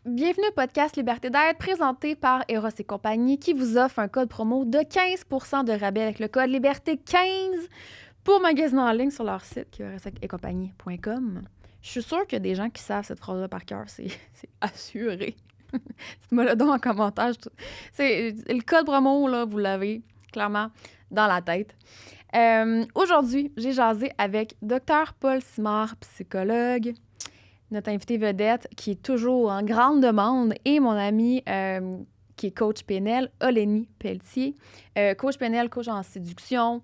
Bienvenue au podcast Liberté d'être, présenté par Eros et compagnie, qui vous offre un code promo de 15% de rabais avec le code Liberté15 pour magasiner en ligne sur leur site, qui est erosetcompagnie.com. Je suis sûre qu'il y a des gens qui savent cette phrase-là par cœur, c'est assuré. Dites-moi le donc en commentaire. Le code promo, là, vous l'avez clairement dans la tête. Aujourd'hui, j'ai jasé avec Dr Paul Simard, psychologue, notre invité vedette qui est toujours en grande demande, et mon ami qui est coach PNL, Olénie Pelletier. Coach PNL, coach en séduction,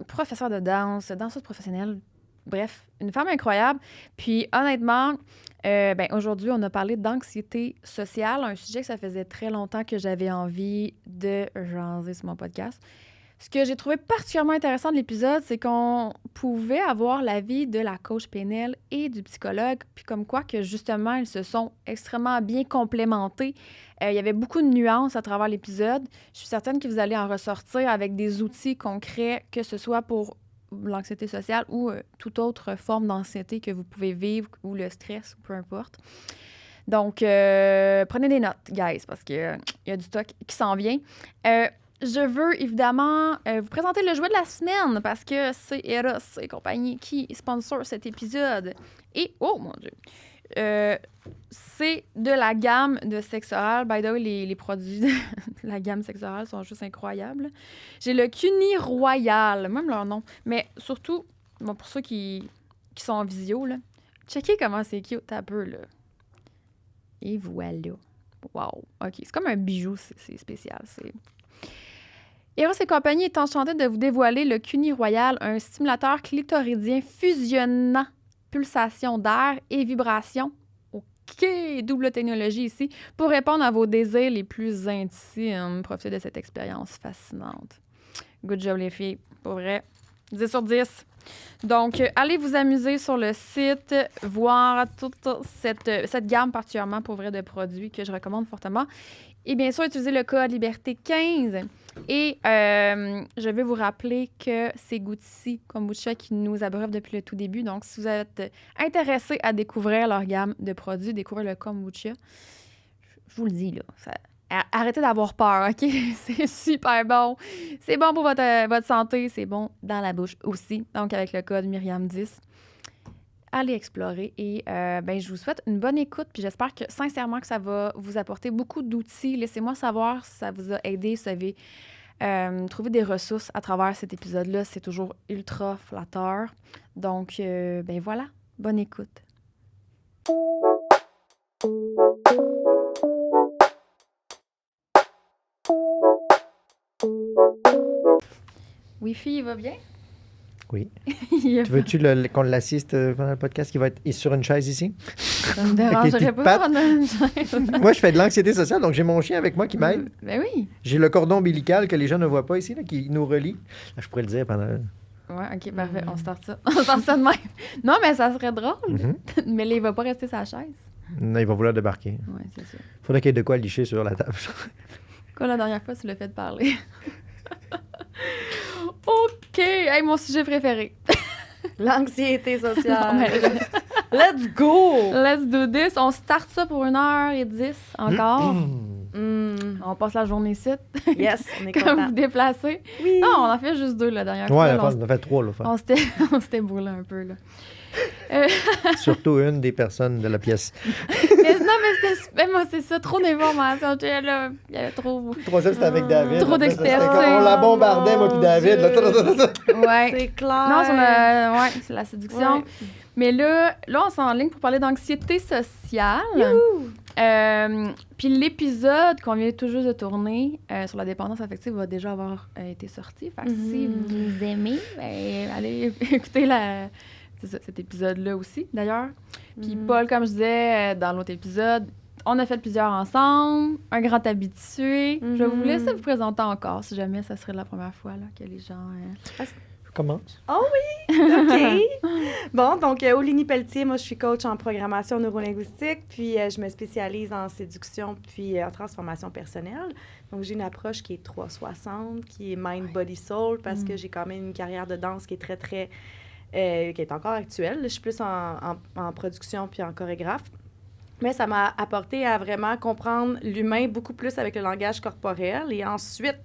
professeur de danse, danseuse professionnelle. Bref, une femme incroyable. Puis honnêtement, aujourd'hui, on a parlé d'anxiété sociale, un sujet que ça faisait très longtemps que j'avais envie de jaser sur mon podcast. Ce que j'ai trouvé particulièrement intéressant de l'épisode, c'est qu'on pouvait avoir l'avis de la coach PNL et du psychologue, puis comme quoi que justement, ils se sont extrêmement bien complémentés. Il y avait beaucoup de nuances à travers l'épisode. Je suis certaine que vous allez en ressortir avec des outils concrets, que ce soit pour l'anxiété sociale ou toute autre forme d'anxiété que vous pouvez vivre, ou le stress, ou peu importe. Donc, prenez des notes, guys, parce qu'il y a du stock qui s'en vient. Je veux évidemment vous présenter le jouet de la semaine parce que c'est Eros et compagnie qui sponsor cet épisode. Et, oh mon Dieu, c'est de la gamme de sexe oral. By the way, les produits de la gamme sexe oral sont juste incroyables. J'ai le Cuni Royal, même leur nom. Mais surtout, bon, pour ceux qui sont en visio, là, checkez comment c'est cute un peu, là. Et voilà. Wow. OK, c'est comme un bijou, c'est spécial, c'est... Eros et compagnie est enchanté de vous dévoiler le Cuni Royal, un stimulateur clitoridien fusionnant pulsations d'air et vibrations. OK, double technologie ici, pour répondre à vos désirs les plus intimes. Profitez de cette expérience fascinante. Good job les filles, pour vrai. 10 sur 10. Donc, allez vous amuser sur le site, voir toute cette gamme particulièrement pour vrai de produits que je recommande fortement. Et bien sûr, utilisez le code Liberté15. Et je vais vous rappeler que c'est Goutti Kombucha qui nous abreuve depuis le tout début. Donc, si vous êtes intéressé à découvrir leur gamme de produits, découvrir le kombucha, je vous le dis, là, arrêtez d'avoir peur, OK? C'est super bon. C'est bon pour votre santé, c'est bon dans la bouche aussi. Donc, avec le code Myriam10. Allez explorer et je vous souhaite une bonne écoute, puis j'espère que sincèrement que ça va vous apporter beaucoup d'outils. Laissez-moi savoir si ça vous a aidé, si vous avez trouvé des ressources à travers cet épisode-là. C'est toujours ultra flatteur. Donc, voilà, bonne écoute. Wi-Fi, il va bien? Oui. Veux-tu qu'on l'assiste pendant le podcast qui va être sur une chaise ici? Ça me dérangerait pas pendant une chaise. Moi, je fais de l'anxiété sociale, donc j'ai mon chien avec moi qui m'aide. Ben oui. J'ai le cordon ombilical que les gens ne voient pas ici, là, qui nous relie. Là, je pourrais le dire pendant... Ouais, OK, parfait. On start ça. On start ça de même. Non, mais ça serait drôle. Mais là, il va pas rester sa chaise. Non, il va vouloir débarquer. Oui, c'est ça. Faudrait qu'il y ait de quoi licher sur la table. Quoi, la dernière fois, tu l'as fait parler? OK! Hey, mon sujet préféré. L'anxiété sociale. Non, Let's go! Let's do this. On start ça pour 1h10 encore. On passe la journée ici. Yes, on est Comme content. vous déplacez. Oui. Non, on en fait juste 2 la dernière Ouais, fois. on a fait 3, là. On s'était brûlé un peu, là. Surtout une des personnes de la pièce. Mais moi, c'est ça, trop d'informations. Il y avait trop... Troisième, c'était avec David. Trop d'expertise. On la bombardait, moi puis David. Là. Ouais. C'est clair. Non, c'est la séduction. Ouais. Mais là, on s'enligne pour parler d'anxiété sociale. Puis l'épisode qu'on vient tout juste de tourner sur la dépendance affective va déjà avoir été sorti. Fait que si vous aimez, allez écouter cet épisode-là aussi, d'ailleurs. Puis Paul, comme je disais dans l'autre épisode, on a fait plusieurs ensemble, un grand habitué. Je vais vous laisser vous présenter encore, si jamais ça serait la première fois là, que les gens... Je commence. Oh oui! OK! Bon, donc, Olénie Pelletier, moi, je suis coach en programmation neurolinguistique, puis je me spécialise en séduction puis en transformation personnelle. Donc, j'ai une approche qui est 360, qui est mind, body, soul, parce que j'ai quand même une carrière de danse qui est très, très... qui est encore actuelle. Je suis plus en production puis en chorégraphe. Mais ça m'a apporté à vraiment comprendre l'humain beaucoup plus avec le langage corporel. Et ensuite,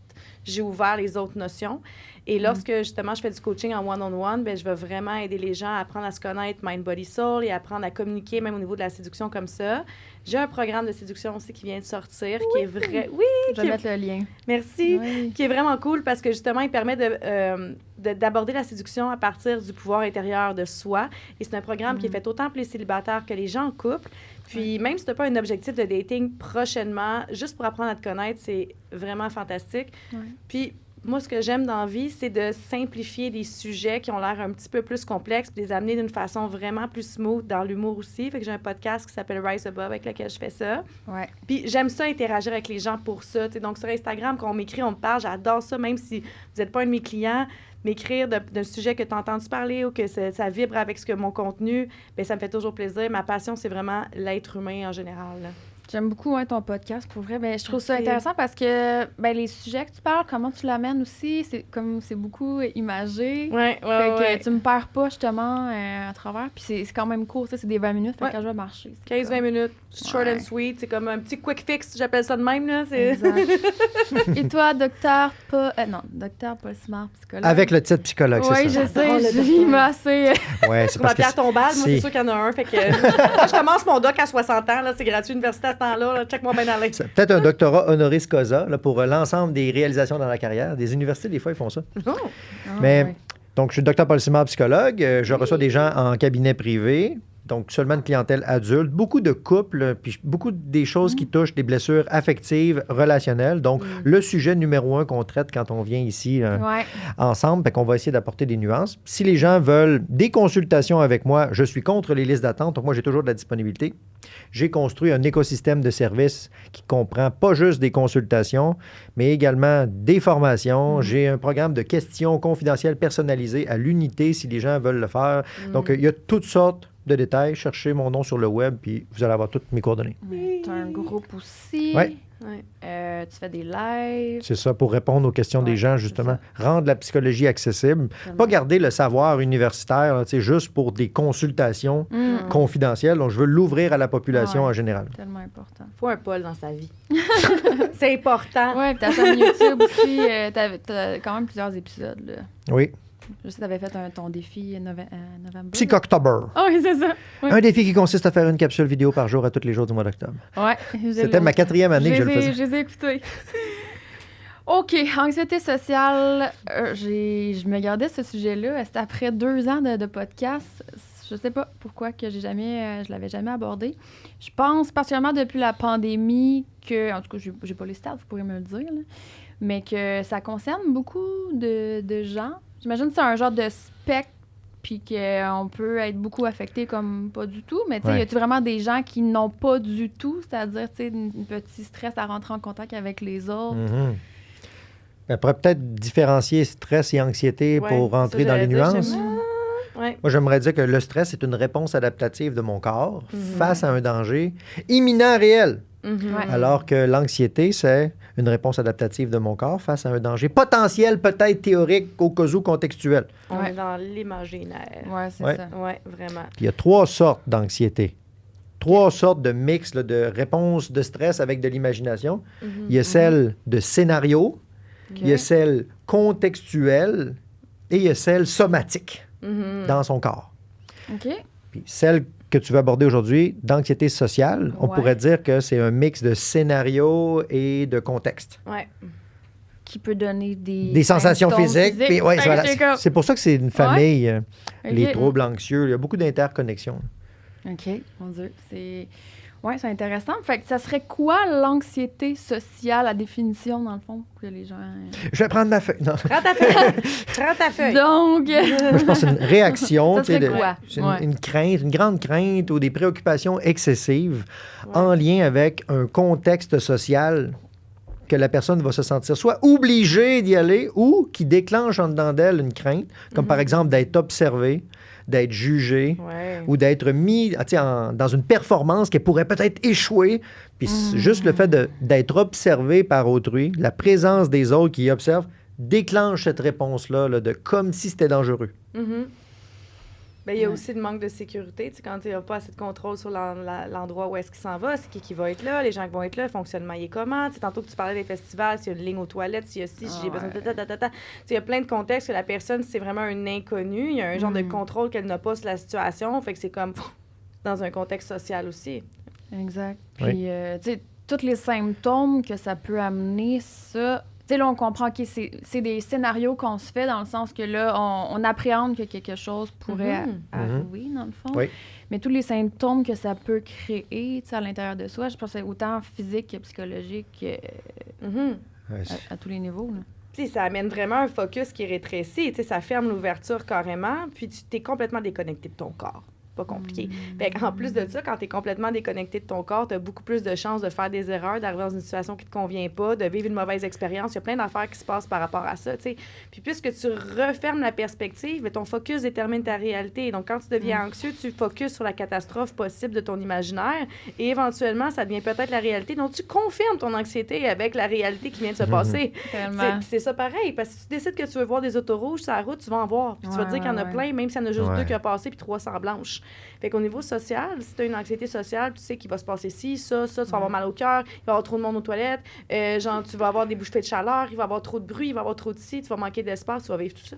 j'ai ouvert les autres notions. Et lorsque, justement, je fais du coaching en one-on-one, bien, je vais vraiment aider les gens à apprendre à se connaître mind, body, soul et apprendre à communiquer, même au niveau de la séduction comme ça. J'ai un programme de séduction aussi qui vient de sortir, qui est vrai... Oui! Je vais mettre le lien. Merci! Oui. Qui est vraiment cool parce que, justement, il permet d'aborder la séduction à partir du pouvoir intérieur de soi. Et c'est un programme qui est fait autant pour les célibataires que les gens en couple. Puis, même si tu n'as pas un objectif de dating prochainement, juste pour apprendre à te connaître, c'est vraiment fantastique. Ouais. Puis, moi, ce que j'aime dans la vie, c'est de simplifier des sujets qui ont l'air un petit peu plus complexes puis les amener d'une façon vraiment plus smooth dans l'humour aussi. Fait que j'ai un podcast qui s'appelle Rise Above avec lequel je fais ça. Ouais. Puis j'aime ça interagir avec les gens pour ça. T'sais. Donc, sur Instagram, quand on m'écrit, on me parle, j'adore ça, même si vous n'êtes pas un de mes clients. M'écrire d'un sujet que tu as entendu parler ou que ça vibre avec mon contenu, bien, ça me fait toujours plaisir. Ma passion, c'est vraiment l'être humain en général. Là. J'aime beaucoup ton podcast, pour vrai. Ben, je trouve ça Merci. intéressant parce que les sujets que tu parles, comment tu l'amènes aussi, c'est beaucoup imagé. Oui, Fait que tu me perds pas, justement, à travers. Puis c'est quand même court, ça, c'est des 20 minutes, fait que je vais marcher. 15-20 minutes, short Ouais. and sweet. C'est comme un petit quick fix, j'appelle ça de même. Là. C'est... Exact. Et toi, docteur Paul Simard, psychologue. Avec le titre psychologue, c'est Oui, ça. je sais, J'adore le je docteur. m'a assez... Ouais, c'est Pour ma parce que pierre tombale, moi, c'est sûr qu'il y en a un. Fait que quand je commence mon doc à 60 ans, là, c'est gratuit université à ce temps-là. Là, check-moi bien aller. c'est peut-être un doctorat honoris causa là, pour l'ensemble des réalisations dans la carrière. Des universités, des fois, ils font ça. Oh. Mais- ouais. Donc, je suis docteur Paul Simard, psychologue. Je reçois des gens en cabinet privé, donc seulement une clientèle adulte. Beaucoup de couples, puis beaucoup des choses qui touchent des blessures affectives, relationnelles. Donc, le sujet numéro 1 qu'on traite quand on vient ici Ouais. ensemble, fait qu'on va essayer d'apporter des nuances. Si les gens veulent des consultations avec moi, je suis contre les listes d'attente, donc moi, j'ai toujours de la disponibilité. J'ai construit un écosystème de services qui comprend pas juste des consultations, mais également des formations. J'ai un programme de questions confidentielles personnalisées à l'unité si les gens veulent le faire. Donc, il y a toutes sortes de détails. Cherchez mon nom sur le web, puis vous allez avoir toutes mes coordonnées. Tu as un groupe aussi. Ouais. Ouais. Tu fais des lives. C'est ça, pour répondre aux questions des Ouais, gens, c'est justement. Rendre la psychologie accessible. Tellement. Pas garder le savoir universitaire, là, tu sais, juste pour des consultations confidentielles. Donc, je veux l'ouvrir à la population Ouais. en général. Tellement important. Faut un Paul dans sa vie. C'est important. Ouais, puis ta chaîne YouTube aussi, t'as quand même plusieurs épisodes, là. Oui. Je sais que t'avais fait ton défi novembre. Psychoctober. Oh, oui, c'est ça. Ouais. Un défi qui consiste à faire une capsule vidéo par jour à tous les jours du mois d'octobre. Ouais. C'était ma 4e année que je le faisais. Je les ai écoutés. OK, anxiété sociale. Je me gardais ce sujet-là. C'était après 2 ans de podcast. Je sais pas pourquoi que je l'avais jamais abordé. Je pense, particulièrement depuis la pandémie, que, en tout cas, j'ai pas les stats, vous pourrez me le dire, là, mais que ça concerne beaucoup de gens. J'imagine que c'est un genre de spectre, puis qu'on peut être beaucoup affecté comme pas du tout. Mais tu sais, Ouais. y a-tu vraiment des gens qui n'ont pas du tout, c'est-à-dire, tu sais, un petit stress à rentrer en contact avec les autres? Mhm. On pourrait peut-être différencier stress et anxiété Ouais, pour rentrer ça, dans les j'allais dire, nuances. Ouais. Moi, j'aimerais dire que le stress est une réponse adaptative de mon corps face à un danger imminent réel. Mhm. Ouais. Alors que l'anxiété, c'est une réponse adaptative de mon corps face à un danger potentiel, peut-être théorique, au cas où contextuel. On Ouais. est dans l'imaginaire. Ouais, c'est Ouais. ça. Oui, vraiment. Puis il y a 3 sortes d'anxiété. 3 sortes de mix là, de réponses de stress avec de l'imagination. Il y a celle de scénario, il y a celle contextuelle et il y a celle somatique Mhm. dans son corps. OK. Puis celle que tu veux aborder aujourd'hui, d'anxiété sociale, on Ouais. pourrait dire que c'est un mix de scénario et de contexte. Ouais. Qui peut donner Des sensations symptômes physiques. Puis, ouais, Fait que voilà. j'étais comme- C'est pour ça que c'est une famille, les Ok. troubles anxieux. Il y a beaucoup d'interconnexions. OK, mon Dieu. C'est intéressant. Fait que ça serait quoi l'anxiété sociale, la définition, dans le fond, que les gens... Je vais prendre ma feuille. Non. Prends ta feuille. Prends ta feuille. Donc... Moi, je pense que c'est une réaction. Ça tu sais, serait quoi? c'est Ouais. une crainte, une grande crainte ou des préoccupations excessives en lien avec un contexte social que la personne va se sentir soit obligée d'y aller ou qui déclenche en dedans d'elle une crainte, comme par exemple d'être observé, d'être jugé Ouais. ou d'être mis tu sais, dans une performance qui pourrait peut-être échouer. Puis juste le fait d'être observé par autrui, la présence des autres qui observent, déclenche cette réponse-là là, de comme si c'était dangereux. Mhm. Ben, il y a Ouais. aussi le manque de sécurité. Tu sais, quand il n'y a pas assez de contrôle sur l'endroit où est-ce qu'il s'en va, c'est qui va être là, les gens qui vont être là, le fonctionnement il est comment. Tu sais, tantôt que tu parlais des festivals, s'il y a une ligne aux toilettes, s'il y a ci, si j'ai besoin de ta. Tu sais, il y a plein de contextes que la personne, c'est vraiment un inconnu. Il y a un genre de contrôle qu'elle n'a pas sur la situation. Fait que c'est comme dans un contexte social aussi. Exact. Oui. Puis, tu sais, tous les symptômes que ça peut amener, ça... Tu sais, là, on comprend que c'est des scénarios qu'on se fait dans le sens que là, on appréhende que quelque chose pourrait arriver, dans le fond. Oui. Mais tous les symptômes que ça peut créer, tu sais, à l'intérieur de soi, je pense que c'est autant physique que psychologique Mhm. Ouais, à tous les niveaux, là. Puis ça amène vraiment un focus qui rétrécit. Tu sais, ça ferme l'ouverture carrément, puis tu t'es complètement déconnecté de ton corps. Pas compliqué. Fait en plus de ça, quand tu es complètement déconnecté de ton corps, tu as beaucoup plus de chances de faire des erreurs, d'arriver dans une situation qui te convient pas, de vivre une mauvaise expérience. Il y a plein d'affaires qui se passent par rapport à ça, tu sais. Puis puisque tu refermes la perspective, ton focus détermine ta réalité. Donc quand tu deviens anxieux, tu focuses sur la catastrophe possible de ton imaginaire et éventuellement, ça devient peut-être la réalité. Donc tu confirmes ton anxiété avec la réalité qui vient de se passer. Tellement. C'est ça pareil, parce que si tu décides que tu veux voir des autos rouges sur la route, tu vas en voir. Puis tu vas te dire qu'il y en a plein, même s'il y en a juste 2 qui ont passé puis 300 blanches. Fait qu'au niveau social, si tu as une anxiété sociale, tu sais qu'il va se passer ci, ça, tu vas avoir mal au cœur, il va y avoir trop de monde aux toilettes, genre tu vas avoir des bouffées de chaleur, il va y avoir trop de bruit, il va y avoir trop de ci, tu vas manquer d'espace, tu vas vivre tout ça.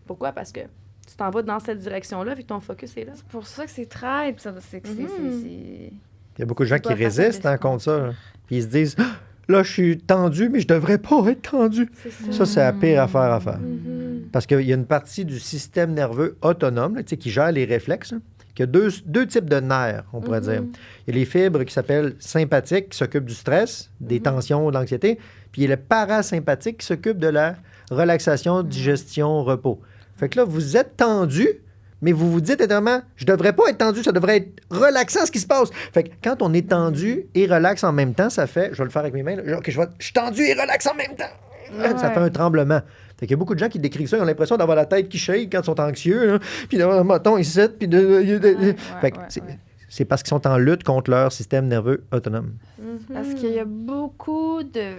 Pourquoi? Parce que tu t'en vas dans cette direction-là, vu que ton focus est là. C'est pour ça que c'est traite. Il y a beaucoup de gens C'est qui pas facile résistent de se contre ça. Là. Puis ils se disent ah, là, je suis tendu, mais je devrais pas être tendu. Ça, c'est la pire affaire à faire. Parce qu'il y a une partie du système nerveux autonome là, qui gère les réflexes. Là, qui a deux types de nerfs, on pourrait dire. Il y a les fibres qui s'appellent sympathiques, qui s'occupent du stress, des tensions, de l'anxiété. Puis il y a le parasympathique qui s'occupe de la relaxation, digestion, repos. Fait que là, vous êtes tendu, mais vous vous dites éternellement, je devrais pas être tendu, ça devrait être relaxant ce qui se passe. Fait que quand on est tendu et relax en même temps, ça fait, je vais le faire avec mes mains, là, OK, je suis tendu et relax en même temps. Ça fait un tremblement. Fait qu'il y a beaucoup de gens qui décrivent ça, ils ont l'impression d'avoir la tête qui shake quand ils sont anxieux, là, puis d'avoir un bâton ici, puis fait que c'est parce qu'ils sont en lutte contre leur système nerveux autonome. Parce qu'il y a beaucoup de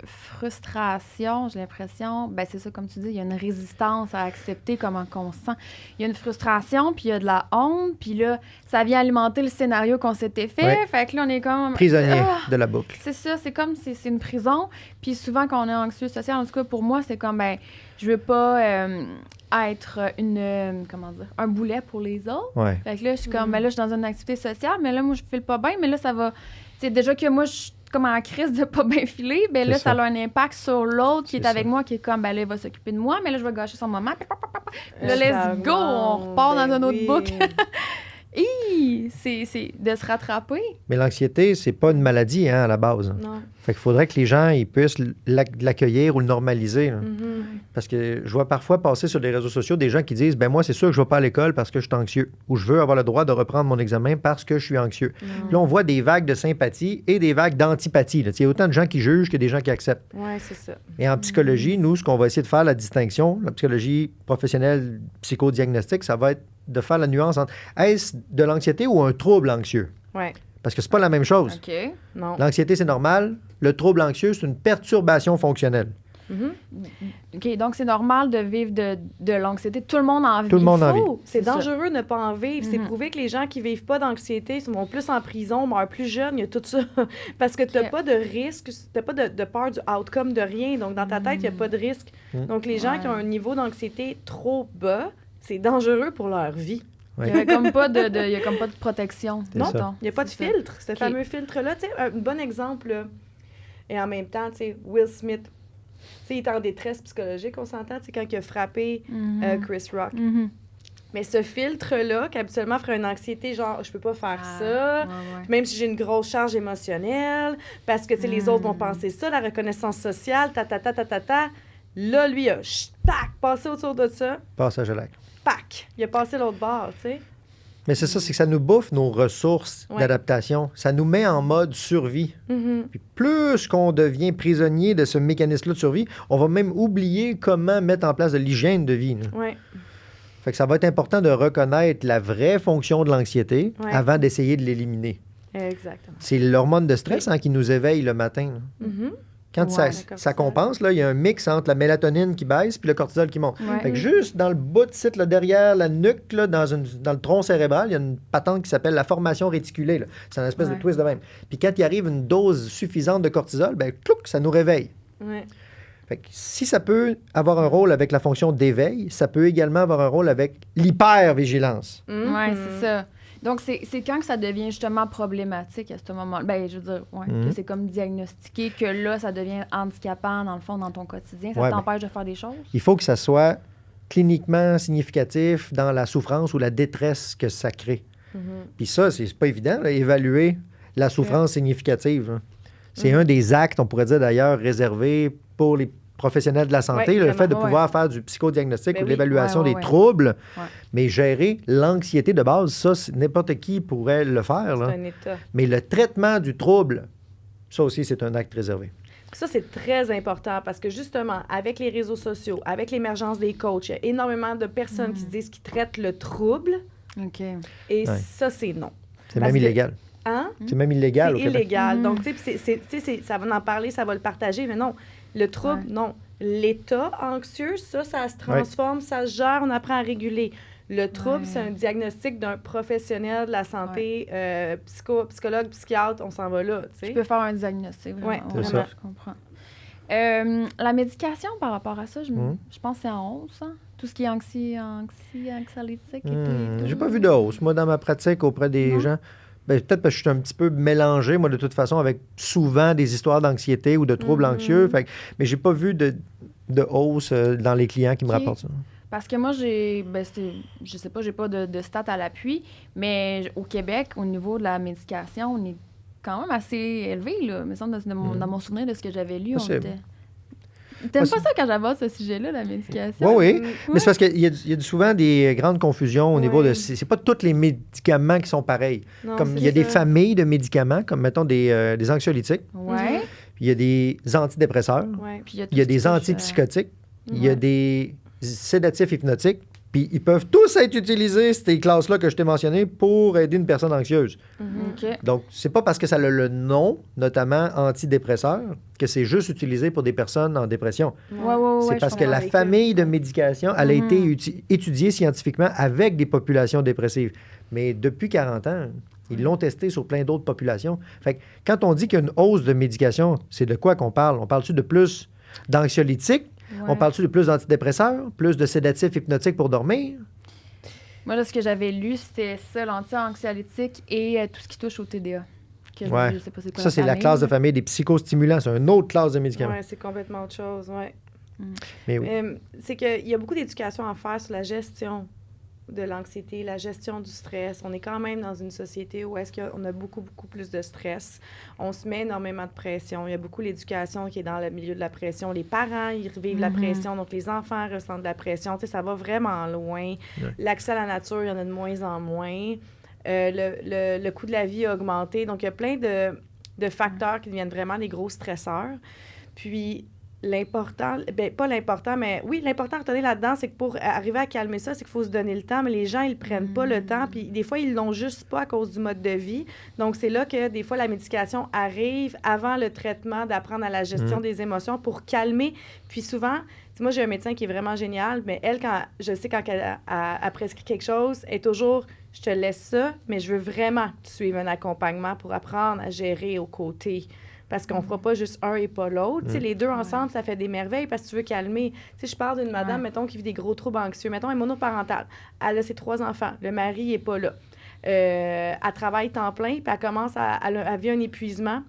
frustration, j'ai l'impression. Ben c'est ça, comme tu dis, il y a une résistance à accepter comment on se sent. Il y a une frustration, puis il y a de la honte, puis là, ça vient alimenter le scénario qu'on s'était fait. Ouais. Fait que là, on est comme... Prisonnier de la boucle. C'est ça, c'est comme si c'est une prison. Puis souvent, quand on est anxieux social, en tout cas, pour moi, c'est comme, ben je veux pas être un boulet pour les autres. Ouais. Fait que là, je suis comme, ben là, je suis dans une activité sociale, mais là, moi, je file pas bien, mais là, ça va... Tu sais, déjà que moi, je suis comme en crise de pas bien filer, ben là, ça a un impact sur l'autre qui est avec moi, qui est comme, ben là, il va s'occuper de moi, mais là, je vais gâcher son moment. Puis là, let's go, on repart dans un autre boucle. C'est de se rattraper. Mais l'anxiété, c'est pas une maladie à la base. Non. Fait qu'il faudrait que les gens ils puissent l'accueillir ou le normaliser. Là. Parce que je vois parfois passer sur les réseaux sociaux des gens qui disent ben moi, c'est sûr que je ne vais pas à l'école parce que je suis anxieux ou je veux avoir le droit de reprendre mon examen parce que je suis anxieux. Là, on voit des vagues de sympathie et des vagues d'antipathie. Il y a autant de gens qui jugent que des gens qui acceptent. Oui, c'est ça. Et en psychologie, nous, ce qu'on va essayer de faire, la distinction, la psychologie professionnelle psychodiagnostique, ça va être de faire la nuance entre est-ce de l'anxiété ou un trouble anxieux? Oui. Parce que c'est pas la même chose. OK. Non. L'anxiété, c'est normal. Le trouble anxieux, c'est une perturbation fonctionnelle. OK, donc c'est normal de vivre de l'anxiété. Tout le monde en vit. Tout le monde en vit. C'est ça. dangereux de ne pas en vivre. C'est prouvé que les gens qui vivent pas d'anxiété vont plus en prison, meurent plus jeunes, il y a tout ça. Parce que tu n'as pas de risque, tu n'as pas de peur du outcome de rien. Donc, dans ta tête, il n'y a pas de risque. Donc, les gens qui ont un niveau d'anxiété trop bas, c'est dangereux pour leur vie. Ouais. Il n'y a comme pas de protection. Non, ça. il n'y a pas de C'est ça. filtre. Ce fameux filtre-là, tu sais, un bon exemple, là, et en même temps, tu sais, Will Smith, tu sais, il est en détresse psychologique, on s'entend, tu sais, quand il a frappé Chris Rock. Mais ce filtre-là, qui habituellement ferait une anxiété, genre, je peux pas faire ça, même si j'ai une grosse charge émotionnelle, parce que, tu sais, les autres vont penser ça, la reconnaissance sociale, Là, lui, il a, tac, passé autour de ça, Passage à l'acte. pac, il a passé l'autre bord, tu sais. Mais c'est ça, c'est que ça nous bouffe nos ressources d'adaptation. Ça nous met en mode survie. Puis plus qu'on devient prisonnier de ce mécanisme-là de survie, on va même oublier comment mettre en place de l'hygiène de vie. Oui. Fait que ça va être important de reconnaître la vraie fonction de l'anxiété avant d'essayer de l'éliminer. Exactement. C'est l'hormone de stress qui nous éveille le matin. là. Quand Ouais. ça compense, là, il y a un mix entre la mélatonine qui baisse puis le cortisol qui monte. Ouais. Fait que juste dans le bas de site, là, derrière la nuque, là, dans le tronc cérébral, il y a une patente qui s'appelle la formation réticulée. Là. C'est une espèce de Ouais. twist de même. Puis quand il arrive une dose suffisante de cortisol, ben, clouc, ça nous réveille. Ouais. Fait que si ça peut avoir un rôle avec la fonction d'éveil, ça peut également avoir un rôle avec l'hypervigilance. Oui, Mhm. c'est ça. Donc, c'est quand que ça devient justement problématique à ce moment-là. Ben, je veux dire, que c'est comme diagnostiqué, que là, ça devient handicapant, dans le fond, dans ton quotidien. Ça Ouais, t'empêche de faire des choses. Il faut que ça soit cliniquement significatif dans la souffrance ou la détresse que ça crée. Mhm. Puis ça, c'est pas évident, là, évaluer la souffrance significative. Là. C'est un des actes, on pourrait dire d'ailleurs, réservés pour les professionnels de la santé, Ouais, là, le fait de vraiment, pouvoir faire du psychodiagnostic Ben ou de oui. l'évaluation Ouais. des troubles, Ouais. mais gérer l'anxiété de base, ça, n'importe qui pourrait le faire. C'est Là. un état. Mais le traitement du trouble, ça aussi, c'est un acte réservé. Ça, c'est très important parce que justement, avec les réseaux sociaux, avec l'émergence des coachs, il y a énormément de personnes qui se disent qu'ils traitent le trouble OK. et Ouais. ça, c'est non. C'est Parce même que- illégal. Hein? C'est même illégal C'est au Québec. illégal. Mhm. Donc, tu sais, ça va en parler, ça va le partager, mais non. Le trouble, Ouais. non. L'état anxieux, ça se transforme, ça se gère, on apprend à réguler. Le trouble, Ouais. c'est un diagnostic d'un professionnel de la santé, psychologue, psychiatre, on s'en va là, tu Tu sais. peux faire un diagnostic. Vraiment. Ouais, c'est ça. Je comprends. La médication par rapport à ça, je pense que c'est en hausse. Hein? Tout ce qui est anxiolytique. J'ai pas vu de hausse. Moi, dans ma pratique auprès des Non? gens, ben, peut-être parce que je suis un petit peu mélangé, moi, de toute façon, avec souvent des histoires d'anxiété ou de troubles anxieux. Fait que- mais j'ai pas vu de hausse dans les clients qui me Ok. rapportent ça. Parce que moi, je sais pas, j'ai pas de stats à l'appui, mais au Québec, au niveau de la médication, on est quand même assez élevé, là. Il me semble, dans mon souvenir de ce que j'avais lu, on Possible. était... T'aimes pas Possible. ça quand j'aborde ce sujet-là, la médication? Oui, oui. Mm. Mais c'est parce qu'il y a souvent des grandes confusions au niveau de... Ouais. C'est pas tous les médicaments qui sont pareils. Non, Comme c'est il y a des ça. familles de médicaments, comme mettons des anxiolytiques, Ouais. puis il y a des antidépresseurs, Ouais. Puis tout il y a ce qui des touche, antipsychotiques, il y a Ouais. des sédatifs hypnotiques, puis ils peuvent tous être utilisés, ces classes-là que je t'ai mentionnées, pour aider une personne anxieuse. Mhm. OK. Donc, c'est pas parce que ça a le nom, notamment antidépresseur, que c'est juste utilisé pour des personnes en dépression. Ouais, ouais, C'est je parce que comprends. la avec famille de médication, elle a Mhm. été étudiée scientifiquement avec des populations dépressives. Mais depuis 40 ans, ils l'ont testé sur plein d'autres populations. Fait que quand on dit qu'il y a une hausse de médication, c'est de quoi qu'on parle? On parle-tu de plus d'anxiolytiques? Ouais. On parle-tu de plus d'antidépresseurs? Plus de sédatifs hypnotiques pour dormir? Moi, là, ce que j'avais lu, c'était ça, l'anti-anxiolytique et tout ce qui touche au TDA. Que Ouais. Je sais pas c'est quoi Ça, c'est la famille, classe de là. famille des psychostimulants. C'est une autre classe de médicaments. Ouais, c'est complètement autre chose, ouais. Mais oui. C'est qu'il y a beaucoup d'éducation à faire sur la gestion de l'anxiété, la gestion du stress. On est quand même dans une société où est-ce qu'on a beaucoup, beaucoup plus de stress. On se met énormément de pression. Il y a beaucoup l'éducation qui est dans le milieu de la pression. Les parents, ils vivent la pression, donc les enfants ressentent de la pression. Tu sais, ça va vraiment loin. L'accès à la nature, il y en a de moins en moins. Le coût de la vie a augmenté. Donc, il y a plein de facteurs qui deviennent vraiment des gros stresseurs. Puis, l'important, ben pas l'important, mais oui, l'important à retenir là-dedans, c'est que pour arriver à calmer ça, c'est qu'il faut se donner le temps, mais les gens, ils prennent pas le temps, puis des fois, ils l'ont juste pas à cause du mode de vie. Donc, c'est là que des fois, la médication arrive avant le traitement, d'apprendre à la gestion des émotions pour calmer. Puis souvent, moi, j'ai un médecin qui est vraiment génial, mais elle, je sais quand elle a prescrit quelque chose, elle est toujours, je te laisse ça, mais je veux vraiment que tu suives un accompagnement pour apprendre à gérer aux côtés. Parce qu'on ne fera pas juste un et pas l'autre. Tu sais, les deux ensemble, ça fait des merveilles parce que tu veux calmer. Tu sais, je parle d'une madame, mettons, qui vit des gros troubles anxieux. Mettons, elle est monoparentale. Elle a ses 3 enfants. Le mari n'est pas là. Elle travaille temps plein, puis elle commence elle vit un épuisement.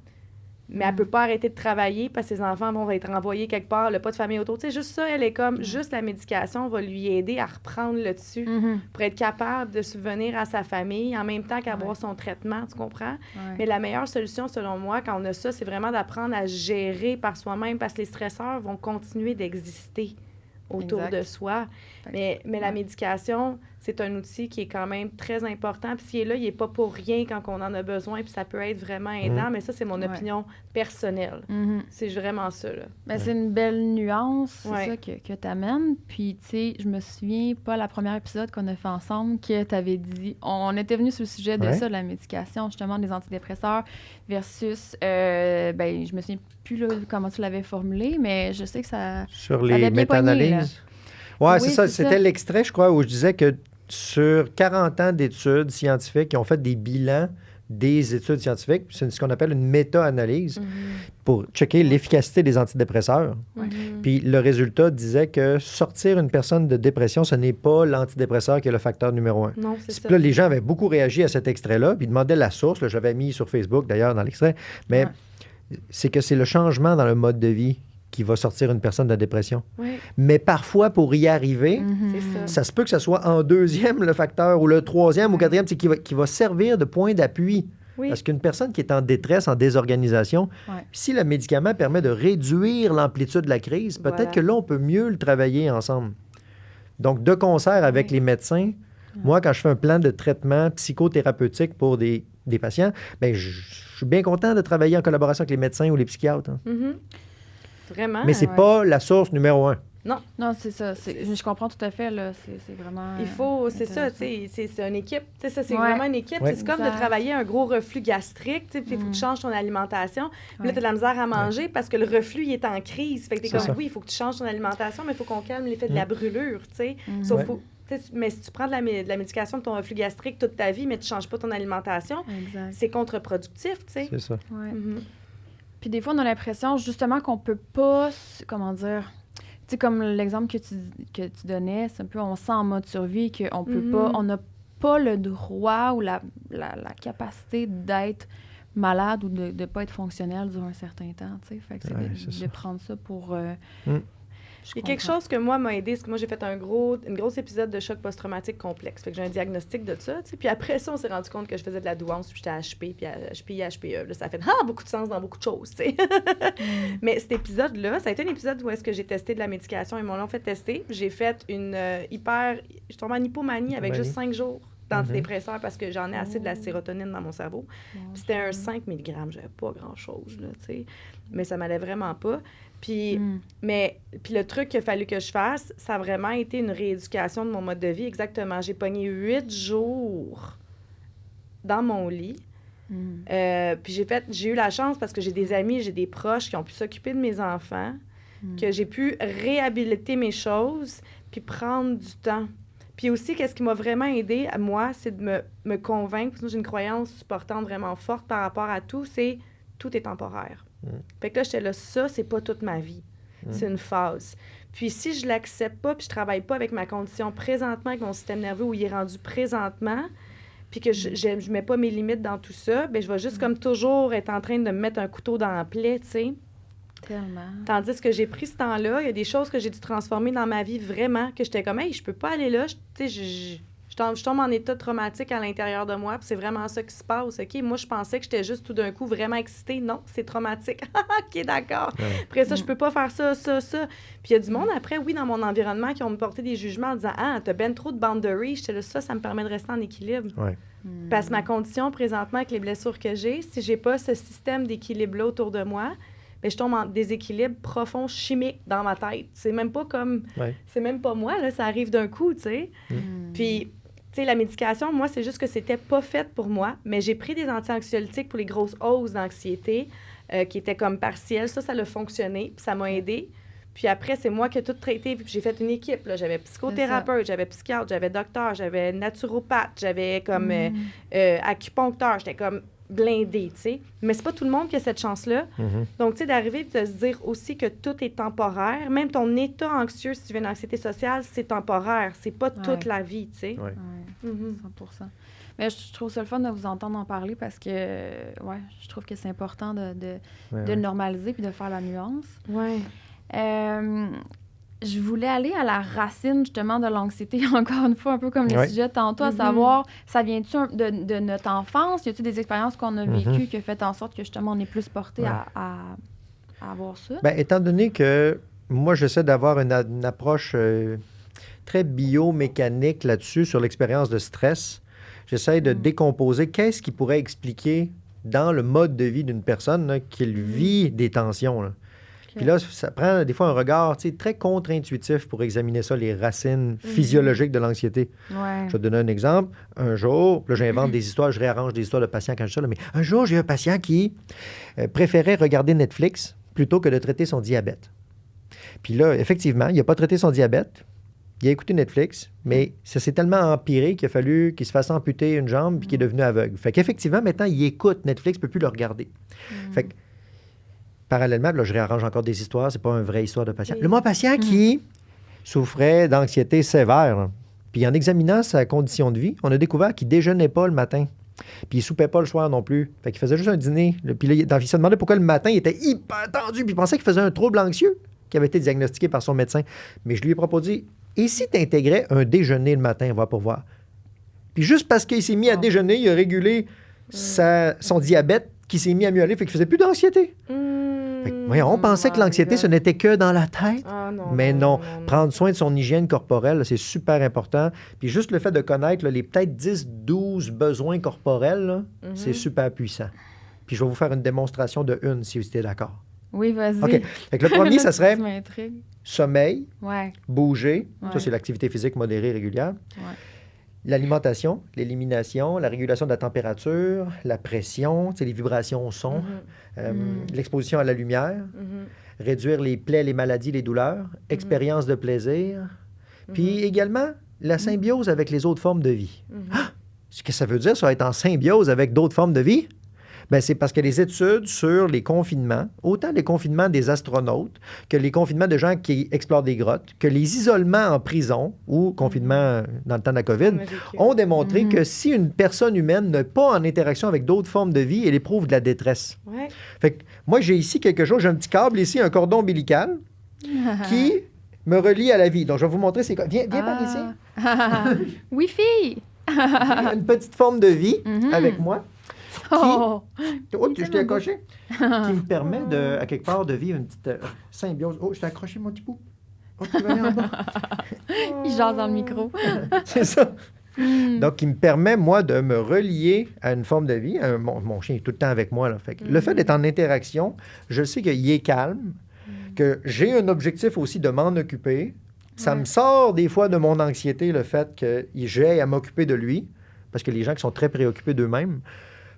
Mais elle ne peut pas arrêter de travailler parce que ses enfants vont être renvoyés quelque part. Elle n'a pas de famille autour. Tu sais, juste ça, elle est comme... Juste la médication va lui aider à reprendre le dessus pour être capable de subvenir à sa famille en même temps qu'avoir son traitement, tu comprends? Ouais. Mais la meilleure solution, selon moi, quand on a ça, c'est vraiment d'apprendre à gérer par soi-même parce que les stresseurs vont continuer d'exister autour Exact. de soi. Fait que- Mais la médication, c'est un outil qui est quand même très important. Puis s'il est là, il n'est pas pour rien quand on en a besoin, puis ça peut être vraiment aidant. Mais ça, c'est mon opinion personnelle. C'est vraiment ça, là. Ben, c'est une belle nuance, c'est Ouais. ça que tu amènes. Puis, tu sais, je me souviens pas la première épisode qu'on a fait ensemble que tu avais dit... On était venu sur le sujet de ça, de la médication, justement, des antidépresseurs versus... ben, je me souviens plus là, comment tu l'avais formulé, mais je sais que ça... Sur ça les avait bien pogné, là. méta-analyses. Oui, Oui, c'est ça. c'est C'était ça. l'extrait, je crois, où je disais que sur 40 ans d'études scientifiques qui ont fait des bilans des études scientifiques, c'est ce qu'on appelle une méta-analyse pour checker l'efficacité des antidépresseurs. Puis le résultat disait que sortir une personne de dépression, ce n'est pas l'antidépresseur qui est le facteur numéro 1. Non, c'est ça. Puis là, les gens avaient beaucoup réagi à cet extrait-là, puis ils demandaient la source. Là, je l'avais mis sur Facebook, d'ailleurs, dans l'extrait. Mais c'est que c'est le changement dans le mode de vie qui va sortir une personne de dépression. Oui, Mais parfois, pour y arriver, c'est ça. ça se peut que ce soit en deuxième, le facteur, ou le troisième ou quatrième, c'est qui va servir de point d'appui. Oui. Parce qu'une personne qui est en détresse, en désorganisation, si le médicament permet de réduire l'amplitude de la crise, peut-être que là, on peut mieux le travailler ensemble. Donc, de concert avec les médecins, moi, quand je fais un plan de traitement psychothérapeutique pour des patients, ben, je suis bien content de travailler en collaboration avec les médecins ou les psychiatres. Hein. Vraiment. Mais c'est pas la source numéro 1. Non, c'est ça. Je comprends tout à fait, là. C'est vraiment... Il faut, c'est ça, tu intéressant. sais, c'est une équipe. Tu sais, ça, c'est Ouais. vraiment une équipe. Ouais. C'est comme de Exact. travailler un gros reflux gastrique, tu sais, puis il faut que tu changes ton alimentation. Puis là, tu as de la misère à manger parce que le reflux, il est en crise. Fait que tu es C'est comme, ça. oui, il faut que tu changes ton alimentation, mais il faut qu'on calme l'effet de la brûlure, tu sais. Ouais. Mais si tu prends de la médication de ton reflux gastrique toute ta vie, mais tu ne changes pas ton alimentation, Exact. c'est contre-productif, tu sais. C'est ça. Ouais. Mhm. Puis des fois, on a l'impression justement qu'on peut pas, comment dire, tu sais, comme l'exemple que tu donnais, c'est un peu, on sent en mode survie qu'on peut pas, on n'a pas le droit ou la capacité d'être malade ou de ne pas être fonctionnel durant un certain temps, tu sais. Fait que c'est de prendre ça pour... Il y a quelque chose que moi m'a aidé, c'est que moi j'ai fait une grosse épisode de choc post-traumatique complexe. Fait que j'ai un diagnostic de ça, tu sais. Puis après ça, on s'est rendu compte que je faisais de la douance, puis j'étais HP, puis HPI, HPE. Là, ça a fait beaucoup de sens dans beaucoup de choses, tu sais. Mais cet épisode-là, ça a été un épisode où est-ce que j'ai testé de la médication, ils m'ont l'ont fait tester. J'ai fait une je suis tombée en hypomanie avec juste 5 jours d'antidépresseurs parce que j'en ai assez de la sérotonine dans mon cerveau. Puis c'était un 5 mg, j'avais pas grand-chose, là, tu sais. Mais ça m'allait vraiment pas. Puis, puis le truc qu'il a fallu que je fasse, ça a vraiment été une rééducation de mon mode de vie. Exactement. J'ai pogné 8 jours dans mon lit. Puis j'ai eu la chance parce que j'ai des amis, j'ai des proches qui ont pu s'occuper de mes enfants, que j'ai pu réhabiliter mes choses puis prendre du temps. Puis aussi, qu'est-ce qui m'a vraiment aidé à moi, c'est de me convaincre, parce que j'ai une croyance portante vraiment forte par rapport à tout, c'est tout est temporaire. Fait que là, j'étais là, ça, c'est pas toute ma vie. C'est une phase. Puis si je l'accepte pas, puis je travaille pas avec ma condition présentement, avec mon système nerveux où il est rendu présentement, puis que je mets pas mes limites dans tout ça, bien, je vais juste comme toujours être en train de me mettre un couteau dans la plaie, tu sais. Tellement. Tandis que j'ai pris ce temps-là, il y a des choses que j'ai dû transformer dans ma vie vraiment, que j'étais comme, hey, je peux pas aller là, tu sais, je tombe en état traumatique à l'intérieur de moi, puis c'est vraiment ça qui se passe, OK? Moi, je pensais que j'étais juste tout d'un coup vraiment excitée. Non, c'est traumatique. OK, d'accord. Après ça, je peux pas faire ça. Puis il y a du monde après, oui, dans mon environnement, qui ont me porté des jugements en disant, ah, t'as ben trop de boundaries. J'étais là, ça me permet de rester en équilibre. Ouais. Parce que ma condition présentement, avec les blessures que j'ai, si j'ai pas ce système d'équilibre-là autour de moi, bien, je tombe en déséquilibre profond, chimique dans ma tête. C'est même pas comme... C'est même pas moi, là, ça arrive d'un coup, tu sais. Puis... Tu sais, la médication, moi, c'est juste que c'était pas fait pour moi, mais j'ai pris des anti-anxiolytiques pour les grosses hausses d'anxiété qui étaient comme partielles. Ça a fonctionné, puis ça m'a aidée. Puis après, c'est moi qui ai tout traité, puis j'ai fait une équipe. Là. J'avais psychothérapeute, j'avais psychiatre, j'avais docteur, j'avais naturopathe, j'avais comme acupuncteur. J'étais comme blindée, tu sais. Mais c'est pas tout le monde qui a cette chance-là. Donc, tu sais, d'arriver et de se dire aussi que tout est temporaire. Même ton état anxieux, si tu viens d'anxiété sociale, c'est temporaire. C'est pas toute la vie, tu sais. 100%. Mais je trouve ça le fun de vous entendre en parler parce que, je trouve que c'est important de le normaliser puis de faire la nuance. Ouais. Je voulais aller à la racine, justement, de l'anxiété, encore une fois, un peu comme le sujet tantôt, à savoir, ça vient-tu de notre enfance? Y a-t-il des expériences qu'on a vécues qui ont fait en sorte que, justement, on est plus porté à avoir ça? Bien, étant donné que moi, j'essaie d'avoir une approche très biomécanique là-dessus, sur l'expérience de stress. J'essaie de décomposer qu'est-ce qui pourrait expliquer dans le mode de vie d'une personne là, qu'il vit des tensions. Là. Puis là, ça prend des fois un regard très contre-intuitif pour examiner ça, les racines physiologiques de l'anxiété. Ouais. Je vais te donner un exemple. Un jour, là, j'invente des histoires, je réarrange des histoires de patients quand je suis là, mais un jour, j'ai un patient qui préférait regarder Netflix plutôt que de traiter son diabète. Puis là, effectivement, il n'a pas traité son diabète. Il a écouté Netflix, mais ça s'est tellement empiré qu'il a fallu qu'il se fasse amputer une jambe puis qu'il est devenu aveugle. Fait qu'effectivement, maintenant, il écoute Netflix, il ne peut plus le regarder. Fait que, parallèlement, là, je réarrange encore des histoires, c'est pas une vraie histoire de patient. Le patient qui souffrait d'anxiété sévère, là, puis en examinant sa condition de vie, on a découvert qu'il déjeunait pas le matin. Puis il soupait pas le soir non plus. Fait qu'il faisait juste un dîner. Puis là, il se demandait pourquoi le matin, il était hyper tendu, puis il pensait qu'il faisait un trouble anxieux qui avait été diagnostiqué par son médecin. Mais je lui ai proposé, et si tu intégrais un déjeuner le matin, on va pour voir. Puis juste parce qu'il s'est mis à déjeuner, il a régulé son diabète qui s'est mis à mieux aller, fait qu'il faisait plus d'anxiété. Voyons, on pensait que l'anxiété, ce n'était que dans la tête. Mais non. Prendre soin de son hygiène corporelle, là, c'est super important. Puis juste le fait de connaître là, les peut-être 10, 12 besoins corporels, là, c'est super puissant. Puis je vais vous faire une démonstration de une, si vous êtes d'accord. Oui, vas-y. OK. Fait que le premier, ça serait Tu m'intrigues. sommeil, Ouais. bouger. Ouais. Ça, c'est l'activité physique modérée régulière. Ouais. L'alimentation, l'élimination, la régulation de la température, la pression, les vibrations au son, l'exposition à la lumière, réduire les plaies, les maladies, les douleurs, expérience de plaisir, puis également la symbiose avec les autres formes de vie. Ah! Ce que ça veut dire, ça va être en symbiose avec d'autres formes de vie? Bien, c'est parce que les études sur les confinements, autant les confinements des astronautes que les confinements de gens qui explorent des grottes, que les isolements en prison ou confinements dans le temps de la COVID, ont démontré que si une personne humaine n'est pas en interaction avec d'autres formes de vie, elle éprouve de la détresse. Ouais. Fait que moi, j'ai ici quelque chose, j'ai un petit câble ici, un cordon ombilical qui me relie à la vie. Donc, je vais vous montrer c'est quoi. Viens par ici. Wi-Fi! Une petite forme de vie avec moi. Oh! Je t'ai accroché. Qui me permet, à quelque part, de vivre une petite symbiose. Oh, je t'ai accroché, mon petit bout. Oh, tu vas venir en bas. Il jase dans le micro. C'est ça. Donc, qui me permet, moi, de me relier à une forme de vie. Mon chien est tout le temps avec moi. Là. Fait que le fait d'être en interaction, je sais qu'il est calme, que j'ai un objectif aussi de m'en occuper. Ça me sort des fois de mon anxiété, le fait que j'ai à m'occuper de lui. Parce que les gens qui sont très préoccupés d'eux-mêmes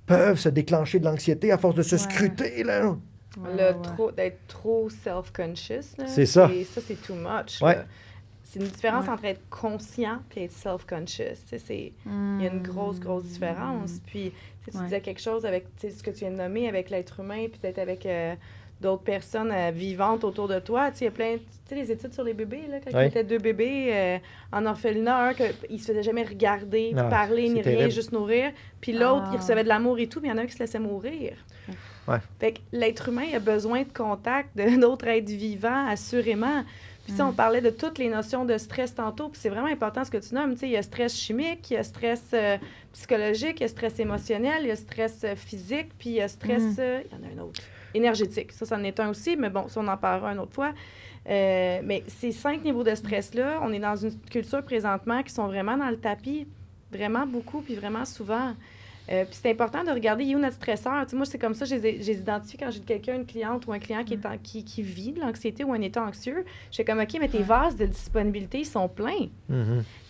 peuvent se déclencher de l'anxiété à force de se scruter, là. D'être trop self-conscious. Là, c'est ça. Ça, c'est too much. Ouais. Là. C'est une différence entre être conscient et être self-conscious. Il y a une grosse, grosse différence. Puis, tu disais quelque chose avec ce que tu viens de nommer, avec l'être humain, puis peut-être avec d'autres personnes vivantes autour de toi. Il y a plein... Tu sais, les études sur les bébés, là, quand il y avait 2 bébés en orphelinat, un qui se faisait jamais regarder, parler, ni rien, juste nourrir. Puis l'autre, il recevait de l'amour et tout, mais il y en a un qui se laissait mourir. Ouais. Fait que l'être humain a besoin de contact d'autres êtres vivants, assurément. Puis on parlait de toutes les notions de stress tantôt, puis c'est vraiment important ce que tu nommes. Il y a stress chimique, il y a stress psychologique, il y a stress émotionnel, il y a stress physique, puis il y a stress... il y en a un autre. Énergétique. Ça en est un aussi, mais bon, ça, on en parlera une autre fois. Mais ces 5 niveaux de stress-là, on est dans une culture présentement qui sont vraiment dans le tapis, vraiment beaucoup, puis vraiment souvent. Puis c'est important de regarder, il est où notre stresseur? Tu sais, moi, c'est comme ça, j'ai identifié quand j'ai quelqu'un, une cliente ou un client qui vit de l'anxiété ou un état anxieux. Je fais comme, OK, mais tes vases de disponibilité, ils sont pleins. Tu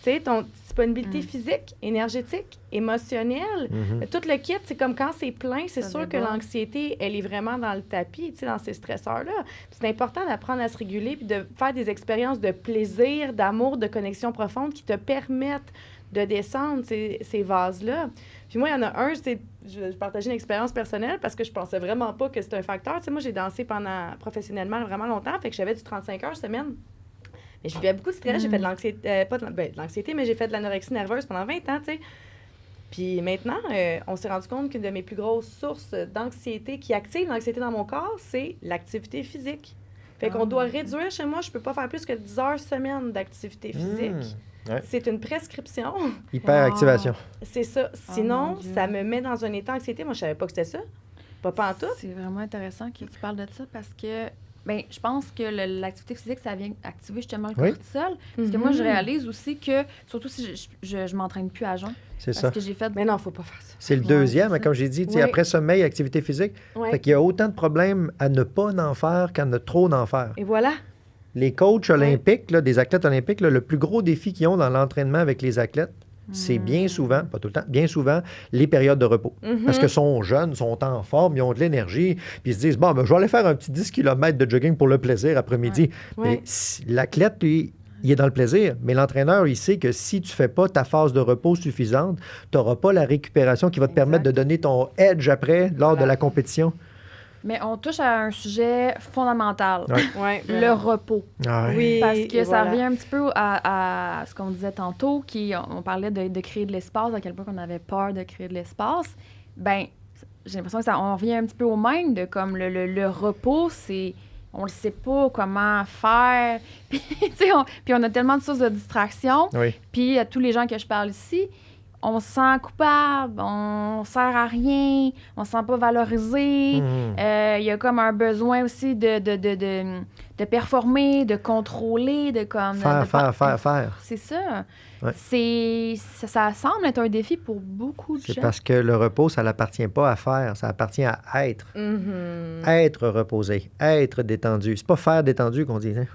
sais, ton disponibilité physique, énergétique, émotionnelle, tout le kit, c'est comme quand c'est plein, c'est sûr que l'anxiété, elle est vraiment dans le tapis, tu sais, dans ces stresseurs-là. Puis c'est important d'apprendre à se réguler puis de faire des expériences de plaisir, d'amour, de connexion profonde qui te permettent de descendre ces vases-là. Puis moi, il y en a un, je partageais une expérience personnelle parce que je pensais vraiment pas que c'était un facteur. Tu sais, moi, j'ai dansé professionnellement vraiment longtemps, fait que j'avais du 35 heures semaine. Mais je vivais beaucoup de stress, j'ai fait de l'anxiété, pas de l'anxiété, mais j'ai fait de l'anorexie nerveuse pendant 20 ans, tu sais. Puis maintenant, on s'est rendu compte qu'une de mes plus grosses sources d'anxiété qui active l'anxiété dans mon corps, c'est l'activité physique. Fait qu'on doit réduire chez moi, je peux pas faire plus que 10 heures semaine d'activité physique. Ouais. C'est une prescription. Hyperactivation. C'est ça. Sinon, ça me met dans un état d'anxiété. Moi, je savais pas que c'était ça. Pas pantoute. C'est vraiment intéressant que tu parles de ça parce que Bien, je pense que l'activité physique, ça vient activer justement le Oui. cortisol. Parce que moi, je réalise aussi que, surtout si je m'entraîne plus à jeun, C'est parce ça. que j'ai fait... Mais non, faut pas faire ça. C'est le Ouais, deuxième, c'est ça. comme j'ai dit, tu sais, Oui. après sommeil, activité physique. Ouais. Fait qu'il y a autant de problèmes à ne pas en faire qu'à ne trop en faire. Et voilà. Les coachs olympiques, là, des athlètes olympiques, là, le plus gros défi qu'ils ont dans l'entraînement avec les athlètes, c'est bien souvent, pas tout le temps, bien souvent, les périodes de repos. Parce que sont jeunes, sont en forme, ils ont de l'énergie, puis ils se disent, bon, ben, je vais aller faire un petit 10 km de jogging pour le plaisir après-midi. Ouais. Mais l'athlète, lui, il est dans le plaisir, mais l'entraîneur, il sait que si tu ne fais pas ta phase de repos suffisante, tu n'auras pas la récupération qui va te permettre de donner ton edge après lors de la compétition. Mais on touche à un sujet fondamental, Ouais. Ouais, le repos. Ah ouais. Oui. Parce que et ça voilà. revient un petit peu à ce qu'on disait tantôt, on parlait de créer de l'espace, à quel point on avait peur de créer de l'espace. Ben, j'ai l'impression que on revient un petit peu au même, de comme le repos, c'est... On ne sait pas comment faire. Puis, tu sais, puis on a tellement de sources de distraction. Oui. Puis, à tous les gens que je parle ici, on se sent coupable, on sert à rien, on se sent pas valorisé. Il y a comme un besoin aussi de performer, de contrôler, de comme... Faire. C'est ça. Ouais. Ça semble être un défi pour beaucoup de C'est gens. parce que le repos, ça n'appartient pas à faire, ça appartient à être. Être reposé, être détendu. C'est pas faire détendu qu'on dit. Hein?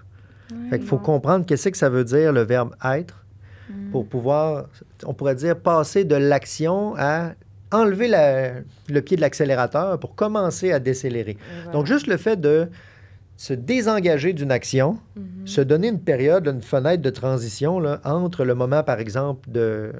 Fait qu'il faut comprendre qu'est-ce que ça veut dire le verbe être pour pouvoir, on pourrait dire, passer de l'action à enlever le pied de l'accélérateur pour commencer à décélérer. Donc, juste le fait de se désengager d'une action, se donner une période, une fenêtre de transition là, entre le moment, par exemple, de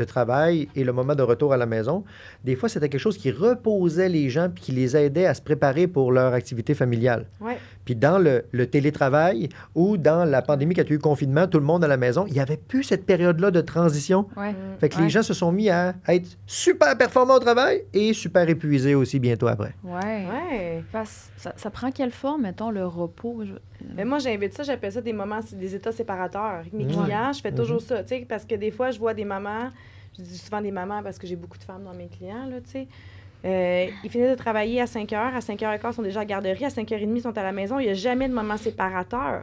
travail et le moment de retour à la maison, des fois, c'était quelque chose qui reposait les gens puis qui les aidait à se préparer pour leur activité familiale. Ouais. Puis dans le télétravail ou dans la pandémie, quand il y a eu le confinement, tout le monde à la maison, il n'y avait plus cette période-là de transition. Ouais. Fait que les gens se sont mis à être super performants au travail et super épuisés aussi bientôt après. Ouais. Ouais. Parce que ça prend quelle forme, mettons, le repos? Mais moi, j'invite ça, j'appelle ça des moments, c'est des états séparateurs. Avec mes Ouais. clients, je fais toujours ça, tu sais, parce que des fois, je vois des mamans, je dis souvent des mamans parce que j'ai beaucoup de femmes dans mes clients, là, tu sais. Ils finissent de travailler à 5 heures, à 5h15, ils sont déjà à garderie, à 5h30, ils sont à la maison. Il n'y a jamais de moment séparateur.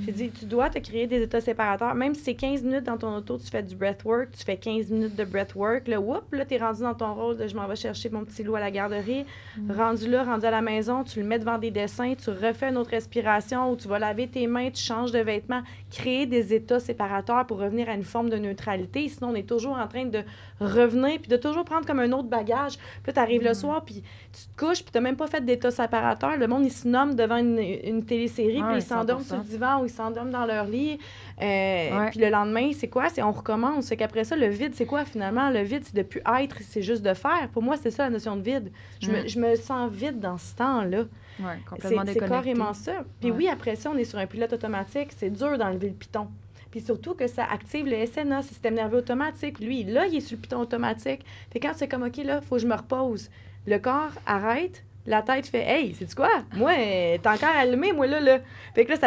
J'ai dit, tu dois te créer des états séparateurs. Même si c'est 15 minutes dans ton auto, tu fais du breathwork, tu fais 15 minutes de breathwork. Là, tu es rendu dans ton rôle de je m'en vais chercher mon petit loup à la garderie. Rendu là, rendu à la maison, tu le mets devant des dessins, tu refais une autre respiration ou tu vas laver tes mains, tu changes de vêtements. Créer des états séparateurs pour revenir à une forme de neutralité. Sinon, on est toujours en train de revenir puis de toujours prendre comme un autre bagage. Puis là, tu arrives le soir, puis tu te couches, puis tu n'as même pas fait d'état séparateur. Le monde, il se nomme devant une télésérie, puis ils s'endorment sur le divan ou ils s'endorment dans leur lit. Puis le lendemain, c'est quoi? On recommence. Fait qu'après ça, le vide, c'est quoi finalement? Le vide, c'est de plus être, c'est juste de faire. Pour moi, c'est ça la notion de vide. Je me sens vide dans ce temps-là. Ouais, complètement C'est déconnecté. carrément ça. Puis oui, après ça, on est sur un pilote automatique. C'est dur d'enlever le piton. Puis surtout que ça active le SNA, le système nerveux automatique. Lui, là, il est sur le piton automatique. Fait que quand c'est comme, OK, là, il faut que je me repose. Le corps arrête, la tête fait, hey, c'est-tu quoi? Moi, t'es encore allumé, moi, là. Fait que là,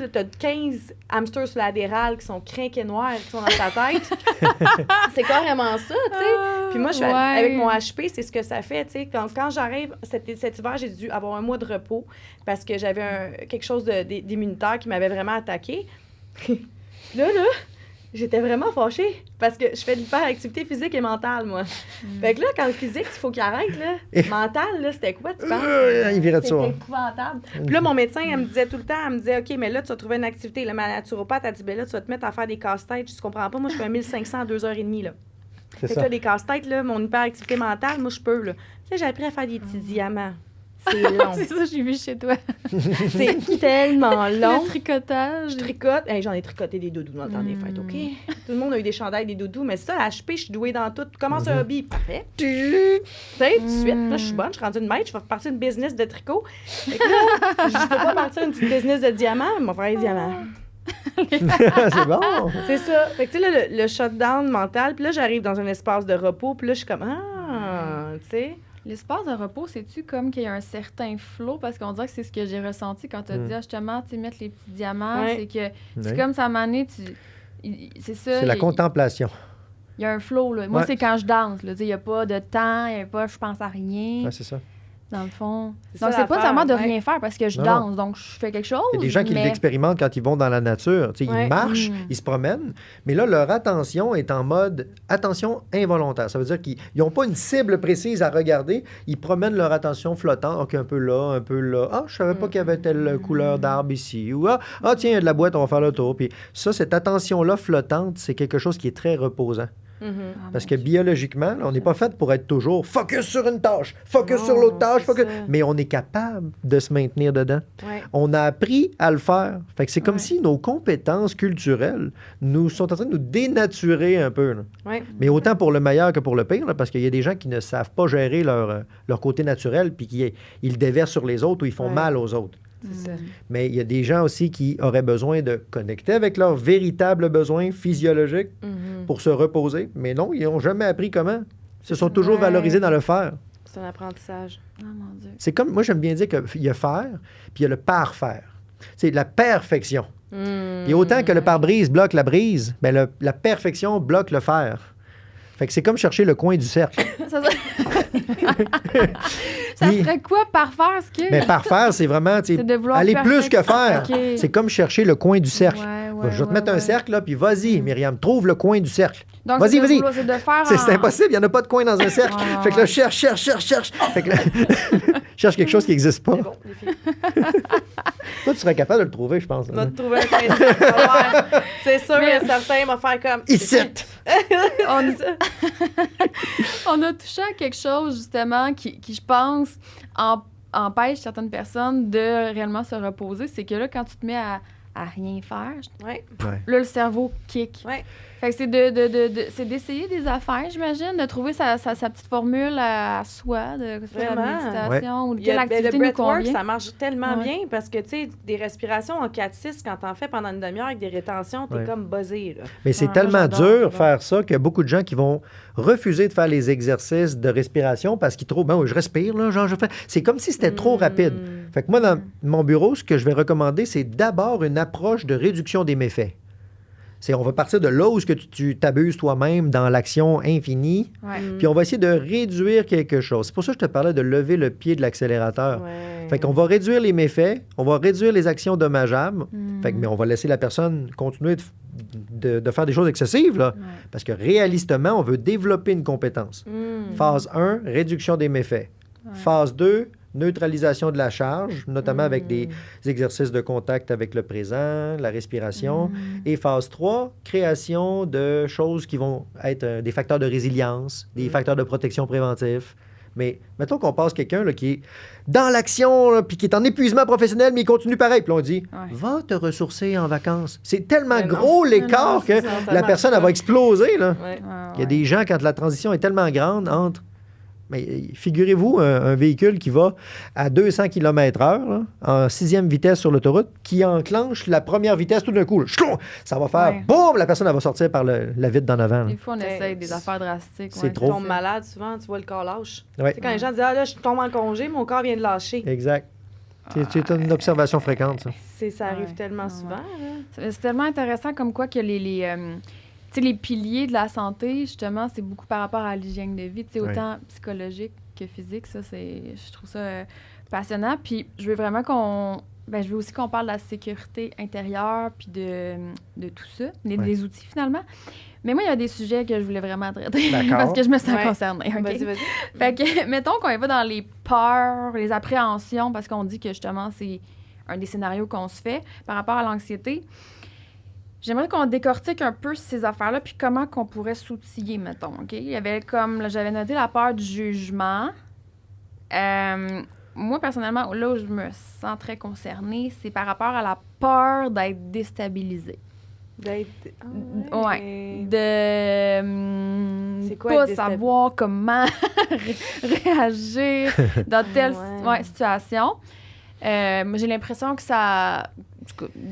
t'as 15 hamsters sur la dérale qui sont crinqués noirs, qui sont dans ta tête. C'est carrément ça, tu sais. Puis moi, avec mon HP, c'est ce que ça fait, tu sais. Quand j'arrive, cet hiver, j'ai dû avoir un mois de repos parce que j'avais quelque chose d'immunitaire qui m'avait vraiment attaqué. Là, j'étais vraiment fâchée parce que je fais de l'hyperactivité physique et mentale, moi. Fait que là, quand le physique, il faut qu'il arrête, là. Mental, là, c'était quoi, tu penses? Il virait de C'était soi. épouvantable. Puis là, mon médecin, elle me disait tout le temps, elle me disait, OK, mais là, tu vas trouver une activité. Là, ma naturopathe, elle dit, ben là, tu vas te mettre à faire des casse-têtes. Je comprends pas. Moi, je fais 1500 à 2h30, là. C'est Fait que ça. là, des casse-têtes, là, mon hyperactivité mentale, moi, je peux, là. Là, j'ai appris à faire des petits diamants. C'est long. C'est ça, j'ai vu chez toi. C'est tellement long. Le tricotage. Je tricote. Hey, j'en ai tricoté des doudous dans le temps des fêtes, OK? Tout le monde a eu des chandails, des doudous, mais ça, HP, je suis douée dans tout. Commence un hobby. Parfait. Tu sais, tout de suite, là, je suis bonne, je suis rendue une maître, je vais repartir une business de tricot. Fait que là, je peux pas partir une petite business de diamants, mais on va faire des diamants. C'est bon. C'est ça. Fait que tu sais, là, le shutdown mental, puis là, j'arrive dans un espace de repos, puis là, je suis comme, tu sais. L'espace de repos, c'est-tu comme qu'il y a un certain flow? Parce qu'on dirait que c'est ce que j'ai ressenti quand tu as dit, justement, tu sais, mettre les petits diamants. Ouais. C'est que c'est Oui. comme ça m'a amené, c'est ça. C'est la contemplation. Il y a un flow, là. Moi, Ouais. c'est quand je danse, là. Tu sais, il n'y a pas de temps, il n'y a pas je pense à rien. Ouais, c'est ça. dans le fond. C'est Donc, ça c'est pas l'affaire, nécessairement de ouais. rien faire parce que je Non, danse, donc je fais quelque chose. Il y a des gens qui mais... l'expérimentent quand ils vont dans la nature. Tu sais, Ouais. Ils marchent, Mm. ils se promènent, mais là, leur attention est en mode attention involontaire. Ça veut dire qu'ils n'ont pas une cible précise à regarder. Ils promènent leur attention flottante. OK, un peu là, un peu là. Ah, je savais pas qu'il y avait telle couleur d'arbre ici. Ou ah, tiens, il y a de la boîte, on va faire le tour. Puis ça, cette attention-là flottante, c'est quelque chose qui est très reposant. Mhm. Ah, Parce mon que Dieu. biologiquement, là, on n'est pas fait pour être toujours focus sur une tâche, focus Non, sur l'autre tâche, c'est focus. ça. Mais on est capable de se maintenir dedans. Ouais. On a appris à le faire. Fait que c'est comme Ouais. si nos compétences culturelles nous sont en train de nous dénaturer un peu. Là. Ouais. Mais autant pour le meilleur que pour le pire, là, parce qu'il y a des gens qui ne savent pas gérer leur côté naturel puis qui ils le déversent sur les autres ou ils font Ouais. mal aux autres. C'est ça. Mais il y a des gens aussi qui auraient besoin de connecter avec leurs véritables besoins physiologiques Mhm. pour se reposer. Mais non, ils n'ont jamais appris comment. Ils se sont ça. toujours Ouais. valorisés dans le faire. C'est un apprentissage. Oh, mon Dieu. C'est comme, moi j'aime bien dire qu'il y a faire, puis il y a le parfaire. C'est la perfection. Et autant que le pare-brise bloque la brise, ben la perfection bloque le faire. Fait que c'est comme chercher le coin du cercle. Ça serait... Ça Puis- serait quoi parfaire, ce que... Mais parfaire, c'est vraiment tu sais, C'est de vouloir aller plus que perfection. faire. OK. C'est comme chercher le coin du cercle. Ouais, Je vais te mettre un ouais. cercle, là, puis vas-y, Myriam, trouve le coin du cercle. Donc, Vas-y, c'est de vas-y. vouloir- C'est de faire C'est en- impossible, il n'y en a pas de coin dans un cercle. Ouais, Fait que là, ouais. cherche. Fait que là, cherche quelque chose qui n'existe pas. C'est bon, les filles. Toi, tu serais capable de le trouver, je pense. On va te trouver un coin de cercle. Ouais. C'est sûr, Mais- et certain, va faire comme. Ici! On, C'est ça. on a touché à quelque chose, justement, qui je pense, empêche certaines personnes de réellement se reposer. C'est que là, quand tu te mets à rien faire, Ouais. Ouais. là, le cerveau kick. Ouais. Fait que c'est d'essayer des affaires, j'imagine, de trouver sa petite formule à soi, que ce soit la Vraiment. méditation ou Il y quelle a, activité le nous breathwork, convient. ça marche tellement Ouais. bien parce que, tu sais, des respirations en 4-6, quand t'en fais pendant une demi-heure avec des rétentions, t'es Ouais. comme buzzé, là. Mais c'est Ouais, moi, tellement j'adore, dur j'adore. faire ça qu'il y a beaucoup de gens qui vont refuser de faire les exercices de respiration parce qu'ils trouvent, ben oui, je respire, là, genre, je fais. C'est comme si c'était trop rapide. Fait que moi, dans mon bureau, ce que je vais recommander, c'est d'abord une approche de réduction des méfaits. On va partir de là où tu t'abuses toi-même dans l'action infinie, Ouais. puis on va essayer de réduire quelque chose. C'est pour ça que je te parlais de lever le pied de l'accélérateur. Ouais. Fait qu'on va réduire les méfaits, on va réduire les actions dommageables, Mm. mais on va laisser la personne continuer de faire des choses excessives, là. Ouais. Parce que réalistement, on veut développer une compétence. Phase 1, réduction des méfaits. Ouais. Phase 2, neutralisation de la charge, notamment avec des Mm. exercices de contact avec le présent, la respiration. Mm. Et phase 3, création de choses qui vont être des facteurs de résilience, des facteurs de protection préventif. Mais mettons qu'on passe quelqu'un là, qui est dans l'action, là, puis qui est en épuisement professionnel, mais il continue pareil. Puis on dit, Ouais. va te ressourcer en vacances. C'est tellement Mais non. gros l'écart Non, que c'est ça, ça la marche personne, pas. elle va exploser. Là. Ouais. Ouais, Il y a ouais. des gens, quand la transition est tellement grande entre... Mais figurez-vous un véhicule qui va à 200 km/h, là, en 6e vitesse sur l'autoroute, qui enclenche la première vitesse tout d'un coup. Là, chlon! Ça va faire Ouais. boum! La personne, elle va sortir par la vitre d'en avant. là. Des fois, on Ouais. essaye des affaires drastiques. C'est ouais, trop. Tu tombes malade souvent, tu vois le corps lâche. Ouais. Tu sais, quand les gens disent, ah là, je tombe en congé, mon corps vient de lâcher. Exact. C'est une observation fréquente, ça. Ça arrive Ouais. tellement Ouais, souvent, là. C'est tellement intéressant comme quoi que tu sais, les piliers de la santé, justement, c'est beaucoup par rapport à l'hygiène de vie, tu sais, Ouais. autant psychologique que physique. Ça, je trouve ça passionnant. Puis je veux vraiment je veux aussi qu'on parle de la sécurité intérieure puis de tout ça, des outils finalement. Mais moi, il y a des sujets que je voulais vraiment traiter D'accord. parce que je me sens Ouais. concernée. OK? Vas-y, vas-y. Fait que, mettons qu'on y va dans les peurs, les appréhensions, parce qu'on dit que justement, c'est un des scénarios qu'on se fait par rapport à l'anxiété. J'aimerais qu'on décortique un peu ces affaires-là, puis comment qu'on pourrait s'outiller, mettons, OK? Il y avait comme, là, j'avais noté la peur du jugement. Moi, personnellement, là où je me sens très concernée, c'est par rapport à la peur d'être déstabilisée. Ouais. De C'est quoi pas être déstabilisé? savoir comment réagir dans telle Ouais. situation. Moi, j'ai l'impression que ça...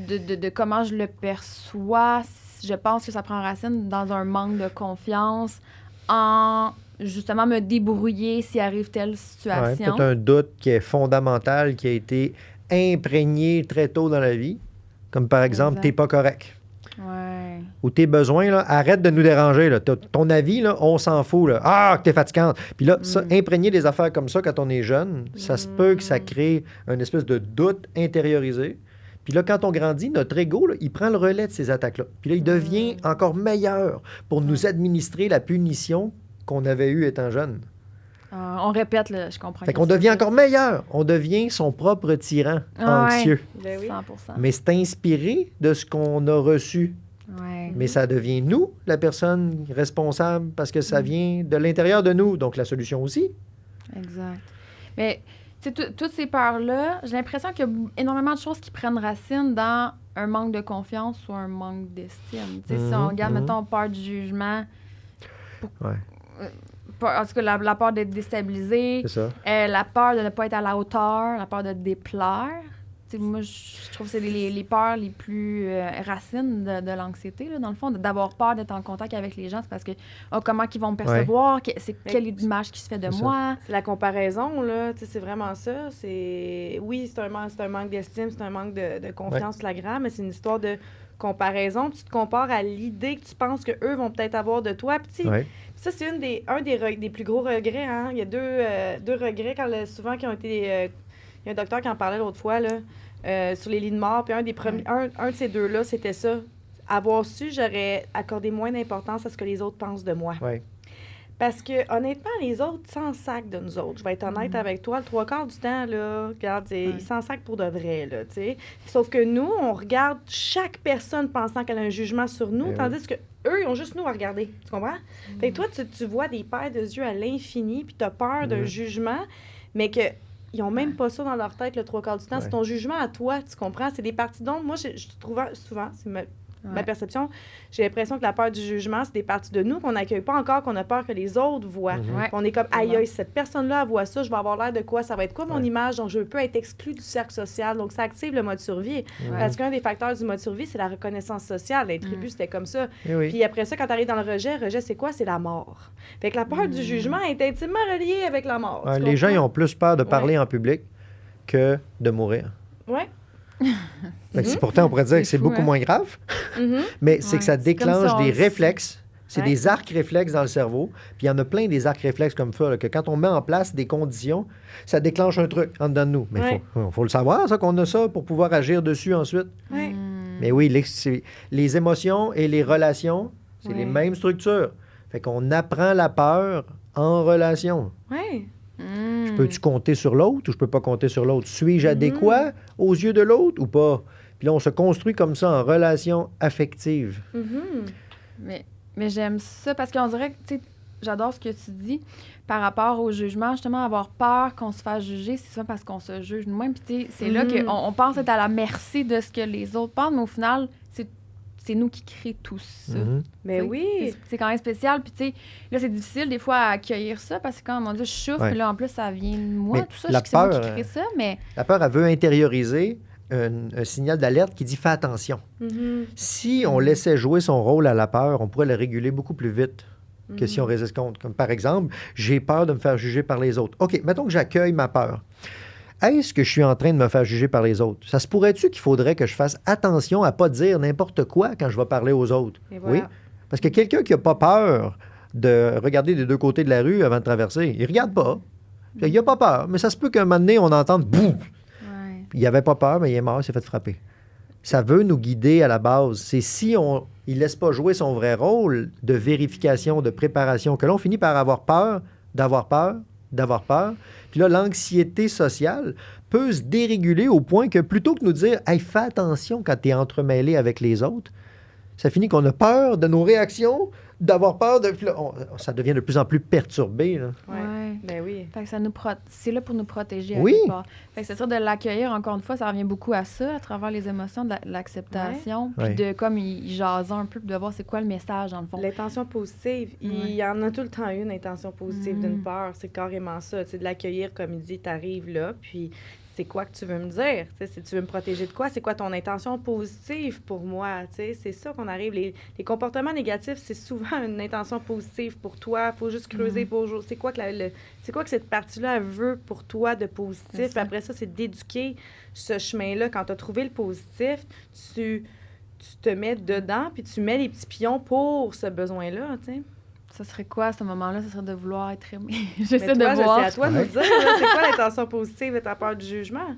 De comment je le perçois, je pense que ça prend racine dans un manque de confiance en, justement, me débrouiller s'il arrive telle Ouais, situation. peut-être un doute qui est fondamental, qui a été imprégné très tôt dans la vie. Comme par exemple, Exact. t'es pas correct. Ouais. ou tes besoins, là, arrête de nous déranger. Là. Ton avis, là, on s'en fout. Là. Ah, que t'es fatigante. Puis là, ça, imprégner des affaires comme ça quand on est jeune, ça se peut que ça crée une espèce de doute intériorisé. Puis là, quand on grandit, notre ego, là, il prend le relais de ces attaques-là. Puis là, il devient encore meilleur pour nous administrer la punition qu'on avait eue étant jeune. On répète, là, je comprends. Fait qu'on devient encore meilleur. On devient son propre tyran anxieux. Ben oui. 100%. Mais c'est inspiré de ce qu'on a reçu. Ouais. Mais ça devient nous, la personne responsable, parce que ça vient de l'intérieur de nous. Donc, la solution aussi. Exact. Mais, tu sais, toutes ces peurs-là, j'ai l'impression qu'il y a énormément de choses qui prennent racine dans un manque de confiance ou un manque d'estime. Tu sais, si on regarde, mettons, peur du jugement, en tout cas, la peur d'être déstabilisé, C'est ça. la peur de ne pas être à la hauteur, la peur de déplaire. Tu sais, moi, je trouve que c'est les peurs les plus racines de l'anxiété, là, dans le fond, d'avoir peur d'être en contact avec les gens. C'est parce que, comment ils vont me percevoir, quelle image qui se fait de moi. C'est la comparaison, là, tu sais, c'est vraiment ça. Oui, c'est un manque d'estime, c'est un manque de confiance flagrant, mais c'est une histoire de comparaison. Puis tu te compares à l'idée que tu penses qu'eux vont peut-être avoir de toi. Puis ça, c'est un des plus gros regrets. Hein? Il y a deux regrets souvent qui ont été... il y a un docteur qui en parlait l'autre fois, là, sur les lits de mort. Puis un de ces deux-là, c'était ça. Avoir su, j'aurais accordé moins d'importance à ce que les autres pensent de moi. Oui. Parce que, honnêtement, les autres s'en sacent de nous autres. Je vais être honnête avec toi. Le 3/4 du temps, là, regarde, ils s'en sacent pour de vrai, là, tu sais. Sauf que nous, on regarde chaque personne pensant qu'elle a un jugement sur nous, tandis que eux, ils ont juste nous à regarder. Tu comprends? Fait que toi, tu vois des paires de yeux à l'infini, puis tu as peur d'un jugement, mais que ils n'ont même pas ça dans leur tête le 3/4 du temps. C'est ton jugement à toi, tu comprends? C'est des parties d'ombre. Moi, je trouve souvent, c'est ma perception, j'ai l'impression que la peur du jugement, c'est des parties de nous qu'on n'accueille pas encore, qu'on a peur que les autres voient. On est comme, aïe, cette personne-là, elle voit ça, je vais avoir l'air de quoi? Ça va être quoi mon image? Donc, je peux être exclu du cercle social. Donc, ça active le mode survie. Parce qu'un des facteurs du mode survie, c'est la reconnaissance sociale. Les tribus, c'était comme ça. Puis après ça, quand tu arrives dans le rejet, c'est quoi? C'est la mort. Fait que la peur du jugement est intimement reliée avec la mort. Les gens, ils ont plus peur de parler en public que de mourir. Oui. Pourtant, on pourrait dire que c'est fou, beaucoup moins grave, mais c'est que ça déclenche des réflexes. C'est des arcs réflexes dans le cerveau. Puis il y en a plein des arcs réflexes comme ça, là, que quand on met en place des conditions, ça déclenche un truc en dedans de nous. Mais il faut le savoir, ça, qu'on a ça pour pouvoir agir dessus ensuite. Mais oui, les émotions et les relations, c'est les mêmes structures. Fait qu'on apprend la peur en relation. Oui. Je peux-tu compter sur l'autre ou je peux pas compter sur l'autre? Suis-je adéquat aux yeux de l'autre ou pas? Puis là, on se construit comme ça en relation affective. Mais j'aime ça parce qu'on dirait que, tu sais, j'adore ce que tu dis par rapport au jugement. Justement, avoir peur qu'on se fasse juger, c'est ça parce qu'on se juge nous-mêmes. Puis, tu sais, c'est là qu'on pense être à la merci de ce que les autres pensent, mais au final, c'est nous qui créons tout ça. Mais oui. C'est quand même spécial. Puis, tu sais, là, c'est difficile des fois à accueillir ça parce que quand, mon Dieu, je souffre, puis là, en plus, ça vient de moi, mais tout ça. Je sais que c'est moi qui crée ça, mais... La peur, elle veut intérioriser un signal d'alerte qui dit « fais attention ». Si on laissait jouer son rôle à la peur, on pourrait le réguler beaucoup plus vite que si on résiste contre. Comme par exemple, j'ai peur de me faire juger par les autres. OK, mettons que j'accueille ma peur. Est-ce que je suis en train de me faire juger par les autres? Ça se pourrait-tu qu'il faudrait que je fasse attention à ne pas dire n'importe quoi quand je vais parler aux autres? Voilà. Oui, parce que quelqu'un qui n'a pas peur de regarder des deux côtés de la rue avant de traverser, il ne regarde pas. Il n'a pas peur. Mais ça se peut qu'un moment donné, on entende « boum ». Il n'avait pas peur, mais il est mort, il s'est fait frapper. Ça veut nous guider à la base. C'est si on ne laisse pas jouer son vrai rôle de vérification, de préparation, que l'on finit par avoir peur, d'avoir peur, d'avoir peur. Puis là, l'anxiété sociale peut se déréguler au point que plutôt que nous dire « Hey, fais attention quand tu es entremêlé avec les autres », ça finit qu'on a peur de nos réactions, d'avoir peur de... ça devient de plus en plus perturbé. Là. Ben oui. Fait que c'est là pour nous protéger. Oui. Fait que c'est sûr de l'accueillir, encore une fois, ça revient beaucoup à ça, à travers les émotions, de l'acceptation, puis de comme il jasait un peu, puis de voir c'est quoi le message, dans le fond. L'intention positive, il y en a tout le temps une intention positive d'une peur, c'est carrément ça, tu sais, de l'accueillir comme il dit, t'arrives là, puis c'est quoi que tu veux me dire? Tu sais, si tu veux me protéger de quoi? C'est quoi ton intention positive pour moi? Tu sais, c'est ça qu'on arrive. Les comportements négatifs, c'est souvent une intention positive pour toi. Il faut juste creuser pour... C'est quoi que cette partie-là elle veut pour toi de positif? Puis après ça, c'est d'éduquer ce chemin-là. Quand tu as trouvé le positif, tu tu te mets dedans, puis tu mets les petits pions pour ce besoin-là, tu sais. Ça serait quoi à ce moment-là? Ça serait de vouloir être aimé. Mais J'essaie toi, de voir. c'est à toi de nous dire, là, c'est quoi l'intention positive et ta peur du jugement?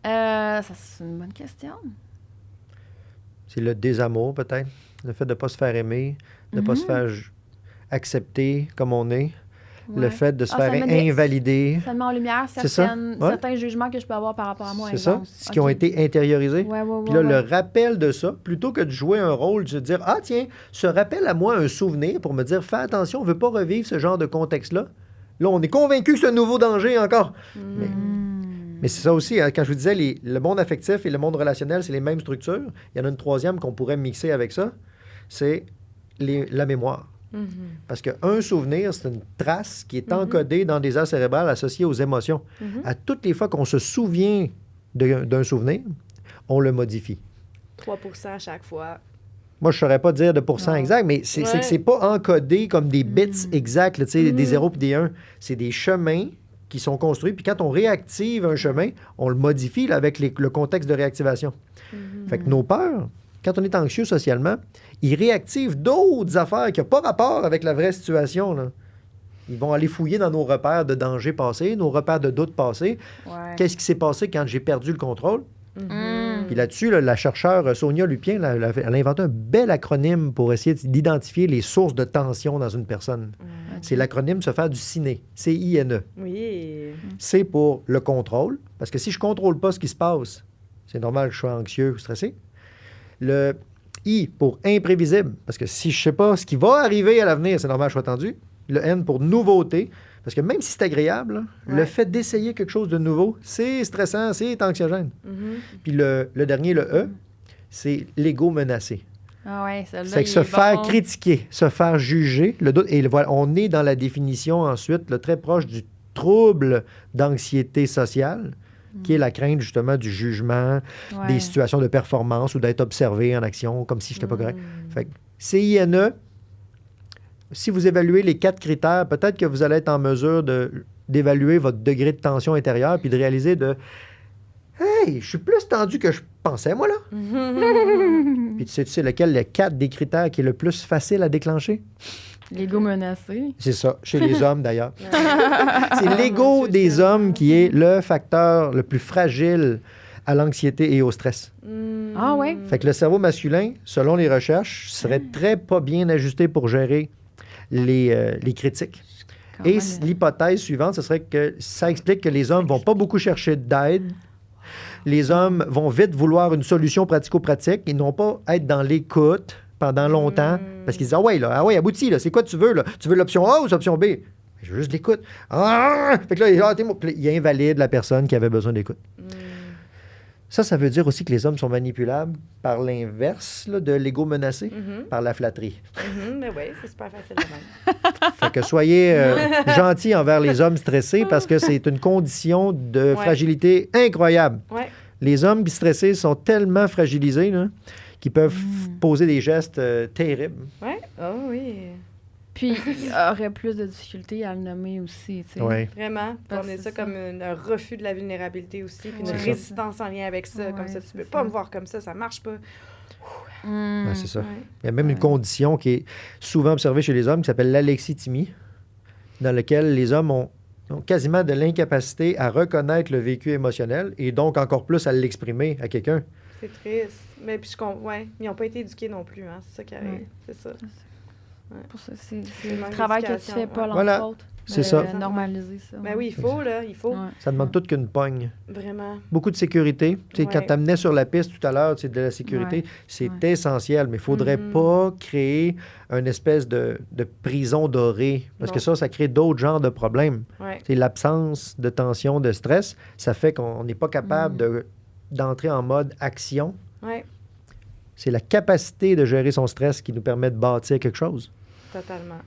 Ça, c'est une bonne question. C'est le désamour, peut-être. Le fait de ne pas se faire aimer, de ne pas se faire accepter comme on est. Ouais. Le fait de se Ah, faire ça met invalider. Ça met en lumière C'est ça? Ouais. certains jugements que je peux avoir par rapport à moi. C'est ça, exemple. ce qui ont été intériorisés. Ouais, Puis là, le rappel de ça, plutôt que de jouer un rôle, de se dire, ah tiens, ce rappel à moi un souvenir pour me dire, fais attention, on ne veut pas revivre ce genre de contexte-là. Là, on est convaincu que c'est un nouveau danger encore. Mais c'est ça aussi, hein, quand je vous disais, le monde affectif et le monde relationnel, c'est les mêmes structures. Il y en a une troisième qu'on pourrait mixer avec ça, c'est la mémoire. Parce qu'un souvenir, c'est une trace qui est encodée dans des aires cérébrales associées aux émotions. À toutes les fois qu'on se souvient d'un souvenir, on le modifie. 3% à chaque fois. Moi, je ne saurais pas dire de pourcent Non. exact, mais c'est que c'est pas encodé comme des bits exacts, là, tu sais, des 0 et des 1. C'est des chemins qui sont construits. Puis quand on réactive un chemin, on le modifie là, avec le contexte de réactivation. Fait que nos peurs, quand on est anxieux socialement, ils réactivent d'autres affaires qui n'ont pas rapport avec la vraie situation, là. Ils vont aller fouiller dans nos repères de danger passé, nos repères de doute passé. Ouais. Qu'est-ce qui s'est passé quand j'ai perdu le contrôle? Puis là-dessus, là, la chercheure Sonia Lupien, elle a inventé un bel acronyme pour essayer d'identifier les sources de tension dans une personne. C'est l'acronyme se faire du CINE, C-I-N-E. Oui. C pour le contrôle, parce que si je ne contrôle pas ce qui se passe, c'est normal que je sois anxieux ou stressé. Le I pour imprévisible, parce que si je ne sais pas ce qui va arriver à l'avenir, c'est normal que je sois tendu. Le N pour nouveauté, parce que même si c'est agréable, là, le fait d'essayer quelque chose de nouveau, c'est stressant, c'est anxiogène. Puis le dernier, le E, c'est l'ego menacé. Ah ouais, celle-là, C'est que il se est faire bon. critiquer, se faire juger, le doute. Et voilà, on est dans la définition ensuite, là, très proche du trouble d'anxiété sociale, qui est la crainte justement du jugement, Ouais. des situations de performance ou d'être observé en action, comme si je n'étais pas correct. Fait que CINE, si vous évaluez les 4 critères, peut-être que vous allez être en mesure d'évaluer votre degré de tension intérieure puis de réaliser hey, je suis plus tendu que je pensais, moi, là. Puis tu sais lequel, le 4 des critères qui est le plus facile à déclencher? L'ego menacé. C'est ça, chez les hommes, d'ailleurs. C'est l'ego des hommes qui est le facteur le plus fragile à l'anxiété et au stress. Ah ouais? Fait que le cerveau masculin, selon les recherches, serait très pas bien ajusté pour gérer les critiques. Quand Et même. l'hypothèse suivante, ce serait que ça explique que les hommes vont pas beaucoup chercher d'aide. Les hommes vont vite vouloir une solution pratico-pratique. Ils n'ont pas être dans l'écoute pendant longtemps parce qu'ils disent ah ouais, abouti, là, c'est quoi tu veux, là? Tu veux l'option A ou l'option B? Je veux juste l'écoute. Ah! Fait que là, il invalide la personne qui avait besoin d'écoute. Ça veut dire aussi que les hommes sont manipulables par l'inverse là, de l'ego menacé, par la flatterie. Mais oui, c'est super facile de même. Fait que soyez gentils envers les hommes stressés parce que c'est une condition de fragilité incroyable. Ouais. Les hommes stressés sont tellement fragilisés là, qu'ils peuvent poser des gestes terribles. Ouais. Oh oui. Puis, il aurait plus de difficultés à le nommer aussi, tu sais. Ouais. Vraiment. Puis on Parce est que ça c'est comme un refus de la vulnérabilité aussi, puis une Ouais. résistance en lien avec ça. Ouais, Comme ça, tu c'est peux ça. pas me voir comme ça marche pas. Mm. Ouais, c'est ça. Ouais. Il y a même une condition qui est souvent observée chez les hommes qui s'appelle l'alexithymie, dans laquelle les hommes ont quasiment de l'incapacité à reconnaître le vécu émotionnel et donc encore plus à l'exprimer à quelqu'un. C'est triste. Mais puis ouais, ils n'ont pas été éduqués non plus, hein. C'est ça qui arrive. Ouais. C'est ça. Pour ça, c'est le le manque travail que tu d'éducation, fais, Paul, ouais. Voilà. entre autres. C'est ça. Normaliser ça. Ben oui, il faut, là. Il faut. Ouais. Ça demande tout qu'une pogne. Vraiment. Beaucoup de sécurité. Tu sais, Ouais. quand tu amenais sur la piste tout à l'heure, de la sécurité, Ouais. c'est Ouais. essentiel, mais il ne faudrait pas créer une espèce de prison dorée, parce que Non. ça crée d'autres genres de problèmes. Ouais. C'est l'absence de tension, de stress, ça fait qu'on n'est pas capable d'entrer en mode action. Ouais. C'est la capacité de gérer son stress qui nous permet de bâtir quelque chose. Totalement.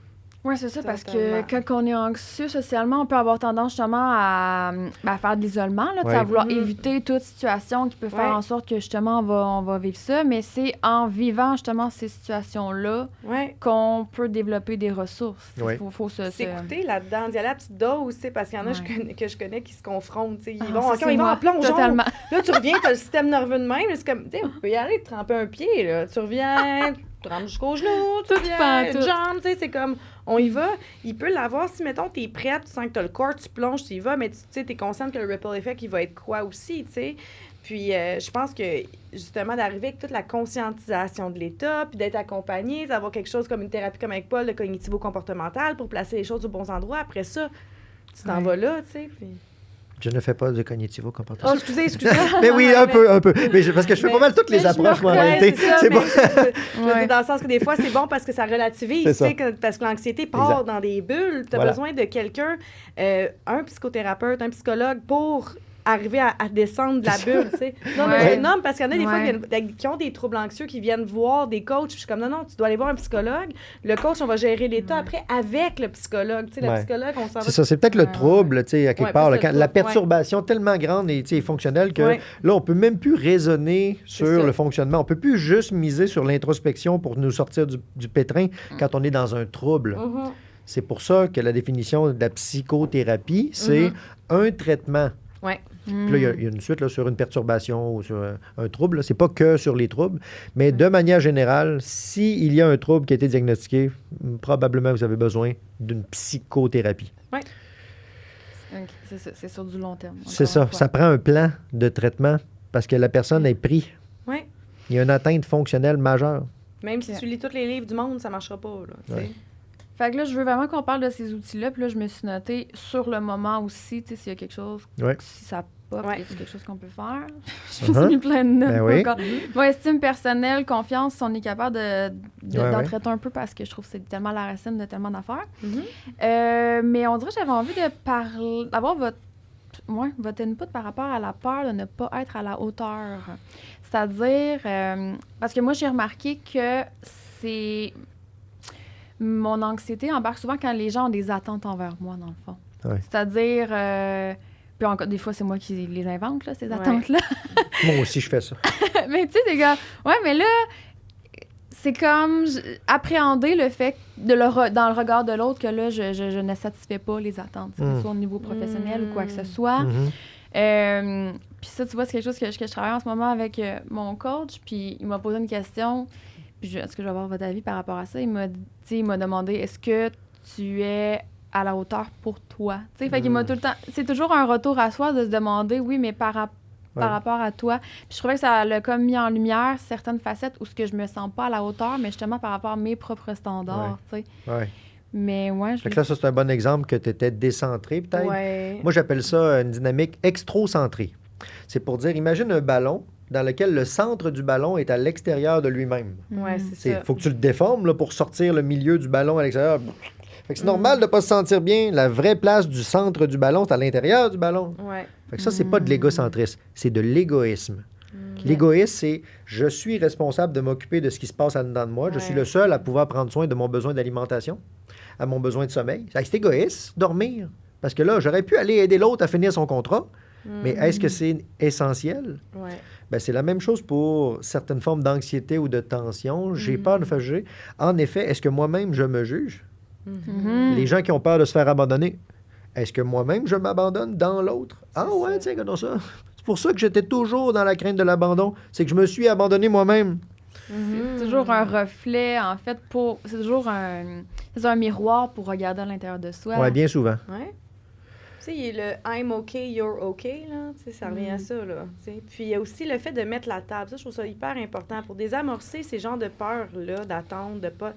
Oui, c'est ça, parce Totalement. que quand on est anxieux socialement, on peut avoir tendance justement à faire de l'isolement, là, tu sais, Ouais. à vouloir Mhm. éviter toute situation qui peut faire Ouais. en sorte que justement on va vivre ça. Mais c'est en vivant justement ces situations-là Ouais. qu'on peut développer des ressources. Il Ouais. faut se. S'écouter là-dedans, d'y aller à la petite dose, tu sais, parce qu'il y en a Ouais. que je connais qui se confrontent, tu sais. Ils Ah, vont, ça, OK, c'est ils vont moi, en plongeon. totalement. Là, tu reviens, t'as le système nerveux de même. C'est comme, tu sais, on peut y aller, te tremper un pied, là. Tu reviens, tu rentres jusqu'au genou, tu Tout reviens, pantoute. une jambe, tu sais, c'est comme, on y va. Il peut l'avoir si, mettons, t'es prête, tu sens que t'as le corps, tu plonges, tu y vas, mais tu sais, t'es consciente que le ripple effect, il va être quoi aussi, tu sais. Puis, je pense que, justement, d'arriver avec toute la conscientisation de l'état, puis d'être accompagné, d'avoir quelque chose comme une thérapie comme avec Paul, de cognitivo-comportemental, pour placer les choses aux bons endroits. Après ça, tu t'en Ouais. vas là, tu sais. Puis... Je ne fais pas de Oh, cognitivo-comportement. excusez. Mais oui, un peu. Parce que je fais pas mal toutes les approches, moi, en réalité. C'est bon. Je veux Ouais. dire, dans le sens que des fois, c'est bon parce que ça relativise, C'est tu sais, ça. parce que l'anxiété part Exact. dans des bulles. Tu as Voilà. besoin de quelqu'un, un psychothérapeute, un psychologue, pour arriver à descendre de la bulle, tu sais. Non, mais Ouais. je le nomme parce qu'il y en a des fois Ouais. qui ont des troubles anxieux, qui viennent voir des coachs, puis je suis comme, non, tu dois aller voir un psychologue. Le coach, on va gérer l'état après avec le psychologue. Tu sais, le Ouais. psychologue, on s'en va... C'est ça, c'est peut-être le Ouais, trouble, tu sais, à quelque Ouais, part, plus là, le quand la trouble, ouais. perturbation tellement grande et tu sais, fonctionnelle que Ouais. là, on peut même plus raisonner C'est sur ça. le fonctionnement. On peut plus juste miser sur l'introspection pour nous sortir du pétrin quand on est dans un trouble. Mhm. C'est pour ça que la définition de la psychothérapie, c'est un traitement. Ouais. Puis là, il y a une suite là, sur une perturbation ou sur un trouble. là. C'est pas que sur les troubles, mais de manière générale, s'il y a un trouble qui a été diagnostiqué, probablement vous avez besoin d'une psychothérapie. Ok, c'est ça, c'est sur du long terme. C'est encore ça. une fois. Ça prend un plan de traitement parce que la personne est prise. Ouais. Il y a une atteinte fonctionnelle majeure. Même si Ok. tu lis tous les livres du monde, ça marchera pas, là, tu sais. Ouais. Fait que là, je veux vraiment qu'on parle de ces outils-là. Puis là, je me suis noté sur le moment aussi, tu sais, s'il y a quelque chose, Ouais. si ça pop, Ouais. c'est quelque chose qu'on peut faire. Je me suis Uh-huh. mis plein de notes. Ben oui. encore. Mon estime personnelle, confiance, on est capable Ouais, d'en ouais. traiter un peu parce que je trouve que c'est tellement la racine de tellement d'affaires. Mhm. Mais on dirait que j'avais envie de parler, d'avoir votre input par rapport à la peur de ne pas être à la hauteur. C'est-à-dire, parce que moi, j'ai remarqué que c'est... Mon anxiété embarque souvent quand les gens ont des attentes envers moi, dans le fond. Ouais. C'est-à-dire... puis encore, des fois, c'est moi qui les invente, là, ces Ouais. attentes-là. Moi aussi, je fais ça. Mais tu sais, c'est comme... Ouais, mais là, c'est comme appréhender le fait, dans le regard de l'autre, que là, je ne satisfais pas les attentes, que ce soit au niveau professionnel ou quoi que ce soit. Mhm. Puis ça, tu vois, c'est quelque chose que je travaille en ce moment avec mon coach. Puis il m'a posé une question. Puis est-ce que je vais avoir votre avis par rapport à ça? Il m'a demandé, est-ce que tu es à la hauteur pour toi? Tu sais, fait qu'il m'a tout le temps... C'est toujours un retour à soi de se demander, oui, mais par rapport à toi. Puis je trouvais que ça l'a comme mis en lumière certaines facettes où ce que je me sens pas à la hauteur, mais justement par rapport à mes propres standards, tu sais. Ouais. Mais ouais, Fait que là, ça, c'est un bon exemple que tu étais décentré, peut-être. Ouais. Moi, j'appelle ça une dynamique extrocentrée. C'est pour dire, imagine un ballon dans lequel le centre du ballon est à l'extérieur de lui-même. Ouais, c'est Il ça. faut que tu le déformes là, pour sortir le milieu du ballon à l'extérieur. Fait que c'est normal de ne pas se sentir bien. La vraie place du centre du ballon, c'est à l'intérieur du ballon. Ouais. Fait que ça, c'est pas de l'égocentrisme, c'est de l'égoïsme. L'égoïsme, c'est je suis responsable de m'occuper de ce qui se passe en dedans de moi. Je suis Ouais. le seul à pouvoir prendre soin de mon besoin d'alimentation, à mon besoin de sommeil. C'est égoïste, dormir. Parce que là, j'aurais pu aller aider l'autre à finir son contrat, mais est-ce que c'est essentiel? Ouais. Ben, c'est la même chose pour certaines formes d'anxiété ou de tension. J'ai peur de faire juger. En effet, est-ce que moi-même, je me juge? Mhm. Les gens qui ont peur de se faire abandonner, est-ce que moi-même, je m'abandonne dans l'autre? Ah C'est ouais, ça. tiens, regardons ça. C'est pour ça que j'étais toujours dans la crainte de l'abandon. C'est que je me suis abandonné moi-même. C'est toujours un reflet, en fait, c'est toujours un miroir pour regarder à l'intérieur de soi. Ouais, bien souvent. Ouais. Tu sais, il y a le I'm okay, you're okay, là. Tu sais, ça revient à ça, là. Tu sais. Puis il y a aussi le fait de mettre la table. Ça, je trouve ça hyper important. Pour désamorcer ces genres de peurs-là, d'attente, de pas.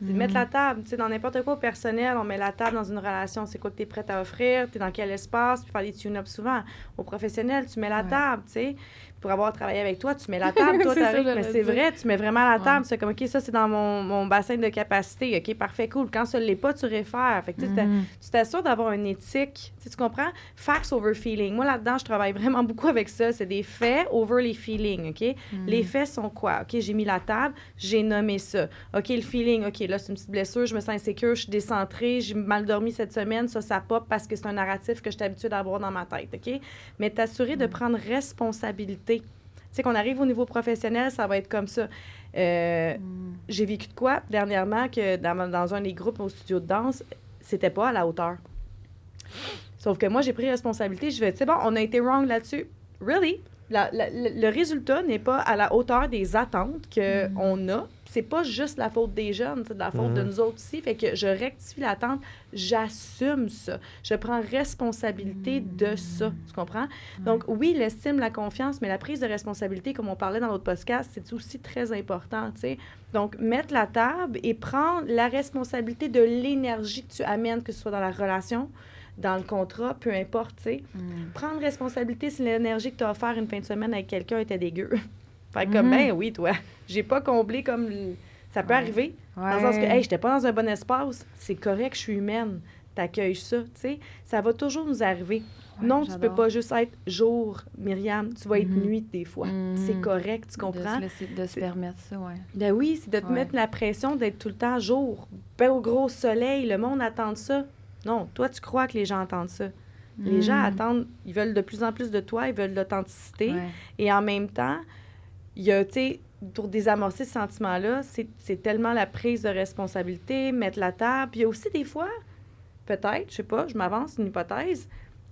C'est de mettre la table. Tu sais, dans n'importe quoi au personnel, on met la table dans une relation. C'est quoi que tu es prête à offrir? Tu es dans quel espace? Puis faire des tune-ups souvent. Au professionnel, tu mets la Ouais. table, tu sais. Pour avoir travaillé avec toi, tu mets la table, toi, C'est ça, Tariq. Mais j'allais c'est dire. vrai, tu mets vraiment la table. Ouais. C'est comme, OK, ça, c'est dans mon bassin de capacité. OK, parfait, cool. Quand ça ne l'est pas, tu réfères. Fait que, tu sais, tu t'assures d'avoir une éthique. Tu comprends? Facts over feeling. Moi, là-dedans, je travaille vraiment beaucoup avec ça. C'est des faits over les feelings, OK? Les faits sont quoi? OK, j'ai mis la table, j'ai nommé ça. OK, le feeling, OK, là, c'est une petite blessure, je me sens insécure, je suis décentrée, j'ai mal dormi cette semaine, ça pop parce que c'est un narratif que je suis habituée d'avoir dans ma tête, OK? Mais t'assurer de prendre responsabilité. Tu sais, qu'on arrive au niveau professionnel, ça va être comme ça. J'ai vécu de quoi dernièrement que dans un des groupes au studio de danse, c'était pas à la hauteur. Sauf que moi, j'ai pris responsabilité. Je vais, tu sais, bon, on a été wrong là-dessus. Really? Le résultat n'est pas à la hauteur des attentes qu'on a. C'est pas juste la faute des jeunes, c'est de la faute de nous autres aussi. Fait que je rectifie l'attente, j'assume ça. Je prends responsabilité de ça. Tu comprends? Donc, oui, l'estime, la confiance, mais la prise de responsabilité, comme on parlait dans l'autre podcast, c'est aussi très important, tu sais. Donc, mettre la table et prendre la responsabilité de l'énergie que tu amènes, que ce soit dans la relation, dans le contrat, peu importe, tu sais. Prendre responsabilité si l'énergie que tu as offert une fin de semaine avec quelqu'un était dégueu. Fait que comme, ben oui, toi, j'ai pas comblé comme... Ça peut arriver. Dans le sens que, hey, j'étais pas dans un bon espace. C'est correct, je suis humaine. T'accueilles ça, tu sais. Ça va toujours nous arriver. Non, tu peux pas juste être jour, Myriam. Tu vas être nuit des fois. C'est correct, tu comprends? De se permettre ça, oui. Ben oui, c'est de te mettre la pression d'être tout le temps jour. Ben au gros soleil, le monde attend ça. Non, toi, tu crois que les gens attendent ça. Les gens attendent, ils veulent de plus en plus de toi, ils veulent l'authenticité. Et en même temps, il y a, tu sais, pour désamorcer ce sentiment-là, c'est tellement la prise de responsabilité, mettre la table. Puis il y a aussi des fois, peut-être, je sais pas, je m'avance, une hypothèse,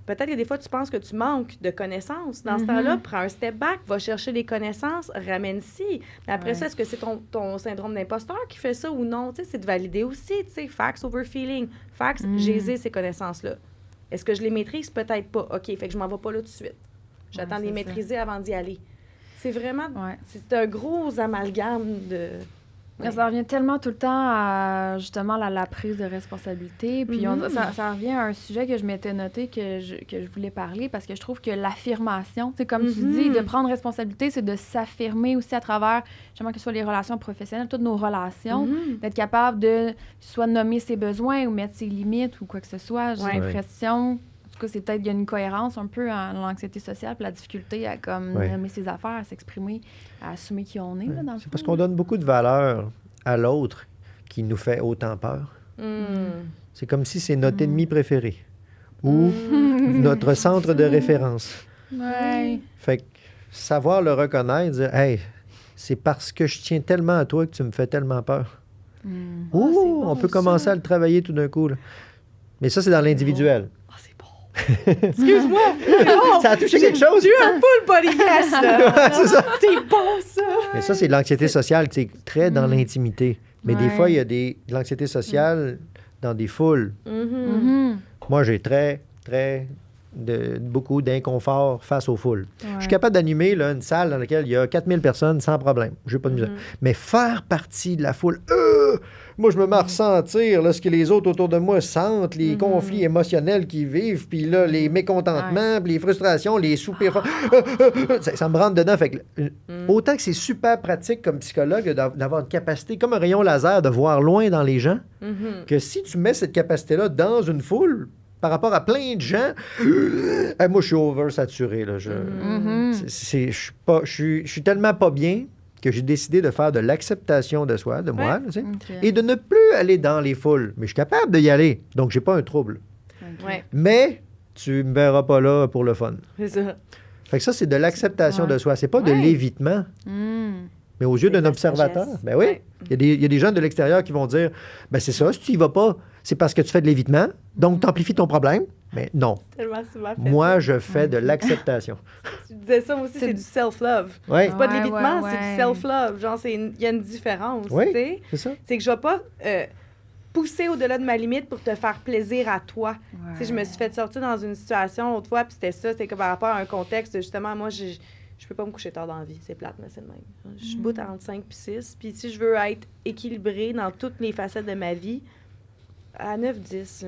peut-être qu'il y a des fois, tu penses que tu manques de connaissances. Dans ce temps-là, prends un step back, va chercher des connaissances, ramène-ci. Mais après ça, est-ce que c'est ton syndrome d'imposteur qui fait ça ou non? Tu sais, c'est de valider aussi, tu sais, facts over feeling. Facts, j'ai ces connaissances-là. Est-ce que je les maîtrise? Peut-être pas. OK, fait que je m'en vais pas là tout de suite. J'attends de les maîtriser avant d'y aller. C'est vraiment... C'est un gros amalgame de... Ça revient tellement tout le temps à, justement, la prise de responsabilité. Puis ça revient à un sujet que je m'étais noté que je voulais parler parce que je trouve que l'affirmation, c'est comme tu dis, de prendre responsabilité, c'est de s'affirmer aussi à travers, justement, que ce soit les relations professionnelles, toutes nos relations, d'être capable de soit nommer ses besoins ou mettre ses limites ou quoi que ce soit. J'ai l'impression... En tout cas, c'est peut-être qu'il y a une cohérence un peu dans l'anxiété sociale puis la difficulté à comme nommer ses affaires, à s'exprimer, à assumer qui on est. Là, dans le c'est fond. parce qu'on donne beaucoup de valeur à l'autre qui nous fait autant peur. C'est comme si c'est notre ennemi préféré ou notre centre de référence. Fait que savoir le reconnaître, dire « Hey, c'est parce que je tiens tellement à toi que tu me fais tellement peur. » Ouh, on peut commencer à le travailler tout d'un coup. Là. Mais ça, c'est dans l'individuel. Excuse-moi! Ça a touché quelque chose? J'ai eu un full body yes, là! C'est ça. C'est bon, ça! Mais ça, c'est de l'anxiété sociale, c'est très dans l'intimité. Mais des fois, il y a de l'anxiété sociale dans des foules. Moi, j'ai beaucoup d'inconfort face aux foules. Je suis capable d'animer là, une salle dans laquelle il y a 4000 personnes sans problème. Je n'ai pas de misère. Mais faire partie de la foule, moi, je me mets à ressentir là, ce que les autres autour de moi sentent, les conflits émotionnels qu'ils vivent, puis là, les mécontentements, puis les frustrations, les soupirs. Ça me rentre dedans. Fait que, autant que c'est super pratique comme psychologue d'avoir une capacité, comme un rayon laser, de voir loin dans les gens, que si tu mets cette capacité-là dans une foule, par rapport à plein de gens, moi, je suis oversaturé. Là. Je suis tellement pas bien que j'ai décidé de faire de l'acceptation de soi, de moi, tu sais, et de ne plus aller dans les foules. Mais je suis capable d'y aller, donc j'ai pas un trouble. Mais tu me verras pas là pour le fun. C'est ça. Fait que ça, c'est de l'acceptation de soi. C'est pas de l'évitement. Mais aux yeux d'un observateur, ben oui, il y a des gens de l'extérieur qui vont dire, ben c'est ça, si tu y vas pas, c'est parce que tu fais de l'évitement, donc tu amplifies ton problème. Mais non. Moi, je fais de l'acceptation. Tu disais ça aussi, c'est du self-love. Ouais. C'est pas de l'évitement, c'est du self-love. Genre, il y a une différence, tu sais. C'est ça. C'est que je vais pas pousser au-delà de ma limite pour te faire plaisir à toi. Tu sais, je me suis fait sortir dans une situation l'autre fois, puis c'était ça, c'était que par rapport à un contexte, justement, moi, je peux pas me coucher tard dans la vie. C'est plate, mais c'est le même. Je suis bout à 45 puis 6. Puis si je veux être équilibrée dans toutes les facettes de ma vie, à 9-10...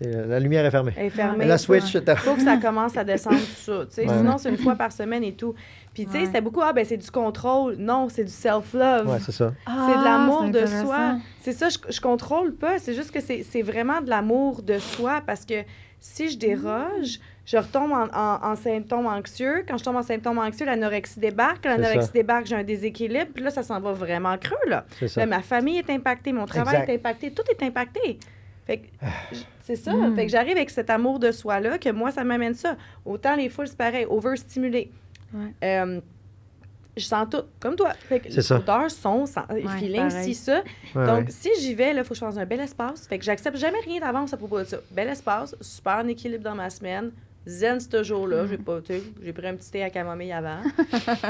La lumière est fermée. Elle est fermée. La switch... Il faut que ça commence à descendre tout ça. Sinon, c'est une fois par semaine et tout. Puis, tu sais, c'était beaucoup, c'est du contrôle. Non, c'est du self-love. Oui, c'est ça. C'est de l'amour de soi. C'est ça, je contrôle pas. C'est juste que c'est vraiment de l'amour de soi parce que si je déroge, je retombe en symptômes anxieux. Quand je tombe en symptômes anxieux, l'anorexie débarque. Quand C'est l'anorexie ça. débarque, j'ai un déséquilibre. Puis là, ça s'en va vraiment creux, là. C'est ça. Là, ma famille est impactée, mon travail Exact. est impacté, tout est impacté. Fait que, c'est ça. Mm. Fait que j'arrive avec cet amour de soi-là que moi, ça m'amène ça. Autant les foules, c'est pareil, overstimulé. Ouais. Je sens tout, comme toi. Fait que C'est ça. odeur, son, feeling, pareil. si ça. Ouais, Donc, ouais. si j'y vais, il faut que je fasse un bel espace. Fait que j'accepte jamais rien d'avance à propos de ça. Bel espace, super en équilibre dans ma semaine. Zen ce jour-là. J'ai pris un petit thé à camomille avant.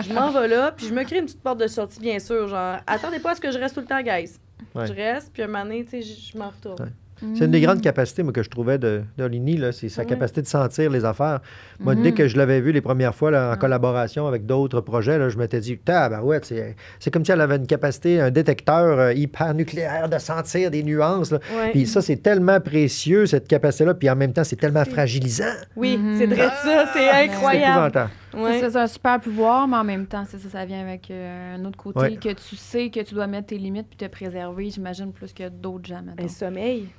Je m'en vais là, puis je me crée une petite porte de sortie, bien sûr. Genre, attendez pas à ce que je reste tout le temps, guys. Ouais. Je reste, puis un moment donné, tu sais, je m'en retourne. Ouais. C'est une des grandes capacités, moi, que je trouvais d'Olini, là, c'est sa Ouais. capacité de sentir les affaires. Moi, dès que je l'avais vu les premières fois là, en collaboration avec d'autres projets, là, je m'étais dit, tabarouette, c'est comme si elle avait une capacité, un détecteur hyper nucléaire de sentir des nuances. Là. Ouais. Puis ça, c'est tellement précieux, cette capacité-là, puis en même temps, c'est tellement C'est- fragilisant. Oui, c'est vrai de ça, c'est C'est incroyable. épouvantable. Ouais. C'est un super pouvoir, mais en même temps, c'est ça, ça vient avec un autre côté Ouais. que tu sais que tu dois mettre tes limites puis te préserver, j'imagine, plus que d'autres gens, Un mettons. sommeil.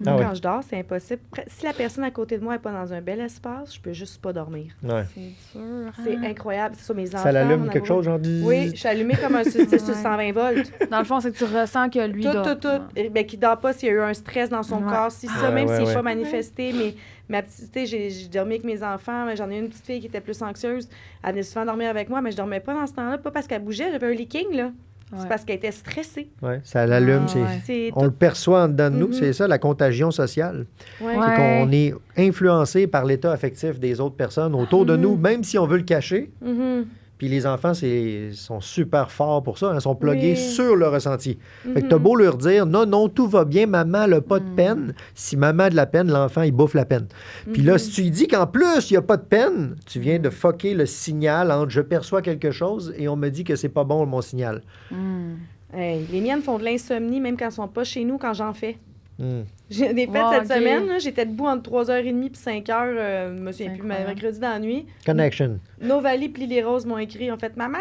Ah Quand oui. je dors, c'est impossible. Si la personne à côté de moi n'est pas dans un bel espace, je peux juste pas dormir. Ouais. C'est dur. C'est hein? incroyable. C'est ça, mes enfants. Ça l'allume mon quelque amoureux. chose, genre du... Oui, je suis allumée comme un suscice sur Ouais. 120 volts. Dans le fond, c'est que tu ressens que lui dort. Tout. Ben, qui dort pas s'il y a eu un stress dans son Ouais. corps. Si ça, Ouais, même ouais, s'il n'est ouais. pas manifesté, mais ma petite, tu sais, j'ai dormi avec mes enfants. Mais j'en ai une petite fille qui était plus anxieuse. Elle venait souvent dormir avec moi, mais je dormais pas dans ce temps-là. Pas parce qu'elle bougeait, j'avais un leaking, là. Ouais. C'est parce qu'elle était stressée. Ouais, ça l'allume. Ah, c'est... ouais. C'est On le perçoit en dedans de nous, Mhm. c'est ça, la contagion sociale. Ouais. Ouais. C'est qu'on est influencé par l'état affectif des autres personnes autour de nous, même si on veut le cacher. Mhm. Puis les enfants, sont super forts pour ça. Ils sont plugués Oui. sur le ressenti. Fait que Mhm. t'as beau leur dire, non, tout va bien, maman n'a pas de peine. Si maman a de la peine, l'enfant, il bouffe la peine. Puis là, si tu lui dis qu'en plus, il n'y a pas de peine, tu viens de fucker le signal entre je perçois quelque chose et on me dit que c'est pas bon, mon signal. Hmm. Hey, les miennes font de l'insomnie, même quand elles sont pas chez nous, quand j'en fais. Hmm. J'en ai fait Wow, cette ok. semaine, là, j'étais debout entre 3h30 et 5h, je me souviens C'est plus, incroyable. mercredi dans la nuit. Connection. Novali puis les Roses m'ont écrit, en fait, maman,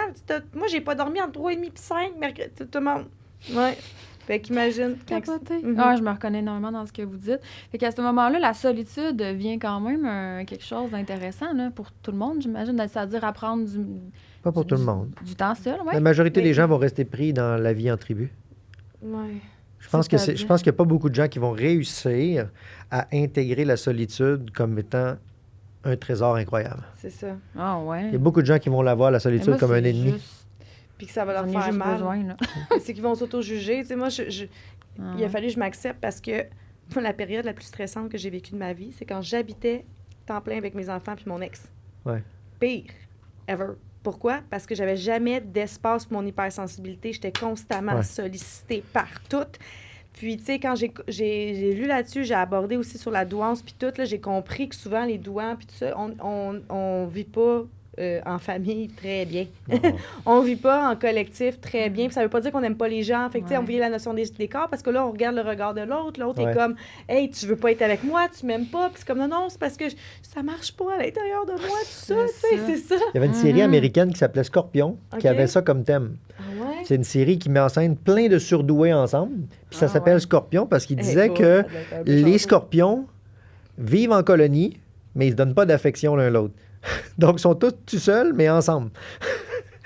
moi j'ai pas dormi entre 3h30 et 5, mercredi, tout le monde. Ouais. Fait qu'imagine. Capoté. Mhm. Ah, je me reconnais énormément dans ce que vous dites. Fait qu'à ce moment-là, la solitude devient quand même quelque chose d'intéressant là, pour tout le monde, j'imagine. C'est-à-dire apprendre Pas pour tout le monde. du temps seul, ouais. La majorité Mais- des gens vont rester pris dans la vie en tribu. Ouais. Je pense C'est-à-dire? qu'il n'y a pas beaucoup de gens qui vont réussir à intégrer la solitude comme étant un trésor incroyable. C'est ça. Ah ouais. Il y a beaucoup de gens qui vont la voir, la Mais solitude, moi, comme un c'est ennemi. juste- Puis que ça va J'en leur ai faire juste mal. besoin, là. C'est qu'ils vont s'auto-juger. Tu sais, moi, Ah il a fallu que je m'accepte parce que moi, la période la plus stressante que j'ai vécue de ma vie, c'est quand j'habitais temps plein avec mes enfants puis mon ex. Ouais. Pire, ever. Pourquoi? Parce que j'avais jamais d'espace pour mon hypersensibilité. J'étais constamment Ouais. sollicitée par toutes. Puis, tu sais, quand j'ai lu là-dessus, j'ai abordé aussi sur la douance, puis tout, là, j'ai compris que souvent, les douans, puis tout ça, on vit pas en famille très bien. On vit pas en collectif très bien. Puis ça veut pas dire qu'on n'aime pas les gens. Fait que, tu sais, Ouais. on vit la notion des corps parce que là, on regarde le regard de l'autre. L'autre Ouais. est comme, hey, tu veux pas être avec moi, tu m'aimes pas. Puis c'est comme, non, c'est parce que ça marche pas à l'intérieur de moi, tout ça. C'est Tu sais, c'est ça. Il y avait une série Mhm. américaine qui s'appelait Scorpion, Ok. qui avait ça comme thème. Ah ouais? C'est une série qui met en scène plein de surdoués ensemble. Puis ça Ah, s'appelle ouais. Scorpion parce qu'il Eh, disait oh, que ça doit être un peu les changeant. scorpions vivent en colonie, mais ils ne se donnent pas d'affection l'un l'autre. Donc, ils sont tous tout seuls, mais ensemble.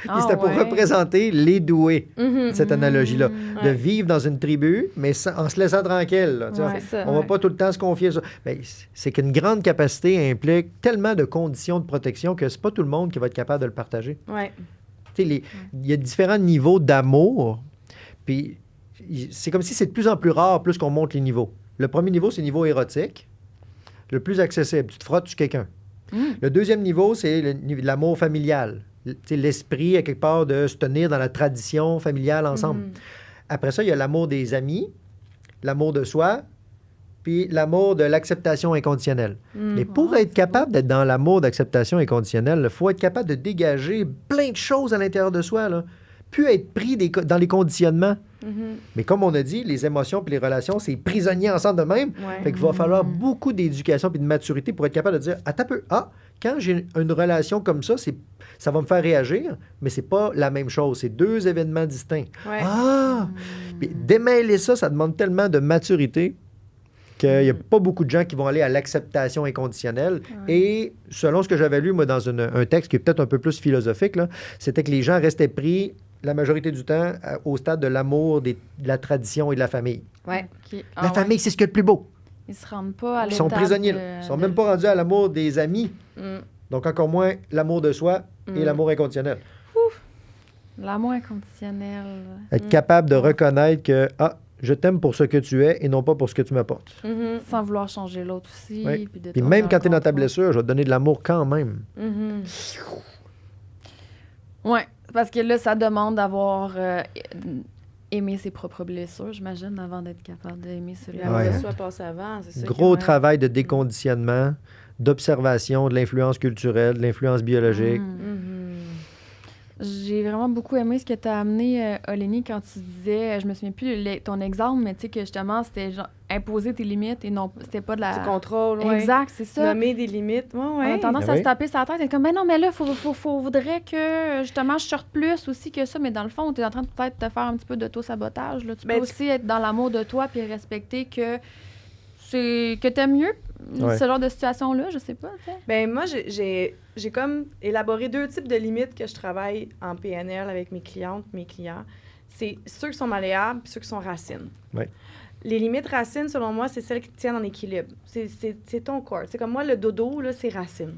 Ah, C'était pour ouais. représenter les doués, Mhm. cette analogie-là. Mm. De Ouais. vivre dans une tribu, mais en se laissant tranquille. Là, tu sais. Ouais. C'est ça. On ne va Ouais. pas tout le temps se confier à ça. Mais c'est qu'une grande capacité implique tellement de conditions de protection que c'est pas tout le monde qui va être capable de le partager. Ouais. Tu sais, il y a différents niveaux d'amour, puis c'est comme si c'est de plus en plus rare plus qu'on monte les niveaux. Le premier niveau, c'est le niveau érotique, le plus accessible. Tu te frottes sur quelqu'un. Mm. Le deuxième niveau, c'est l'amour familial. Tu sais, l'esprit, à quelque part, de se tenir dans la tradition familiale ensemble. Mhm. Après ça, il y a l'amour des amis, l'amour de soi, puis l'amour de l'acceptation inconditionnelle. Mhm. Mais pour être capable d'être dans l'amour d'acceptation inconditionnelle, il faut être capable de dégager plein de choses à l'intérieur de soi, là. Plus être pris dans les conditionnements. Mhm. Mais comme on a dit, les émotions et les relations, c'est prisonnier ensemble de même. Ouais. Fait qu'il va falloir beaucoup d'éducation et de maturité pour être capable de dire, attends un peu, quand j'ai une relation comme ça, ça va me faire réagir, mais c'est pas la même chose. C'est deux événements distincts. Ouais. Puis démêler ça, ça demande tellement de maturité qu'il n'y a pas beaucoup de gens qui vont aller à l'acceptation inconditionnelle. Ouais. Et selon ce que j'avais lu, moi, dans un texte qui est peut-être un peu plus philosophique, là, c'était que les gens restaient pris la majorité du temps au stade de l'amour, de la tradition et de la famille. Ouais. OK. La famille, c'est ce qu'il y a de plus beau. Ils se rendent pas à Ils l'étape sont prisonniers. Ils ne sont même pas rendus à l'amour des amis. Mm. Donc, encore moins l'amour de soi et l'amour inconditionnel. L'amour inconditionnel. Être capable de reconnaître que je t'aime pour ce que tu es et non pas pour ce que tu m'apportes. Mhm. Sans vouloir changer l'autre aussi. Oui. Puis, de Puis tomber même quand tu es dans ta le contrôle. blessure, je vais te donner de l'amour quand même. Mhm. Ouais, parce que là, ça demande d'avoir aimé ses propres blessures, j'imagine, avant d'être capable d'aimer celui L'amour Ouais. de soi passe avant, c'est ça. Gros que- travail de déconditionnement, d'observation de l'influence culturelle, de l'influence biologique. Mhm. J'ai vraiment beaucoup aimé ce que tu as amené, Olénie, quand tu disais, je me souviens plus ton exemple, mais tu sais que justement, c'était genre imposer tes limites et non, c'était pas de la... Du contrôle, ouais. Exact, c'est ça. Nommer des limites, ouais, On ouais. a tendance Ben à oui. se taper sur la tête et comme, ben non, mais là, faudrait que, justement, je sorte plus aussi que ça, mais dans le fond, tu es en train de peut-être te faire un petit peu d'auto-sabotage, là. Tu Ben, peux aussi être dans l'amour de toi puis respecter que t'aimes mieux Ouais. ce genre de situation-là, je sais pas, tu sais. Ben moi, j'ai comme élaboré 2 types de limites que je travaille en PNL avec mes clientes, mes clients. C'est ceux qui sont malléables et ceux qui sont racines. Ouais. Les limites racines, selon moi, c'est celles qui te tiennent en équilibre. C'est ton corps. C'est comme moi, le dodo, là, c'est racine.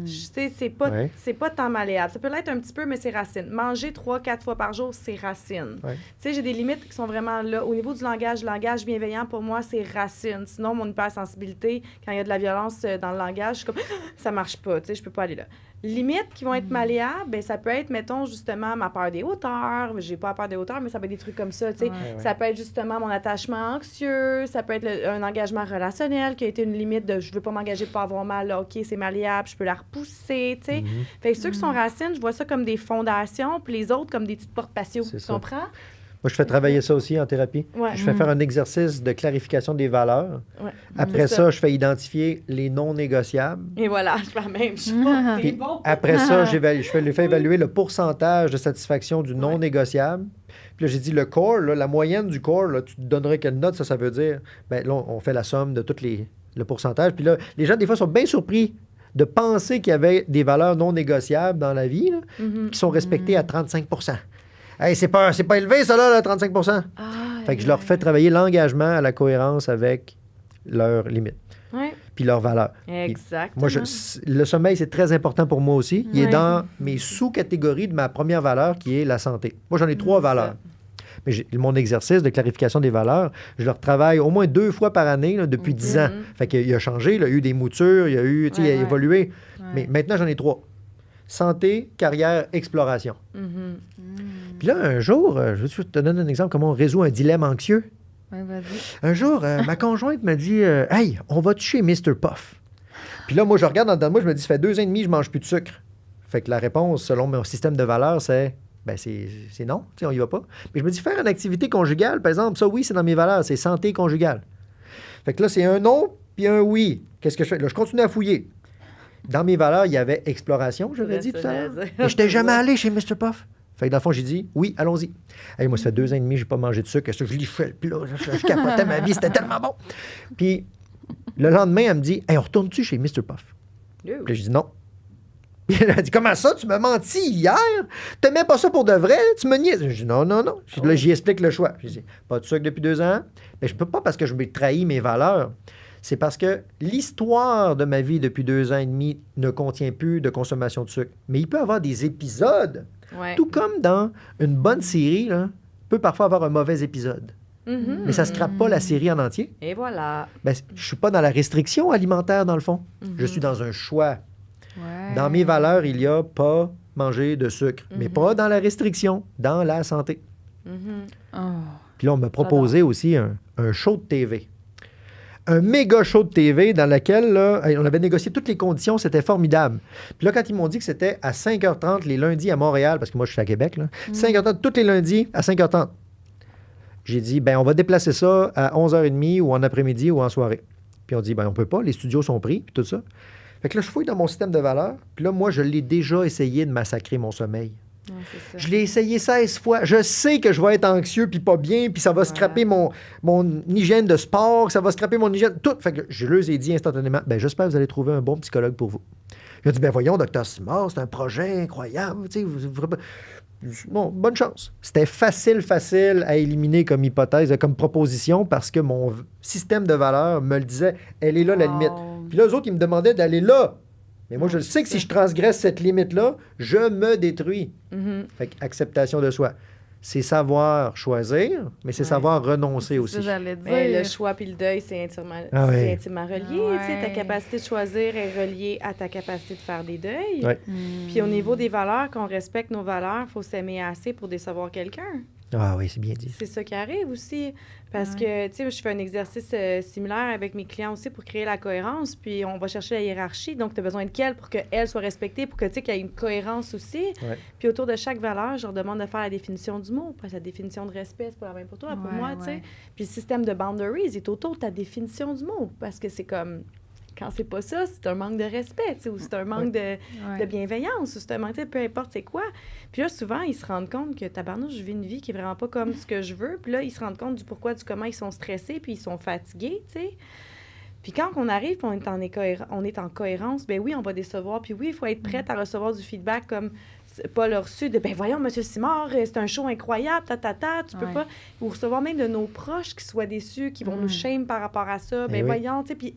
Je sais, Ouais. c'est pas tant malléable. Ça peut l'être un petit peu, mais c'est racine. Manger 3-4 fois par jour, c'est racine. Ouais. Tu sais, j'ai des limites qui sont vraiment là. Au niveau du langage bienveillant, pour moi, c'est racine. Sinon, mon hypersensibilité, quand il y a de la violence dans le langage, je suis comme, ça marche pas, tu sais, je peux pas aller là. Limites qui vont être malléables, ben, ça peut être, mettons, justement, ma peur des hauteurs. J'ai pas peur des hauteurs, mais ça peut être des trucs comme ça, tu sais. Ouais. Ça peut être justement mon attachement anxieux, ça peut être un engagement relationnel qui a été une limite de je veux pas m'engager pour pas avoir mal, là, OK, c'est malléable, je peux la repousser, tu sais. Mhm. Fait que ceux qui sont racines, je vois ça comme des fondations, puis les autres comme des petites portes patios. C'est Tu ça. comprends? Moi, je fais travailler ça aussi en thérapie. Ouais. Je fais faire un exercice de clarification des valeurs. Ouais. Après C'est ça, je fais identifier les non négociables. Et voilà, je fais la même chose. C'est Puis bon. après ça, je fais évaluer le pourcentage de satisfaction du non négociable. Puis là, j'ai dit le core, là, la moyenne du core, là, tu te donnerais quelle note, ça veut dire? Bien, là, on fait la somme de tous le pourcentage. Puis là, les gens, des fois, sont bien surpris de penser qu'il y avait des valeurs non négociables dans la vie, là, Mhm. qui sont respectées à 35 Hey, c'est pas élevé, ça, là, 35 Fait que je leur fais travailler l'engagement à la cohérence avec leurs limites, Ouais. puis leurs valeurs. Exactement. Moi, le sommeil, c'est très important pour moi aussi. Il est Ouais. dans mes sous-catégories de ma première valeur, qui est la santé. Moi, j'en ai 3 c'est valeurs. Mais mon exercice de clarification des valeurs, je le retravaille au moins 2 fois par année là, depuis 10 ans. Fait qu'il a changé, là, il y a eu des moutures, il y a eu, tu sais, il a Ouais. évolué. Ouais. Mais maintenant, j'en ai 3. Santé, carrière, exploration. Mhm. Puis là, un jour, je vais te donner un exemple, comment on résout un dilemme anxieux. Ouais, vas-y. Un jour, ma conjointe m'a dit Hey, on va chez Mr. Puff. Puis là, moi, je regarde en dedans de moi, je me dis Ça fait 2 ans et demi, je mange plus de sucre. Fait que la réponse, selon mon système de valeurs, c'est c'est non, tu sais, on y va pas. Mais je me dis faire une activité conjugale, par exemple, ça, oui, c'est dans mes valeurs, c'est santé conjugale. Fait que là, c'est un non puis un oui. Qu'est-ce que je fais? Là, je continue à fouiller. Dans mes valeurs, il y avait exploration, j'avais dit tout à l'heure. Et je n'étais jamais allé chez Mr. Puff. Fait que dans le fond, j'ai dit, oui, allons-y. Hey, moi, ça fait 2 ans et demi, je n'ai pas mangé de sucre. Je lichais, puis là, je capotais ma vie, c'était tellement bon. Puis le lendemain, elle me dit, hey, on retourne-tu chez Mr. Puff? Puis là, j'ai dit non. Puis elle a dit, comment ça, tu m'as menti hier? T'aimais pas ça pour de vrai? Tu me niaises? J'ai dit, non. Là, j'y explique le choix. J'ai dit, pas de sucre depuis 2 ans. Mais je peux pas parce que je me trahis mes valeurs. C'est parce que l'histoire de ma vie depuis 2 ans et demi ne contient plus de consommation de sucre. Mais il peut y avoir des épisodes. Ouais. Tout comme dans une bonne série, là, peut parfois avoir un mauvais épisode. Mhm. Mais ça ne scrape pas la série en entier. Et voilà. Ben, je ne suis pas dans la restriction alimentaire, dans le fond. Mhm. Je suis dans un choix. Ouais. Dans mes valeurs, il y a pas manger de sucre. Mais pas dans la restriction, dans la santé. Mhm. Oh. Puis là, on m'a proposé aussi un show de TV. Un méga show de TV dans lequel là, on avait négocié toutes les conditions, c'était formidable. Puis là, quand ils m'ont dit que c'était à 5h30 les lundis à Montréal, parce que moi, je suis à Québec, là, 5h30 tous les lundis à 5h30. J'ai dit, ben on va déplacer ça à 11h30 ou en après-midi ou en soirée. Puis on dit, ben on peut pas, les studios sont pris, puis tout ça. Fait que là, je fouille dans mon système de valeurs. Puis là, moi, je l'ai déjà essayé de massacrer mon sommeil. Ouais, c'est ça. Je l'ai essayé 16 fois. Je sais que je vais être anxieux puis pas bien, puis ça va scraper mon hygiène de sport, ça va scraper mon hygiène, tout. Fait que je leur ai dit instantanément, ben j'espère que vous allez trouver un bon psychologue pour vous. Il a dit, ben voyons, docteur Simard, c'est un projet incroyable, tu sais, bon, bonne chance. C'était facile à éliminer comme hypothèse, comme proposition, parce que mon système de valeurs me le disait, elle est là la limite. Puis là, eux autres, ils me demandaient d'aller là. Mais moi, je sais que si je transgresse cette limite-là, je me détruis. Fait que acceptation de soi. C'est savoir choisir, mais c'est savoir renoncer aussi. Ça, j'allais dire. Mais le choix puis le deuil, c'est intimement, relié. Ouais. Tu sais, ta capacité de choisir est reliée à ta capacité de faire des deuils. Ouais. Puis au niveau des valeurs, qu'on respecte nos valeurs, il faut s'aimer assez pour décevoir quelqu'un. Ah oui, c'est bien dit. C'est ça qui arrive aussi. Parce que, tu sais, je fais un exercice similaire avec mes clients aussi pour créer la cohérence. Puis on va chercher la hiérarchie. Donc, tu as besoin de quelle pour qu'elle soit respectée, pour que, tu sais, qu'il y ait une cohérence aussi. Ouais. Puis autour de chaque valeur, je leur demande de faire la définition du mot. Parce que la définition de respect, c'est pas la même pour toi, pour moi, tu sais. Puis le système de boundaries est autour de ta définition du mot. Parce que c'est comme... Quand c'est pas ça, c'est un manque de respect, tu sais, ou c'est un manque de bienveillance, ou c'est un manque de peu importe c'est quoi. Puis là, souvent, ils se rendent compte que tabarnouche, je vis une vie qui est vraiment pas comme ce que je veux. Puis là, ils se rendent compte du pourquoi, du comment ils sont stressés, puis ils sont fatigués, tu sais. Puis quand on arrive, puis on est en cohérence, ben oui, on va décevoir. Puis oui, il faut être prête à recevoir du feedback comme Paul a reçu de « ben voyons, M. Simard, c'est un show incroyable, tu peux pas... » Ou recevoir même de nos proches qui soient déçus, qui vont nous shame par rapport à ça. Ben voyons, tu sais, puis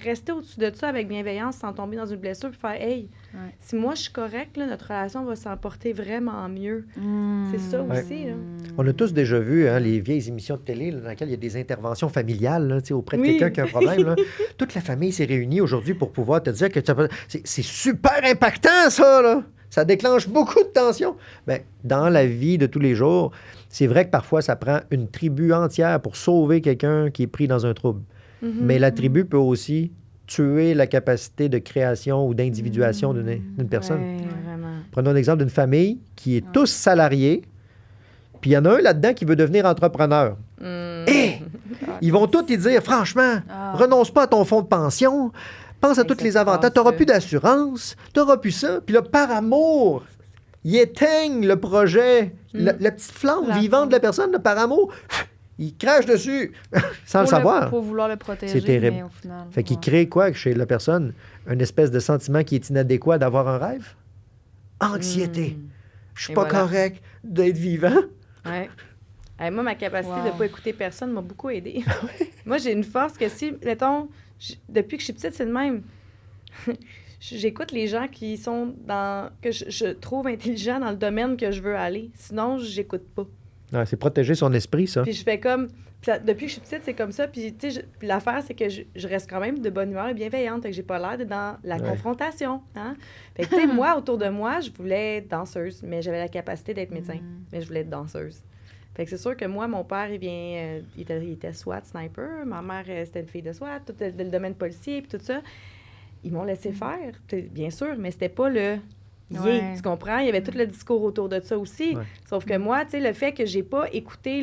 rester au-dessus de ça avec bienveillance sans tomber dans une blessure puis faire « Hey, si moi je suis correcte, là, notre relation va s'emporter vraiment mieux. C'est ça aussi. Là. On a tous déjà vu les vieilles émissions de télé là, dans lesquelles il y a des interventions familiales là, auprès de quelqu'un qui a un problème. Là. Toute la famille s'est réunie aujourd'hui pour pouvoir te dire que c'est super impactant, ça. Là. Ça déclenche beaucoup de tensions. Bien, dans la vie de tous les jours, c'est vrai que parfois, ça prend une tribu entière pour sauver quelqu'un qui est pris dans un trouble. Mais la tribu peut aussi tuer la capacité de création ou d'individuation d'une personne. Ouais, vraiment. Prenons l'exemple d'une famille qui est tous salariés, puis il y en a un là-dedans qui veut devenir entrepreneur. Et ils vont tous y dire, franchement, renonce pas à ton fonds de pension, pense à tous les avantages, tu n'auras plus d'assurance, tu n'auras plus ça. Puis là, par amour, ils éteignent le projet, la petite flamme vivante de la personne, là, par amour. Il crache dessus sans le savoir. Pour vouloir le protéger, c'est terrible. mais au final... Fait qu'il crée quoi chez la personne? Une espèce de sentiment qui est inadéquat d'avoir un rêve? Anxiété. Je suis pas correct d'être vivant. Ouais. Moi, ma capacité de ne pas écouter personne m'a beaucoup aidée. Moi, j'ai une force que si, mettons, depuis que je suis petite, c'est le même. J'écoute les gens qui sont que je trouve intelligents dans le domaine que je veux aller. Sinon, j'écoute pas. Ouais, c'est protéger son esprit, ça. Puis je fais comme... depuis que je suis petite, c'est comme ça. Puis, tu sais, l'affaire, c'est que je reste quand même de bonne humeur et bienveillante. Fait que j'ai pas l'air d'être dans la confrontation. Hein? Fait que, tu sais, moi, autour de moi, je voulais être danseuse, mais j'avais la capacité d'être médecin. Mais je voulais être danseuse. Fait que c'est sûr que moi, mon père, il était SWAT, sniper. Ma mère, c'était une fille de SWAT, tout le domaine policier, puis tout ça. Ils m'ont laissé faire, bien sûr, mais c'était pas le... tu comprends? Il y avait tout le discours autour de ça aussi. Sauf que moi, tu sais, le fait que j'ai pas écouté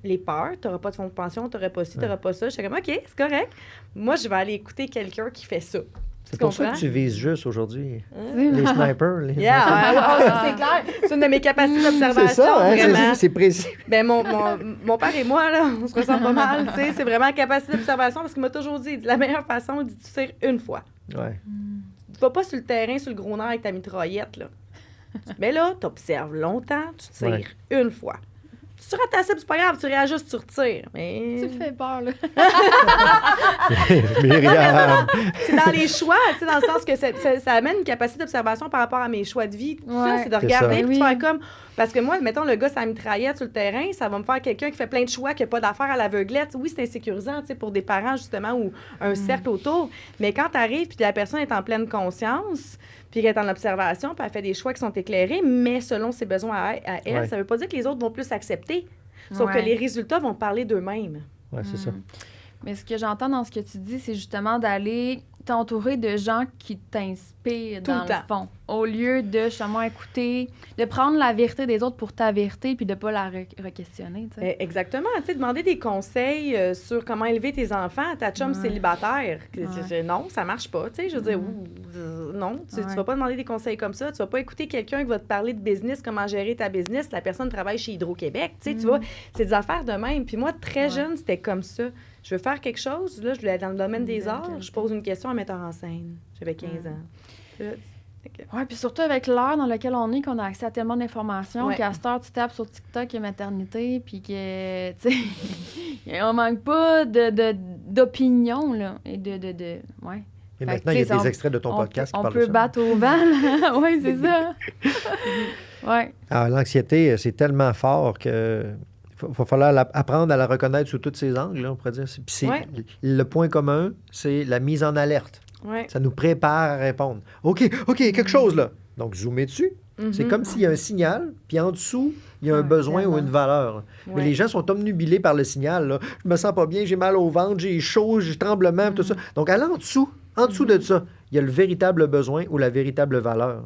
les peurs, t'auras pas de fonds de pension, t'auras pas ci, t'auras pas ça, j'étais comme, OK, c'est correct. Moi, je vais aller écouter quelqu'un qui fait ça. C'est pour ça que tu vises juste aujourd'hui. Hein? Les snipers. Ça, c'est clair. C'est une de mes capacités d'observation. C'est ça, hein, vraiment. c'est précis. Ben, mon père et moi, là, on se ressemble pas mal. Tu sais, c'est vraiment la capacité d'observation parce qu'il m'a toujours dit, la meilleure façon, il dit, tu tires une fois. Ouais. Tu vas pas sur le terrain, sur le gros nerf avec ta mitraillette, là. Mais là, tu observes longtemps, tu tires une fois. Si tu rates ta cible, c'est pas grave, tu réajustes, tu retires. Mais... Tu fais peur, là. Myriam. C'est dans les choix, tu sais, dans le sens que ça amène une capacité d'observation par rapport à mes choix de vie. Tout ça, c'est de regarder et de faire comme... Parce que moi, mettons, le gars, ça mitraillette sur le terrain, ça va me faire quelqu'un qui fait plein de choix, qui n'a pas d'affaires à l'aveuglette. Oui, c'est insécurisant, tu sais, pour des parents, justement, ou un cercle autour. Mais quand tu arrives, puis la personne est en pleine conscience, puis qu'elle est en observation, puis elle fait des choix qui sont éclairés, mais selon ses besoins à elle, ça veut pas dire que les autres vont plus accepter. Sauf que les résultats vont parler d'eux-mêmes. Oui, c'est ça. Mais ce que j'entends dans ce que tu dis, c'est justement d'aller t'entourer de gens qui t'inspirent dans le fond. au lieu de justement écouter, de prendre la vérité des autres pour ta vérité puis de pas la re-questionner, tu sais. Exactement. Tu sais, demander des conseils sur comment élever tes enfants à ta chum célibataire. Non, ça marche pas. Tu sais, je veux dire, non, tu vas pas demander des conseils comme ça. Tu vas pas écouter quelqu'un qui va te parler de business, comment gérer ta business. La personne travaille chez Hydro-Québec. Tu sais, tu vois, c'est des affaires de même. Puis moi, très jeune, c'était comme ça. Je veux faire quelque chose, là, je voulais être dans le domaine des arts. Je pose une question à un metteur en scène. J'avais 15 ans. Oui, puis surtout avec l'heure dans laquelle on est, qu'on a accès à tellement d'informations, qu'à cette heure, tu tapes sur TikTok et maternité, puis que, tu sais, on manque pas d'opinion, là, et ouais. Et maintenant, il y a des extraits de ton podcast qui parlent de ça. On peut battre au vent, oui, c'est ça. Ouais. Alors, l'anxiété, c'est tellement fort que... Il va falloir apprendre à la reconnaître sous tous ses angles, là, on pourrait dire. Puis le point commun, c'est la mise en alerte. Ouais. Ça nous prépare à répondre. OK, quelque chose là. Donc, zoomer dessus. C'est comme s'il y a un signal, puis en dessous, il y a un besoin ou une valeur. Mais les gens sont omnubilés par le signal. Là. Je me sens pas bien, j'ai mal au ventre, j'ai chaud, j'ai tremblement, tout ça. Donc, allez en dessous de ça, il y a le véritable besoin ou la véritable valeur.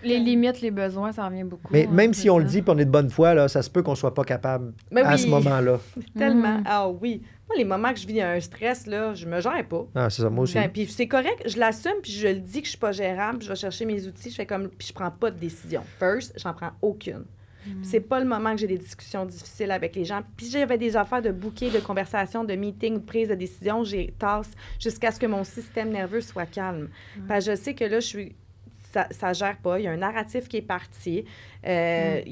Les limites, les besoins, ça revient beaucoup. Mais même si on le dit, puis on est de bonne foi, là, ça se peut qu'on soit pas capable à ce moment-là. Tellement. Ah oui. Moi, les moments que je vis un stress, là, je me gère pas. Ah, c'est ça, moi aussi. Puis c'est correct, je l'assume, puis je le dis que je suis pas gérable, puis je vais chercher mes outils, je fais comme, puis je prends pas de décision. First, j'en prends aucune. Puis c'est pas le moment que j'ai des discussions difficiles avec les gens. Puis j'avais des affaires de bouquets, de conversations, de meetings, de prise de décision, j'ai tasse jusqu'à ce que mon système nerveux soit calme. Parce que je sais que là, ça gère pas. Il y a un narratif qui est parti. Il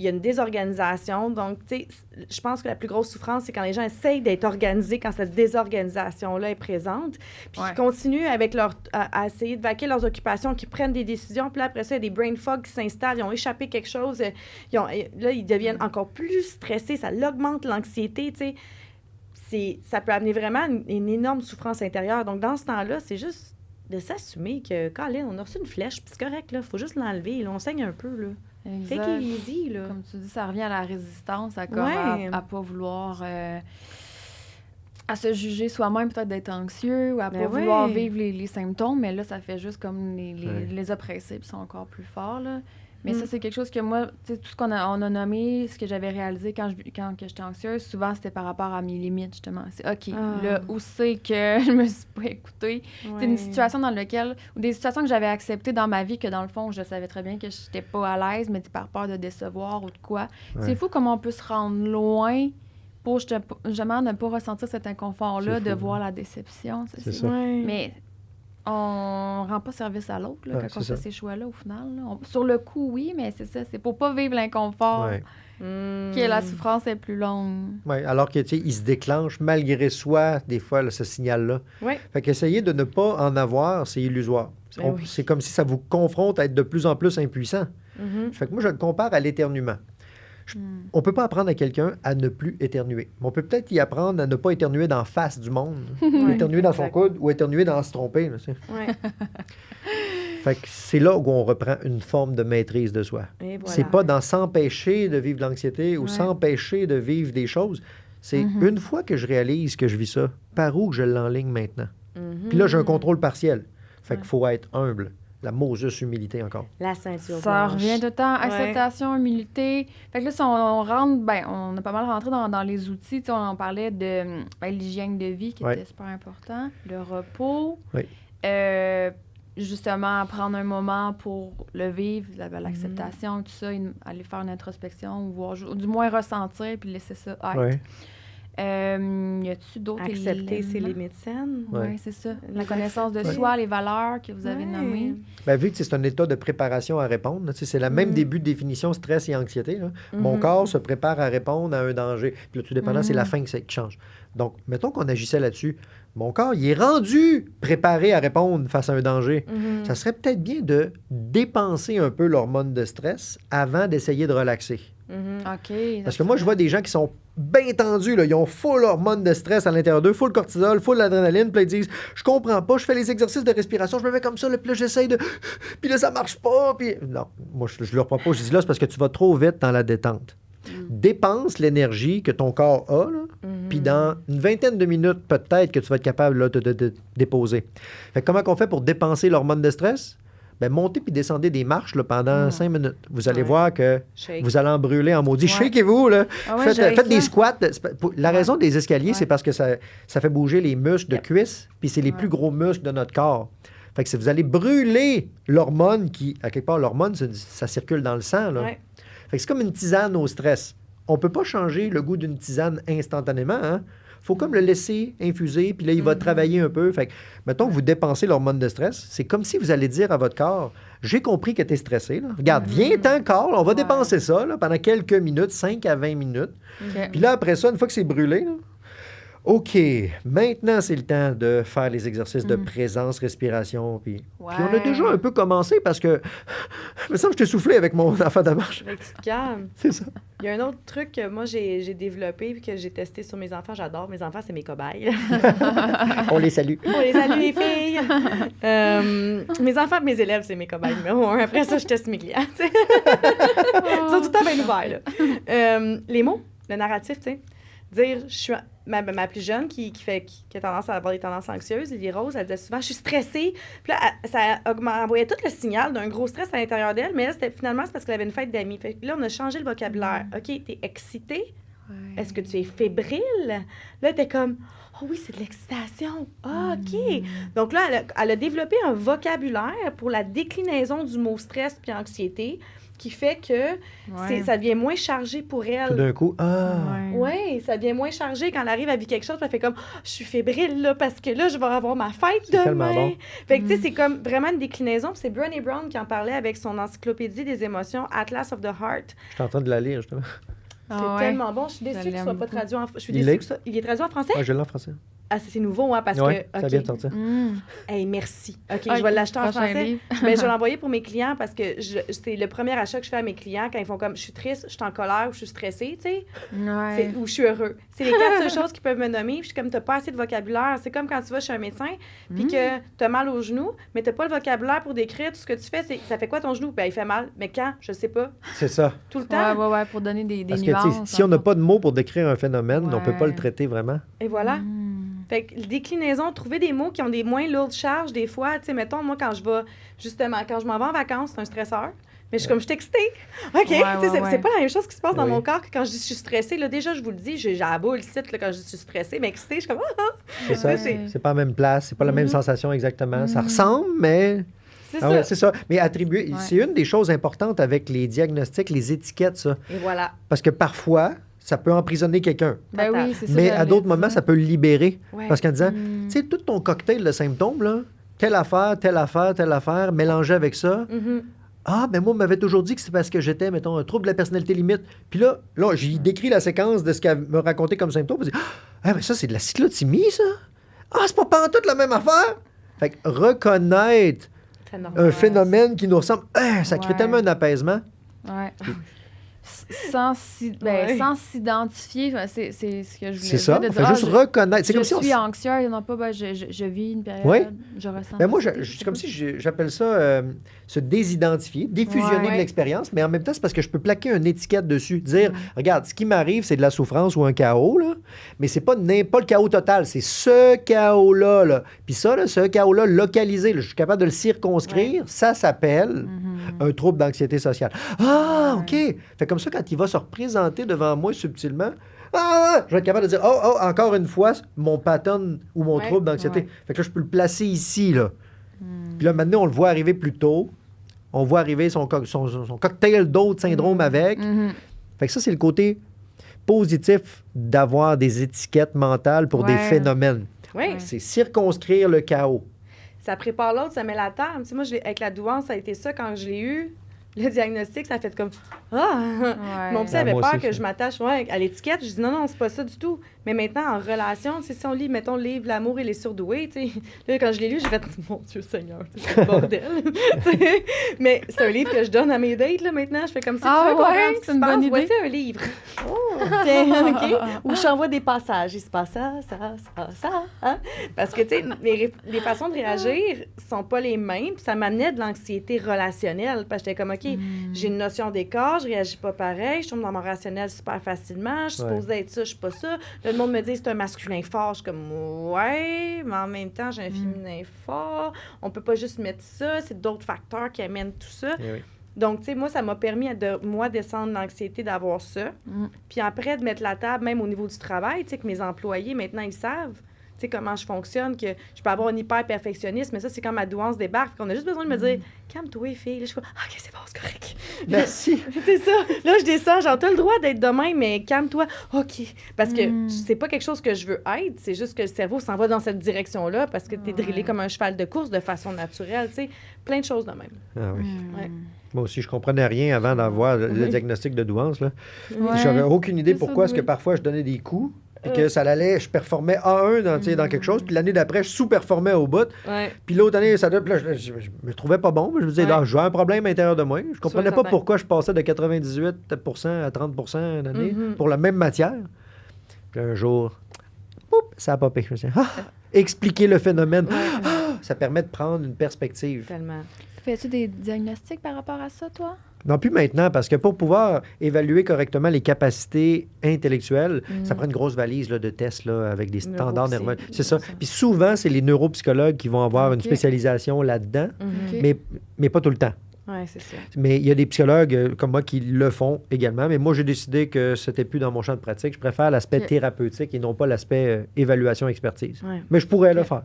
y a une désorganisation. Donc, tu sais, je pense que la plus grosse souffrance, c'est quand les gens essayent d'être organisés, quand cette désorganisation-là est présente, puis qu'ils continuent avec à essayer de vaquer leurs occupations, qu'ils prennent des décisions, puis là, après ça, il y a des brain fog qui s'installent, ils ont échappé quelque chose, là, ils deviennent encore plus stressés, ça augmente l'anxiété, tu sais. Ça peut amener vraiment une énorme souffrance intérieure. Donc, dans ce temps-là, c'est juste de s'assumer que, Colin, on a reçu une flèche, puis c'est correct, là, faut juste l'enlever, là, on saigne un peu, là. Exact. Take it easy, là. Comme tu dis, ça revient à la résistance, à pas vouloir... à se juger soi-même, peut-être d'être anxieux, ou à pas vouloir vivre les symptômes, mais là, ça fait juste comme les oppressés, puis sont encore plus forts, là. Mais ça, c'est quelque chose que moi, tu sais, tout ce qu'on a nommé, ce que j'avais réalisé quand j'étais anxieuse, souvent, c'était par rapport à mes limites, justement. C'est OK, là, où c'est que je me suis pas écoutée? C'est une situation dans laquelle, ou des situations que j'avais acceptées dans ma vie, que dans le fond, je savais très bien que j'étais pas à l'aise, mais par peur de décevoir ou de quoi. C'est fou comment on peut se rendre loin pour justement ne pas ressentir cet inconfort-là, de voir la déception. C'est ça. Mais on rend pas service à l'autre quand on fait ces choix-là, au final. Là. Sur le coup, oui, mais c'est ça. C'est pour pas vivre l'inconfort que la souffrance est plus longue. Oui, alors que, tu sais, il se déclenche malgré soi, des fois, là, ce signal-là. Fait qu'essayer de ne pas en avoir, c'est illusoire. C'est comme si ça vous confronte à être de plus en plus impuissant. Fait que moi, je le compare à l'éternuement. On ne peut pas apprendre à quelqu'un à ne plus éternuer. Mais on peut peut-être y apprendre à ne pas éternuer dans la face du monde. Éternuer dans son coude ou éternuer dans se tromper. Là, fait que c'est là où on reprend une forme de maîtrise de soi. Voilà. C'est pas dans s'empêcher de vivre l'anxiété ou s'empêcher de vivre des choses. C'est une fois que je réalise que je vis ça, par où je l'enligne maintenant? Puis là, j'ai un contrôle partiel. Fait qu'il faut être humble. La Moses humilité encore. La ceinture blanche. Ça revient tout le temps. Acceptation, humilité. Fait que là, si on rentre, on a pas mal rentré dans les outils. Tu sais, on en parlait de l'hygiène de vie qui était super important. Le repos. Justement, prendre un moment pour le vivre, l'acceptation, tout ça, aller faire une introspection, ou du moins ressentir, puis laisser ça être. Y a-tu d'autres éléments? Accepter ses limites saines. Oui, c'est ça. La connaissance de soi, les valeurs que vous avez nommées. Bien, vu que c'est un état de préparation à répondre, c'est le même début de définition stress et anxiété. Là. Mon corps se prépare à répondre à un danger. Puis là, tout dépendant, c'est la fin qui change. Donc, mettons qu'on agissait là-dessus. Mon corps, il est rendu préparé à répondre face à un danger. Ça serait peut-être bien de dépenser un peu l'hormone de stress avant d'essayer de relaxer. Parce que moi, je vois des gens qui sont bien tendus, là. Ils ont full hormone de stress à l'intérieur d'eux, full cortisol, full adrénaline, puis là, ils disent « Je comprends pas, je fais les exercices de respiration, je me mets comme ça, là, puis là, j'essaye de... Puis là, ça marche pas, puis... » Non, moi, je leur propose, je dis là, c'est parce que tu vas trop vite dans la détente. Dépense l'énergie que ton corps a, puis dans une vingtaine de minutes, peut-être que tu vas être capable là, de déposer. Fait que comment qu'on fait pour dépenser l'hormone de stress? ben montez puis descendez des marches là, pendant 5 minutes. Vous allez Ouais. voir que Shake. vous allez en brûler en maudit. Ouais. Shakez-vous, là. Ah ouais, Faites des ça. squats. La raison des escaliers, Ouais. c'est parce que ça fait bouger les muscles de Yep. cuisse, puis c'est les Ouais. plus gros muscles de notre corps. Fait que si vous allez brûler l'hormone qui, à quelque part, l'hormone, ça circule dans le sang, là. Ouais. Fait que c'est comme une tisane au stress. On peut pas changer le goût d'une tisane instantanément, hein? Faut comme le laisser infuser, puis là, il va travailler un peu. Fait que, mettons que vous dépensez l'hormone de stress, c'est comme si vous allez dire à votre corps, j'ai compris que tu es stressé, là. Regarde, viens-t'en, corps, on va Ouais. dépenser ça, là, pendant quelques minutes, 5 à 20 minutes. OK. Puis là, après ça, une fois que c'est brûlé, là, OK, maintenant, c'est le temps de faire les exercices de présence, respiration. Puis on a Ouais. déjà un peu commencé parce que, il me semble que je t'ai soufflé avec mon enfant de marche. Avec tu te calmes. C'est ça. Il y a un autre truc que moi, j'ai développé et que j'ai testé sur mes enfants. J'adore. Mes enfants, c'est mes cobayes. On les salue. On les salue, les filles. Mes enfants et mes élèves, c'est mes cobayes numéro 1. Après ça, je teste mes clients. tu sais. Ils sont tout le temps bien ouverts. Là. Les mots, le narratif, tu sais. Dire, je suis ma plus jeune qui a tendance à avoir des tendances anxieuses, Lily Rose, elle disait souvent, je suis stressée. Puis là, ça envoyait tout le signal d'un gros stress à l'intérieur d'elle, mais là, finalement, c'est parce qu'elle avait une fête d'amis. Fait que là, on a changé le vocabulaire. OK, t'es excitée? Ouais. Est-ce que tu es fébrile? Là, t'es comme, oh oui, c'est de l'excitation. Ah, OK. Donc là, elle a développé un vocabulaire pour la déclinaison du mot stress puis anxiété qui fait que ça devient moins chargé pour elle. Tout d'un coup, Oui, ça devient moins chargé quand elle arrive à vivre quelque chose. Elle fait comme, je suis fébrile là, parce que là, je vais avoir ma fête C'est tellement demain. bon. Fait que, tu sais, c'est comme vraiment une déclinaison. Puis c'est Brené Brown qui en parlait avec son encyclopédie des émotions, Atlas of the Heart. je suis en train de la lire, justement. C'est Ah ouais. tellement bon. Je suis déçue Je qu'il ne soit l'aime pas beaucoup. traduit en français. Je suis Il déçue est? que ça. Il est traduit en français? Ah, je l'ai en français. Ah, c'est nouveau, hein, parce Ouais, que. ça OK. vient de sortir. Hey, merci. OK, Ok, je vais l'acheter en prochain français. livre. Mais je vais l'envoyer pour mes clients parce que c'est le premier achat que je fais à mes clients quand ils font comme je suis triste, je suis en colère ou je suis stressée, tu sais, Ouais. ou je suis heureux. C'est les 4 seules choses qu'ils peuvent me nommer. Puis je suis comme, t'as pas assez de vocabulaire. C'est comme quand tu vas chez un médecin puis que t'as mal au genou, mais t'as pas le vocabulaire pour décrire tout ce que tu fais. Ça fait quoi ton genou? Ben, il fait mal. Mais quand? Je sais pas. C'est ça. Tout le temps. Ouais, pour donner des Parce que, tu nuances. sais, si on n'a pas de mots pour décrire un phénomène, on peut pas Ouais. le traiter vraiment. Et voilà. Mm. Fait que déclinaison, trouver des mots qui ont des moins lourdes charges des fois. Tu sais, mettons, moi, quand je m'en vais en vacances, c'est un stresseur. Mais je suis comme, je suis excitée. OK. Tu sais, c'est pas la même chose qui se passe dans Oui. mon corps que quand je dis je suis stressée. Là, déjà, je vous le dis, j'ai la boule ici là, quand je dis je suis stressée. Mais excitée, je suis comme, C'est ça. c'est- C'est pas la même place, c'est pas la même sensation exactement. Ça ressemble, mais... c'est Ah ça. ouais, c'est ça. Mais attribuer, Ouais. c'est une des choses importantes avec les diagnostics, les étiquettes, ça. Et voilà. Parce que parfois, ça peut emprisonner quelqu'un. Ben oui, c'est ça. Mais à j'allais d'autres moments, dire. ça peut le libérer. Ouais. Parce qu'en disant, Mm. tu sais, tout ton cocktail de symptômes, là, telle affaire, mélangé avec ça. Mhm. Ah, ben moi, on m'avait toujours dit que c'est parce que j'étais, mettons, un trouble de la personnalité limite. Puis là, j'ai décrit la séquence de ce qu'elle me racontait comme symptôme. Je dis, ah, mais ça, c'est de la cyclothymie, ça? Ah, c'est pas pantoute la même affaire? Fait que reconnaître C'est normal. un phénomène qui nous ressemble, ça crée Ouais. tellement un apaisement. Ouais. Sans Ouais. s'identifier, c'est ce que je voulais C'est ça. dire. de Fait dire, juste reconnaître. C'est je comme si on... suis anxieuse, non pas, je vis une période, Oui. je ressens. Ben moi, ça. c'est comme si j'appelle ça se désidentifier, défusionner Ouais. de l'expérience, mais en même temps, c'est parce que je peux plaquer une étiquette dessus. Dire, regarde, ce qui m'arrive, c'est de la souffrance ou un chaos, là, mais c'est pas le chaos total, c'est ce chaos-là. Là. Puis ça, là, ce chaos-là localisé, là, je suis capable de le circonscrire, ça s'appelle un trouble d'anxiété sociale. Ah, OK! Fait comme ça, quand il va se représenter devant moi subtilement, je vais être capable de dire, encore une fois, mon pattern ou mon Ouais. trouble d'anxiété. Ouais. Fait que là, je peux le placer ici, là. Puis là, maintenant, on le voit arriver plus tôt. On voit arriver son cocktail d'autres syndromes avec. Mhm. Fait que ça, c'est le côté positif d'avoir des étiquettes mentales pour des Ouais. phénomènes. Oui. C'est circonscrire le chaos. Ça prépare l'autre, ça met la table. Tu sais, moi, avec la douance, ça a été ça quand je l'ai eu. Le diagnostic, ça a fait comme Ouais. Mon psy Ah, avait moi peur aussi, que ça. je m'attache à l'étiquette. Je dis non, c'est pas ça du tout. Mais maintenant, en relation, tu sais, si on lit, mettons, le livre L'amour et les surdoués, tu sais, là, quand je l'ai lu, j'ai fait mon Dieu Seigneur, c'est le bordel. Tu sais, mais c'est un livre que je donne à mes dates, là, maintenant. Je fais comme si Ah tu veux comprendre ouais, ce qui c'est se une passe, bonne idée. voici un livre. Tiens, OK? Ou j'envoie des passages. Il se passe ça. Hein? Parce que, tu sais, les façons de réagir sont pas les mêmes. Puis ça m'amenait de l'anxiété relationnelle. Parce que j'étais comme, OK, j'ai une notion des corps, je réagis pas pareil, je tombe dans mon rationnel super facilement, je suis supposée être ça, je suis pas ça. Là, le monde me dit, c'est un masculin fort. Je suis comme, ouais, mais en même temps, j'ai un féminin fort. On peut pas juste mettre ça. C'est d'autres facteurs qui amènent tout ça. Eh oui. Donc, tu sais, moi, ça m'a permis de, moi, descendre l'anxiété d'avoir ça. Puis après, de mettre la table, même au niveau du travail, tu sais, que mes employés, maintenant, ils savent, tu sais, comment je fonctionne, que je peux avoir un hyper-perfectionniste, mais ça, c'est quand ma douance débarque. On a juste besoin de me dire, calme-toi, fille. Là, je suis comme, OK, c'est bon, c'est correct. Merci. C'est ça. Là, je descends, genre, t'as le droit d'être de même, mais calme-toi. OK. Parce que c'est pas quelque chose que je veux être, c'est juste que le cerveau s'en va dans cette direction-là parce que t'es drillé comme un cheval de course de façon naturelle, tu sais. Plein de choses de même. Ah oui. Ouais. Moi aussi, je comprenais rien avant d'avoir le diagnostic de douance. Là. Ouais. J'avais aucune idée C'est ça, pourquoi est-ce que oui. parfois je donnais des coups puis que ça allait, je performais A1 dans quelque chose, puis l'année d'après, je sous-performais au bout. Ouais. Puis l'autre année, puis là, je me trouvais pas bon. Mais je me disais, là, j'ai un problème à l'intérieur de moi. Je comprenais pas certain. pourquoi je passais de 98% à 30% une année pour la même matière. Puis un jour, poup, ça a popé. Je me disais, expliquer le phénomène. Ça permet de prendre une perspective. Tellement. Fais-tu des diagnostics par rapport à ça, toi? Non, plus maintenant, parce que pour pouvoir évaluer correctement les capacités intellectuelles, ça prend une grosse valise là, de tests là, avec des standards Neuropsy. nerveux. C'est ça. Puis souvent, c'est les neuropsychologues qui vont avoir une OK. spécialisation là-dedans, OK. mais pas tout le temps. Oui, c'est ça. Mais il y a des psychologues comme moi qui le font également. Mais moi, j'ai décidé que c'était plus dans mon champ de pratique. Je préfère l'aspect OK. thérapeutique et non pas l'aspect évaluation-expertise. Ouais. Mais je pourrais le faire.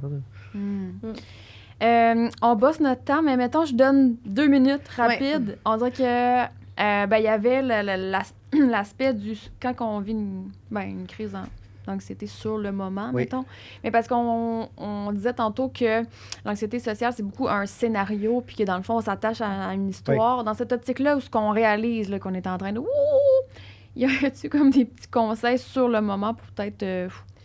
On bosse notre temps, mais mettons, je donne 2 minutes rapides. On dirait que il y avait l'aspect du quand on vit une crise d'anxiété sur le moment, Oui. mettons. Mais parce qu'on disait tantôt que l'anxiété sociale, c'est beaucoup un scénario, puis que dans le fond, on s'attache à une histoire. Dans cette optique-là, où ce qu'on réalise là, qu'on est en train de... Y a-tu comme des petits conseils sur le moment pour peut-être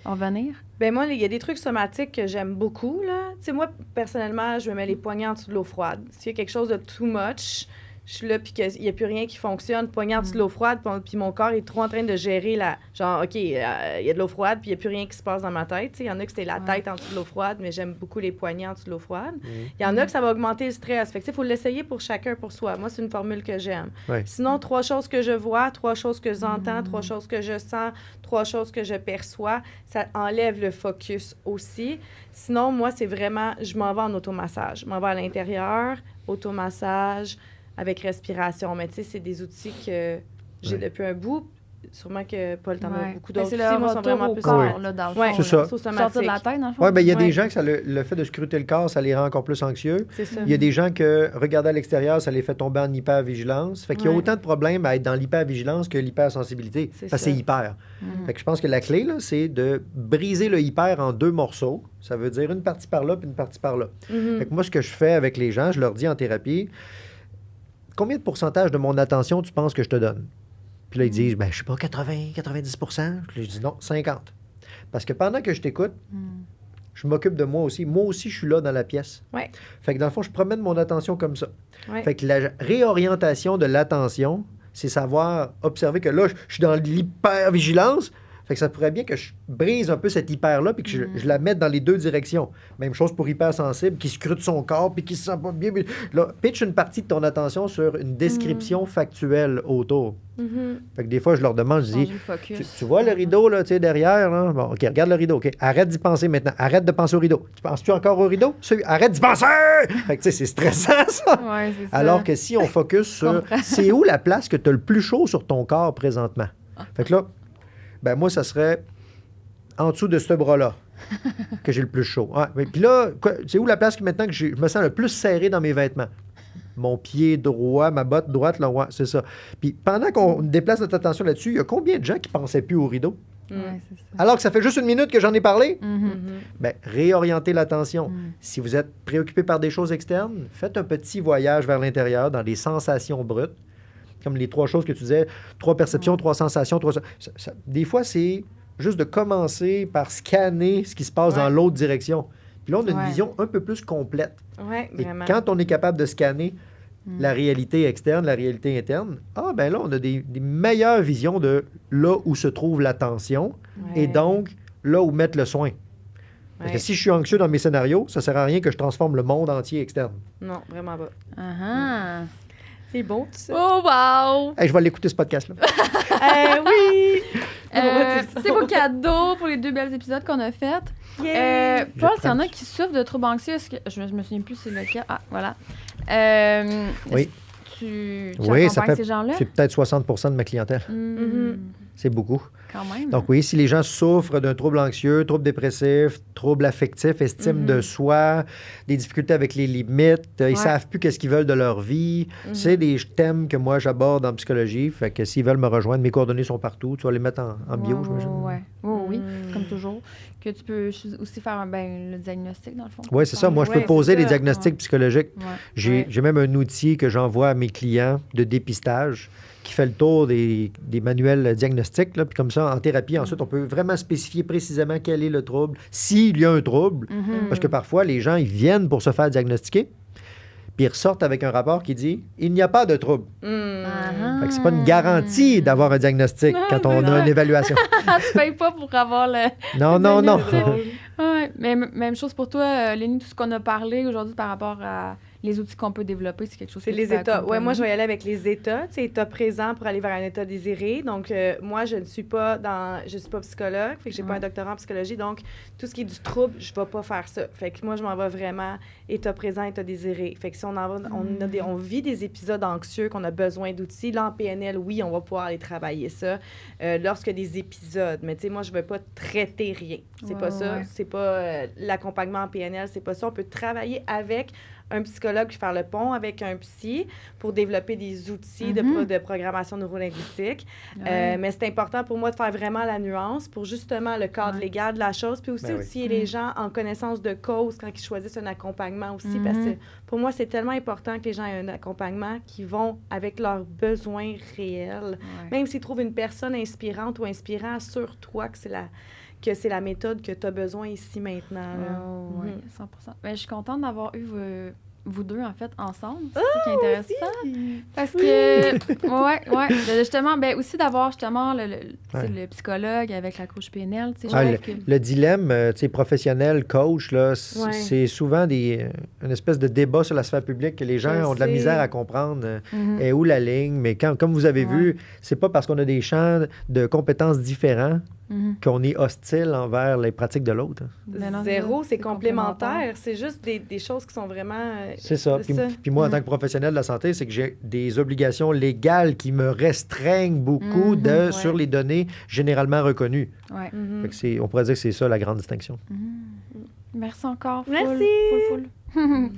en venir? Ben moi, il y a des trucs somatiques que j'aime beaucoup, là. Tu sais, moi, personnellement, je me mets les poignets en dessous de l'eau froide. S'il y a quelque chose de too much, je suis là, puis qu'il n'y a plus rien qui fonctionne, poignets en dessous de l'eau froide, puis mon corps est trop en train de gérer la... Genre, OK, il y a de l'eau froide, puis il n'y a plus rien qui se passe dans ma tête. Tu sais, il y en a que c'était la tête en dessous de l'eau froide, mais j'aime beaucoup les poignets en dessous de l'eau froide. Il y en a que ça va augmenter le stress. Fait que, tu sais, il faut l'essayer pour chacun, pour soi. Moi, c'est une formule que j'aime. Ouais. Sinon, 3 choses que je vois, 3 choses que j'entends, 3 choses que je sens, 3 choses que je perçois, ça enlève le focus aussi. Sinon, moi, c'est vraiment, je m'en vais en automassage. Je m'en vais à l'intérieur, automassage avec respiration. Mais tu sais, c'est des outils que j'ai depuis un bout. Sûrement que Paul, t'en as beaucoup d'autres C'est aussi. le Moi, sont retour vraiment au plus... corps, là, dans le Ouais, fond. c'est là. ça. Sortir de la tête, dans le fond. Oui, bien, il y a Ouais. des gens que le fait de scruter le corps, ça les rend encore plus anxieux. C'est ça. Il y a des gens que regarder à l'extérieur, ça les fait tomber en hypervigilance. Fait qu'il y a Ouais. autant de problèmes à être dans l'hypervigilance que l'hypersensibilité. C'est Parce que ça. c'est hyper. Fait que je pense que la clé, là, c'est de briser le hyper en 2 morceaux. Ça veut dire une partie par là puis une partie par là. Fait que moi, ce que je fais avec les gens, je leur dis en thérapie, combien de pourcentage de mon attention tu penses que je te donne? Puis là, ils disent, ben, je sais pas, 80, 90%. Puis là, je dis non, 50. Parce que pendant que je t'écoute, je m'occupe de moi aussi. Moi aussi, je suis là dans la pièce. Ouais. Fait que dans le fond, je promène mon attention comme ça. Ouais. Fait que la réorientation de l'attention, c'est savoir observer que là, je suis dans l'hypervigilance. Fait que ça pourrait bien que je brise un peu cette hyper-là puis que je la mette dans les 2 directions. Même chose pour hypersensible qui scrute son corps puis qui se sent pas bien. Puis là, pitch une partie de ton attention sur une description factuelle autour. Fait que des fois, je leur demande, je dis, Changer le focus. tu vois le rideau là, tu sais, derrière, là? Bon, OK, regarde le rideau. OK, arrête d'y penser maintenant. Arrête de penser au rideau. Tu penses-tu encore au rideau? Arrête d'y penser! Fait que, tu sais, c'est stressant, ça. Ouais, c'est ça. Alors que si on focus sur c'est où la place que tu as le plus chaud sur ton corps présentement. Fait que là, ben moi, ça serait en dessous de ce bras-là que j'ai le plus chaud. Ouais, puis là, c'est où la place que maintenant que je me sens le plus serré dans mes vêtements? Mon pied droit, ma botte droite, là, ouais, c'est ça. Puis pendant qu'on déplace notre attention là-dessus, il y a combien de gens qui pensaient plus au rideau? Ouais, c'est ça. Alors que ça fait juste 1 minute que j'en ai parlé? Mhm. Ben, réorientez l'attention. Si vous êtes préoccupé par des choses externes, faites un petit voyage vers l'intérieur dans des sensations brutes, comme les 3 choses que tu disais, 3 perceptions, 3 sensations, 3... Des fois, c'est juste de commencer par scanner ce qui se passe dans l'autre direction. Puis là, on a une vision un peu plus complète. Ouais, Et vraiment. quand on est capable de scanner, la réalité externe, la réalité interne, ben là, on a des meilleures visions de là où se trouve la tension et donc là où mettre le soin. Parce que si je suis anxieux dans mes scénarios, ça ne sert à rien que je transforme le monde entier externe. Non, vraiment pas. Uh-huh. C'est beau, tout ça. Oh, wow! Hey, je vais l'écouter, ce podcast-là. Oui! C'est vos cadeaux pour les 2 belles épisodes qu'on a faits. Paul, s'il y en a qui souffrent de troubles anxieux, je me souviens plus c'est lequel. Ah, voilà. Oui. Tu Oui, ça accompagnes fait, ces gens-là? c'est peut-être 60% de ma clientèle. C'est beaucoup. Quand même. Donc oui, si les gens souffrent d'un trouble anxieux, trouble dépressif, trouble affectif, estime de soi, des difficultés avec les limites, ils savent plus qu'est-ce qu'ils veulent de leur vie, c'est des thèmes que moi j'aborde en psychologie. Fait que s'ils veulent me rejoindre, mes coordonnées sont partout. Tu vas les mettre en bio, j'imagine. Oui, comme toujours. Que tu peux aussi faire le diagnostic, dans le fond. Oui, c'est ça. Moi, je peux poser des diagnostics psychologiques. Ouais. J'ai même un outil que j'envoie à mes clients de dépistage qui fait le tour des manuels diagnostiques. Là. Puis comme ça, en thérapie, ensuite, on peut vraiment spécifier précisément quel est le trouble, s'il y a un trouble. Parce que parfois, les gens, ils viennent pour se faire diagnostiquer, puis ils ressortent avec un rapport qui dit « Il n'y a pas de trouble ». Fait que c'est pas une garantie d'avoir un diagnostic quand on a une évaluation. Tu payes pas pour avoir le... Non. Mais même chose pour toi, Lénie, tout ce qu'on a parlé aujourd'hui par rapport à les outils qu'on peut développer, c'est quelque chose C'est que les tu peux états. accompagner. Oui, moi, je vais y aller avec les états. Tu sais, état présent pour aller vers un état désiré. Donc, moi, je ne suis pas psychologue, fait que j'ai pas un doctorat en psychologie. Donc, tout ce qui est du trouble, je vais pas faire ça. Fait que moi, je m'en vais vraiment état présent, état désiré. Fait que si on vit des épisodes anxieux, qu'on a besoin d'outils, là, en PNL, oui, on va pouvoir aller travailler ça lorsque des épisodes. Mais tu sais, moi, je veux pas traiter rien. C'est pas ça. C'est pas l'accompagnement en PNL, c'est pas ça. On peut travailler avec un psychologue puis faire le pont avec un psy pour développer des outils de programmation neurolinguistique. Mais c'est important pour moi de faire vraiment la nuance pour justement le cadre légal de la chose, puis aussi outiller les gens en connaissance de cause quand ils choisissent un accompagnement aussi, parce que pour moi, c'est tellement important que les gens aient un accompagnement qui vont avec leurs besoins réels. Même s'ils trouvent une personne inspirante ou inspirant, assure-toi que c'est la méthode que tu as besoin ici maintenant. Oui, 100%. Mais je suis contente d'avoir eu vous deux, en fait, ensemble. C'est ça qui est intéressant. Parce que, justement, aussi d'avoir justement le psychologue avec la coach PNL. Le dilemme professionnel, coach, là, c'est souvent une espèce de débat sur la sphère publique que les gens ont de la misère à comprendre. Et où la ligne? Mais comme vous avez vu, c'est pas parce qu'on a des champs de compétences différents qu'on est hostile envers les pratiques de l'autre. Zéro, c'est complémentaire. C'est juste des choses qui sont vraiment... c'est ça. Puis moi, en tant que professionnel de la santé, c'est que j'ai des obligations légales qui me restreignent beaucoup sur les données généralement reconnues. Fait que on pourrait dire que c'est ça la grande distinction. Merci encore. Merci. Full.